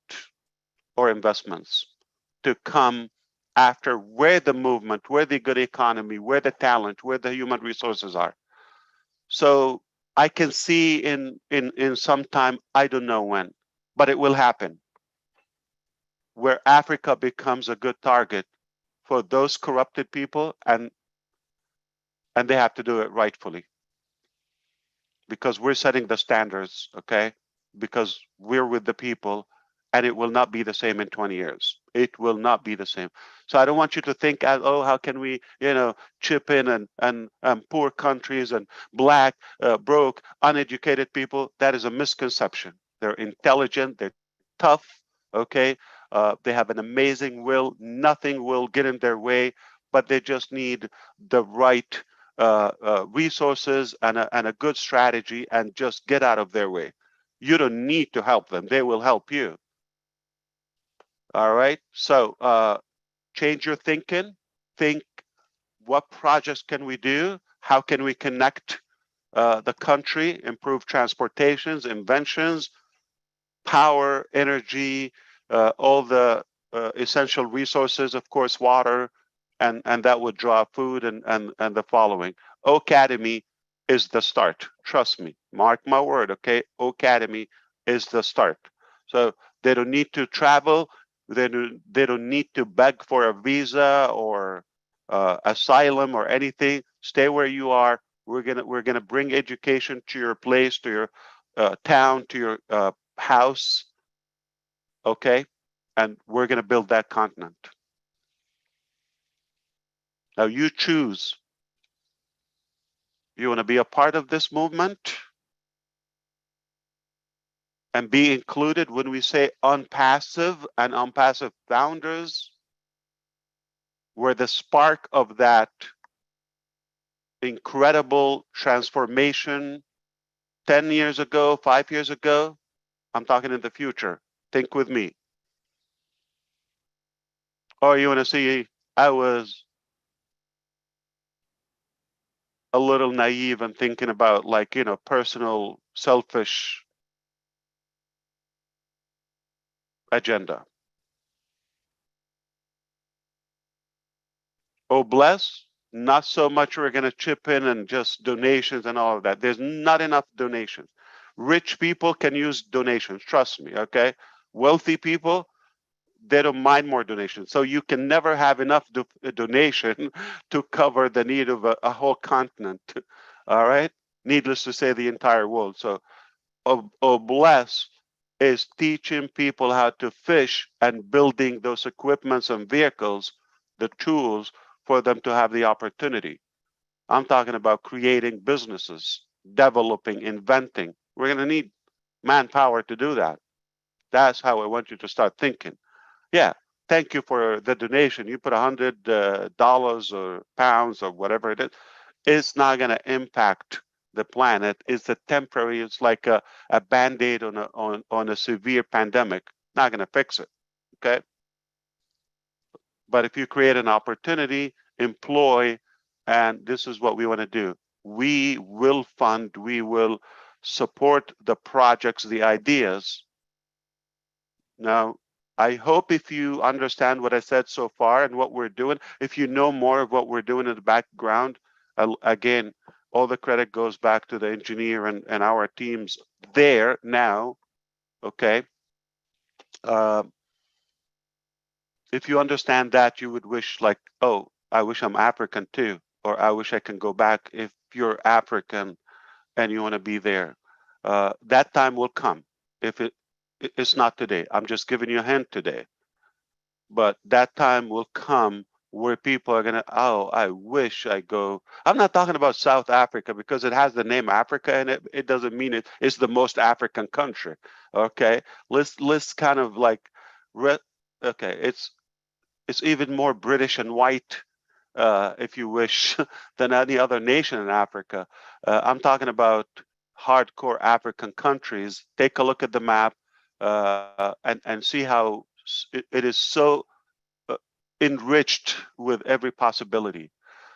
or investments to come after where the movement, where the good economy, where the talent, where the human resources are. So I can see in some time, I don't know when, but it will happen, where Africa becomes a good target for those corrupted people, and they have to do it rightfully, because we're setting the standards, okay? Because we're with the people, and it will not be the same in 20 years. It will not be the same. So I don't want you to think, oh, how can we, you know, chip in and poor countries and black, broke, uneducated people. That is a misconception. They're intelligent, they're tough, okay? They have an amazing will. Nothing will get in their way, but they just need the right resources and a good strategy, and just get out of their way. You don't need to help them. They will help you. All right. So change your thinking. Think, what projects can we do? How can we connect the country, improve transportations, inventions, power, energy, all the essential resources, of course, water, and that would draw food and the following. Academy is the start. Trust me, mark my word. Okay, Academy is the start. So they don't need to travel. They don't need to beg for a visa or asylum or anything. Stay where you are. We're gonna bring education to your place, to your town, to your house. Okay, and we're gonna build that continent. Now you choose. You want to be a part of this movement and be included when we say ONPASSIVE and ONPASSIVE founders, where the spark of that incredible transformation 10 years ago, 5 years ago, I'm talking in the future. Think with me. Or you want to see, I was a little naive and thinking about, like, you know, personal, selfish agenda. Oh, bless, not so much we're going to chip in and just donations and all of that. There's not enough donations. Rich people can use donations, trust me, okay? Wealthy people, they don't mind more donations. So you can never have enough donation to cover the need of a whole continent, all right? Needless to say, the entire world. So bless is teaching people how to fish and building those equipments and vehicles, the tools for them to have the opportunity. I'm talking about creating businesses, developing, inventing. We're going to need manpower to do that. That's how I want you to start thinking. Yeah, thank you for the donation. You put $100 or pounds or whatever it is. It's not going to impact the planet. It's a temporary. It's like a band-aid on a severe pandemic. Not going to fix it. Okay. But if you create an opportunity, employ, and this is what we want to do. We will fund, we will support the projects, the ideas. Now, I hope if you understand what I said so far and what we're doing, if you know more of what we're doing in the background, again, all the credit goes back to the engineer and our teams there now, okay? If you understand that, you would wish, like, oh, I wish I'm African too, or I wish I can go back. If you're African and you want to be there, that time will come. If it's not today, I'm just giving you a hint today, but that time will come where people are gonna, oh, I wish I go. I'm not talking about South Africa because it has the name Africa in it. It doesn't mean it's the most African country. Okay, let's kind of like, okay, it's even more British and white, if you wish, than any other nation in Africa. I'm talking about hardcore African countries. Take a look at the map and see how it is so enriched with every possibility.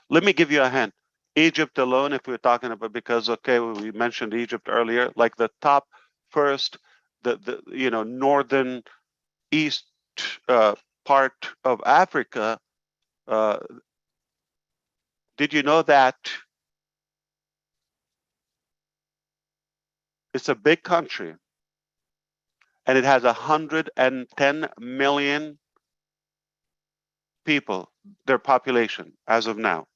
Let me give you a hint. Egypt alone, if we're talking about, because, okay, we mentioned Egypt earlier, like the top first, the you know, northern east part of Africa, did you know that it's a big country and it has 110 million people, their population as of now?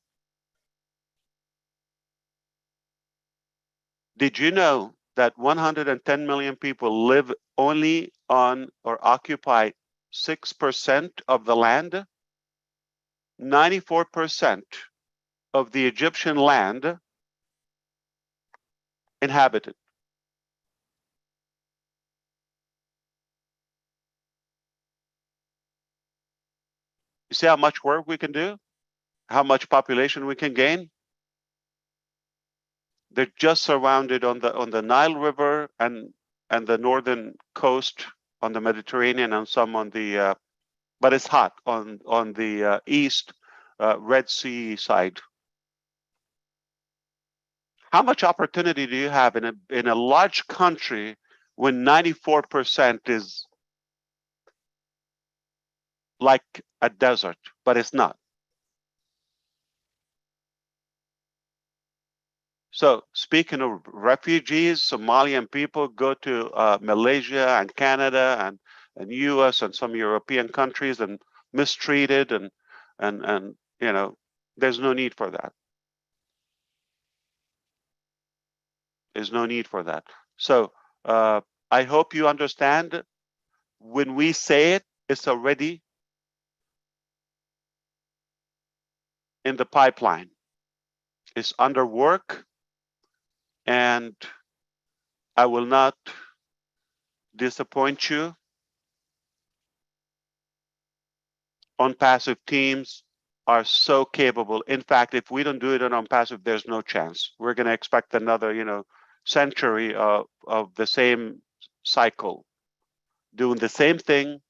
Did you know that 110 million people live only on or occupy 6% of the land? 94% of the Egyptian land inhabited. You see how much work we can do? How much population we can gain? They're just surrounded on the Nile River and the northern coast on the Mediterranean and some on the, but it's hot on the east Red Sea side. How much opportunity do you have in a large country when 94% is like a desert, but it's not? So speaking of refugees, Somalian people go to Malaysia and Canada and US and some European countries and mistreated and you know, there's no need for that. There's no need for that. So I hope you understand when we say it, it's already in the pipeline. It's under work, and I will not disappoint you. ONPASSIVE teams are so capable. In fact, if we don't do it on ONPASSIVE, there's no chance. We're going to expect another, you know, century of the same cycle, doing the same thing,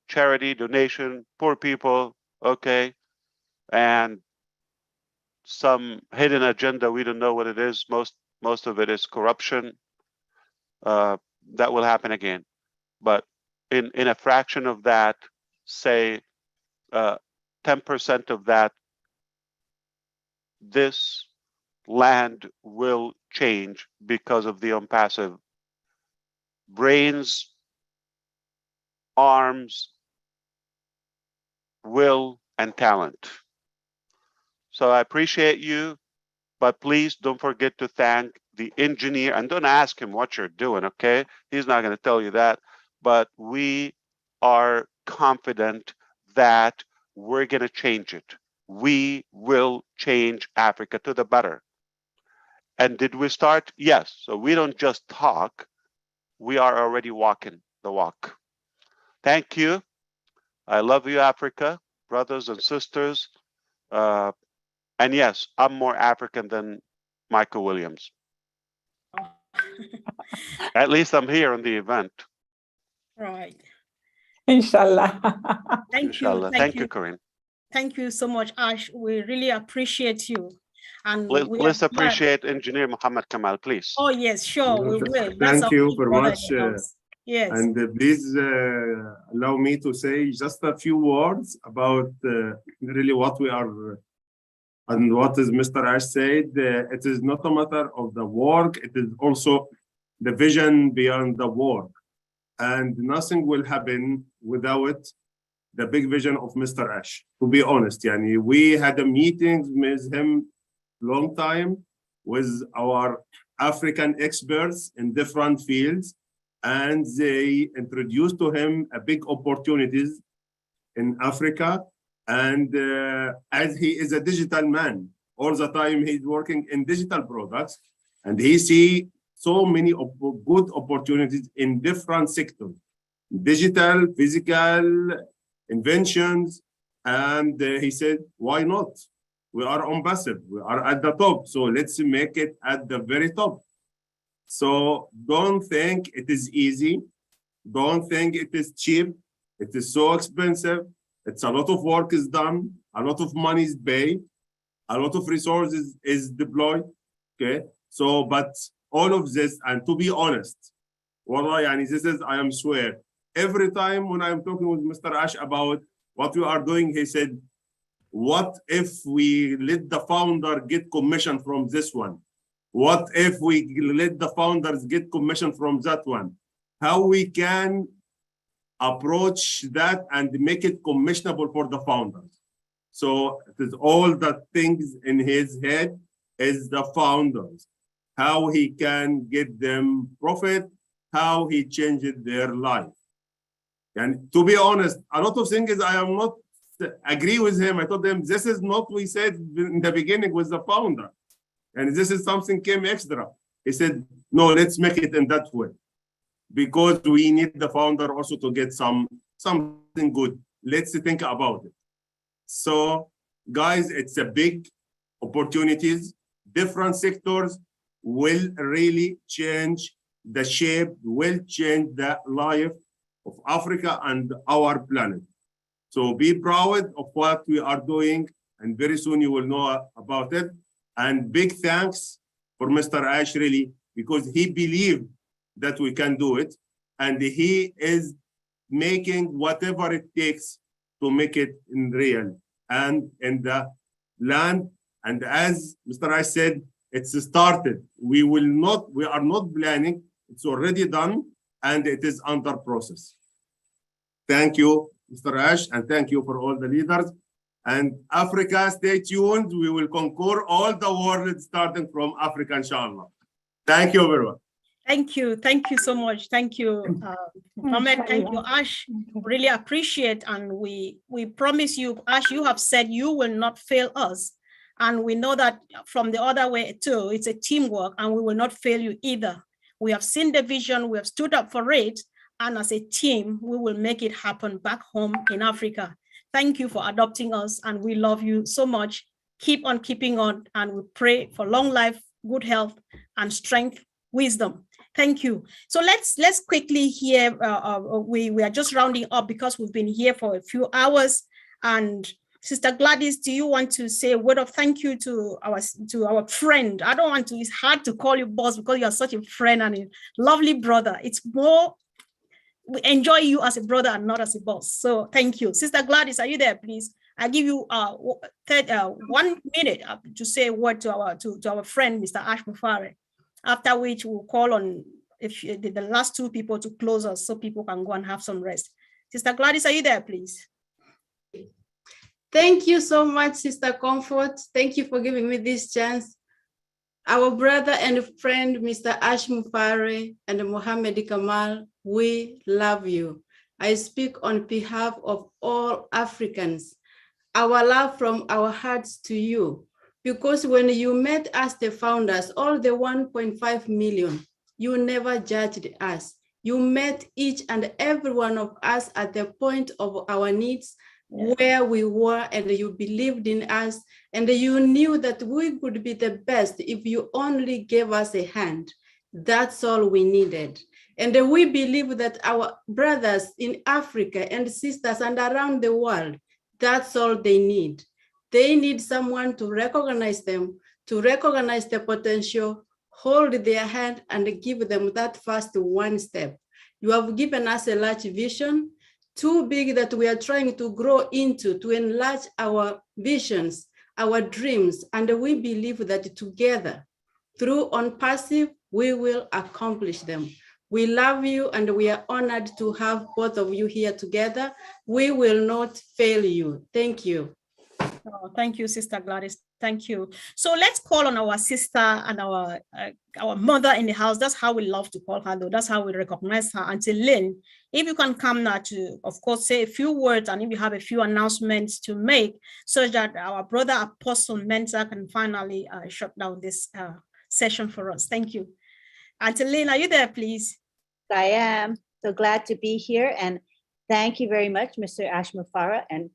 charity, donation, poor people, okay, and some hidden agenda. We don't know what it is. Most of it is corruption. That will happen again. But in a fraction of that, say 10% of that, this land will change because of the ONPASSIVE brains, arms, will, and talent. So I appreciate you, but please don't forget to thank the engineer, and don't ask him what you're doing, okay? He's not going to tell you that, but we are confident that we're going to change it. We will change Africa to the better. And did we start? Yes. So we don't just talk, we are already walking the walk. Thank you. I love you, Africa, brothers and sisters. And yes, I'm more African than Michael Williams. At least I'm here in the event. Right. Inshallah. Thank you. Thank you, Corinne. Thank you so much, Ash. We really appreciate you. And let's appreciate Engineer Muhammad Kamal, please. Oh, yes, sure, we will. Thank you very much. Yes. And please allow me to say just a few words about really what we are and what is Mr. Ash said. It is not a matter of the work, it is also the vision beyond the work. And nothing will happen without the big vision of Mr. Ash, to be honest. Yani, we had a meeting with him long time with our African experts in different fields, and they introduced to him a big opportunities in Africa. And as he is a digital man, all the time he's working in digital products, and he see so many good opportunities in different sectors, digital, physical, inventions. And he said, why not? We are ONPASSIVE, we are at the top, so let's make it at the very top. So don't think it is easy. Don't think it is cheap. It is so expensive. It's a lot of work is done. A lot of money is paid. A lot of resources is deployed. Okay. So, but all of this, and to be honest, Wallah, yani, this is, I am swear, every time when I'm talking with Mr. Ash about what we are doing, he said, what if we let the founder get commission from this one? What if we let the founders get commission from that one? How we can approach that and make it commissionable for the founders? So it is all the things in his head is the founders, how he can get them profit, how he changed their life. And to be honest, a lot of things I am not agree with him. I told them, this is not what we said in the beginning with the founder. And this is something came extra. He said, no, let's make it in that way. Because we need the founder also to get something good. Let's think about it. So guys, it's a big opportunities. Different sectors will really change the shape, will change the life of Africa and our planet. So be proud of what we are doing, and very soon you will know about it. And big thanks for Mr. Ash, really, because he believed that we can do it, and he is making whatever it takes to make it in real and in the land. And as Mr. Ash said, It's started. We are not planning. It's already done, and it is under process. Thank you, Mr. Ash, and thank you for all the leaders. And Africa, stay tuned. We will conquer all the world starting from Africa, inshallah. Thank you, everyone. Thank you. Thank you so much. Thank you, Mohammed. Thank you, Ash. Really appreciate. And we promise you, Ash, you have said you will not fail us. And we know that from the other way too, it's a teamwork, and we will not fail you either. We have seen the vision, we have stood up for it. And as a team, we will make it happen back home in Africa. Thank you for adopting us, and we love you so much. Keep on keeping on, and we pray for long life, good health, and strength, wisdom. Thank you. So let's quickly hear, we are just rounding up because we've been here for a few hours. And Sister Gladys, do you want to say a word of thank you to our friend? I don't want to, it's hard to call you boss because you are such a friend and a lovely brother. It's more, we enjoy you as a brother and not as a boss. So thank you. Sister Gladys, are you there, please? I give you 1 minute to say a word to our friend, Mr. Ash Mufareh. After which we'll call on the last two people to close us so people can go and have some rest. Sister Gladys, are you there, please? Thank you so much, Sister Comfort. Thank you for giving me this chance. Our brother and friend, Mr. Ash Mufareh and Mohammed Kamal, we love you. I speak on behalf of all Africans. Our love from our hearts to you. Because when you met us, the founders, all the 1.5 million, you never judged us. You met each and every one of us at the point of our needs, where we were, and you believed in us, and you knew that we could be the best if you only gave us a hand. That's all we needed. And we believe that our brothers in Africa and sisters and around the world, that's all they need. They need someone to recognize them, to recognize the potential, hold their hand, and give them that first one step. You have given us a large vision, too big that we are trying to grow into, to enlarge our visions, our dreams, and we believe that together, through ONPASSIVE, we will accomplish them. We love you, and we are honored to have both of you here together. We will not fail you. Thank you. Oh, thank you, Sister Gladys. Thank you. So let's call on our sister and our mother in the house. That's how we love to call her, though. That's how we recognize her. Auntie Lynn, if you can come now to, of course, say a few words, and if you have a few announcements to make, so that our brother Apostle Mentor can finally shut down this session for us. Thank you. Auntie Lynn, are you there, please? I am so glad to be here, and thank you very much, Mr. Ash Mufareh and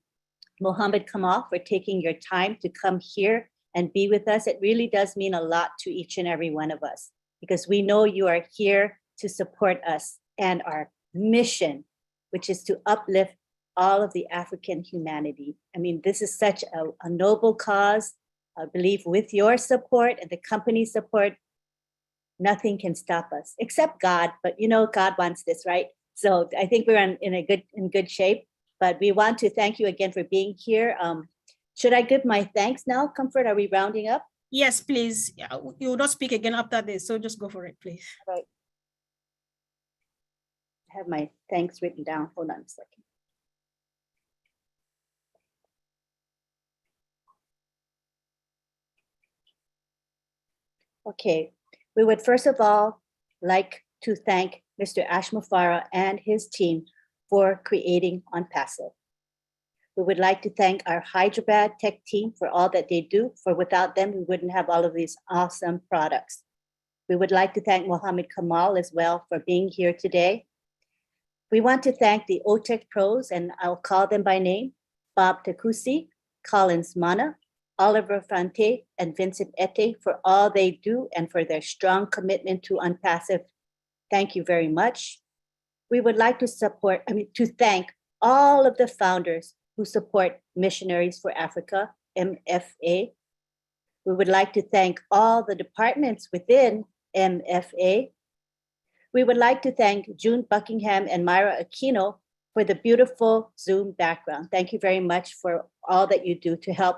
Mohammed Kamal, for taking your time to come here and be with us. It really does mean a lot to each and every one of us, because we know you are here to support us and our mission, which is to uplift all of the African humanity. I mean, this is such a noble cause. I believe with your support and the company's support, nothing can stop us except God. But you know, God wants this, right? So I think we're in good shape. But we want to thank you again for being here. Should I give my thanks now, Comfort? Are we rounding up? Yes, please. You will not speak again after this, so just go for it, please. All right. I have my thanks written down. Hold on a second. Okay, we would first of all like to thank Mr. Ash Mufareh and his team for creating ONPASSIVE. We would like to thank our Hyderabad tech team for all that they do, for without them, we wouldn't have all of these awesome products. We would like to thank Mohammed Kamal as well for being here today. We want to thank the OTech pros, and I'll call them by name, Bob Takusi, Collins Mana, Oliver Fante, and Vincent Ete for all they do and for their strong commitment to ONPASSIVE. Thank you very much. We would like to thank all of the founders who support Missionaries for Africa, MFA. We would like to thank all the departments within MFA. We would like to thank June Buckingham and Myra Aquino for the beautiful Zoom background. Thank you very much for all that you do to help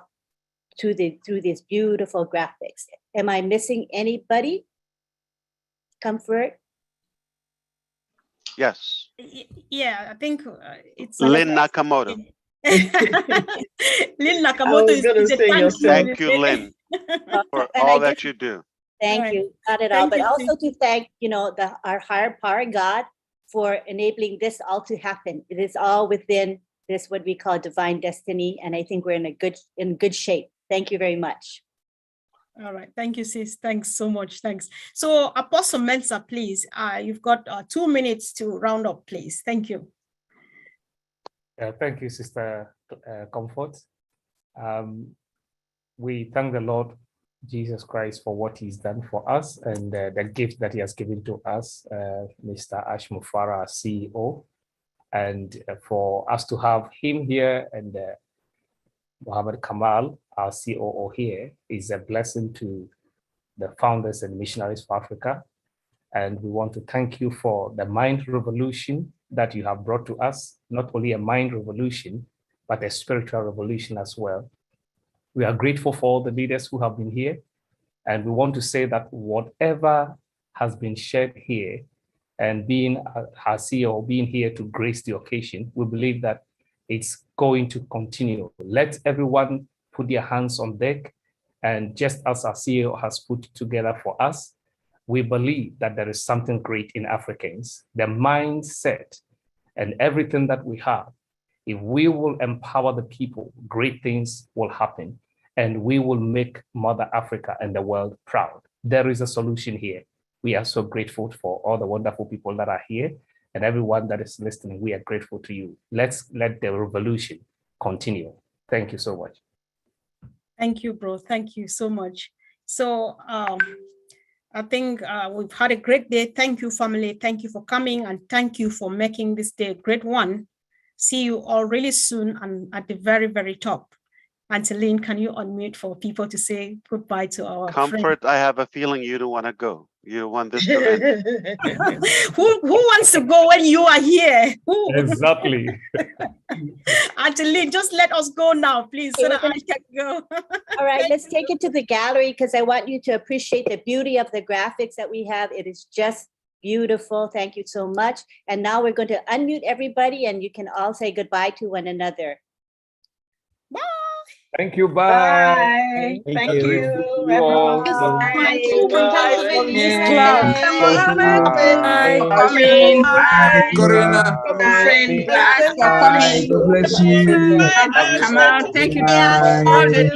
through these beautiful graphics. Am I missing anybody? Comfort? Yes. Yeah, I think it's Lynn Nakamoto. Lynn Nakamoto is a thank you, Lynn, for all that you do. Thank you. Not at all. But also to thank, our higher power, God, for enabling this all to happen. It is all within this, what we call divine destiny. And I think we're in good shape. Thank you very much. All right. Thank you, sis. Thanks so much. Thanks. So Apostle Mensah, please, you've got 2 minutes to round up, please. Thank you. Thank you, Sister Comfort. We thank the Lord Jesus Christ for what he's done for us and the gift that he has given to us, Mr. Ash Mufareh, our CEO, and for us to have him here and Muhammad Kamal, our COO here, is a blessing to the founders and missionaries for Africa. And we want to thank you for the mind revolution that you have brought to us, not only a mind revolution, but a spiritual revolution as well. We are grateful for all the leaders who have been here. And we want to say that whatever has been shared here and being our CEO, being here to grace the occasion, we believe that it's going to continue. Let everyone put their hands on deck. And just as our CEO has put together for us, we believe that there is something great in Africans. The mindset and everything that we have, if we will empower the people, great things will happen. And we will make Mother Africa and the world proud. There is a solution here. We are so grateful for all the wonderful people that are here and everyone that is listening. We are grateful to you. Let's let the revolution continue. Thank you so much. Thank you, bro. Thank you so much. So I think we've had a great day. Thank you, family. Thank you for coming and thank you for making this day a great one. See you all really soon and at the very, very top. Angeline, can you unmute for people to say goodbye to our Comfort, friend? I have a feeling you don't want to go. You don't want this to end. Who wants to go when you are here? Who? Exactly. Angeline, just let us go now, please, so that I can go. All right, let's take it to the gallery because I want you to appreciate the beauty of the graphics that we have. It is just beautiful. Thank you so much. And now we're going to unmute everybody and you can all say goodbye to one another. Bye. Thank you. Bye. Bye. Thank you. Everyone. Thank you. Corina. God bless you. Come out. Thank you. Unity.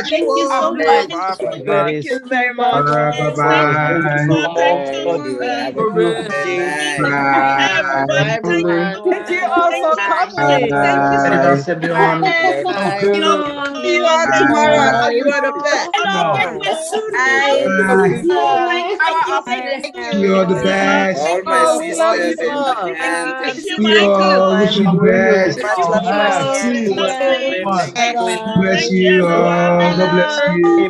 Thank you so much. Thank you very much. Thank you all for coming. Thank you so much. See you all tomorrow. You are the best. You're the best. All my sisters and You all wish you the best. Much love. Bless you all. God bless you.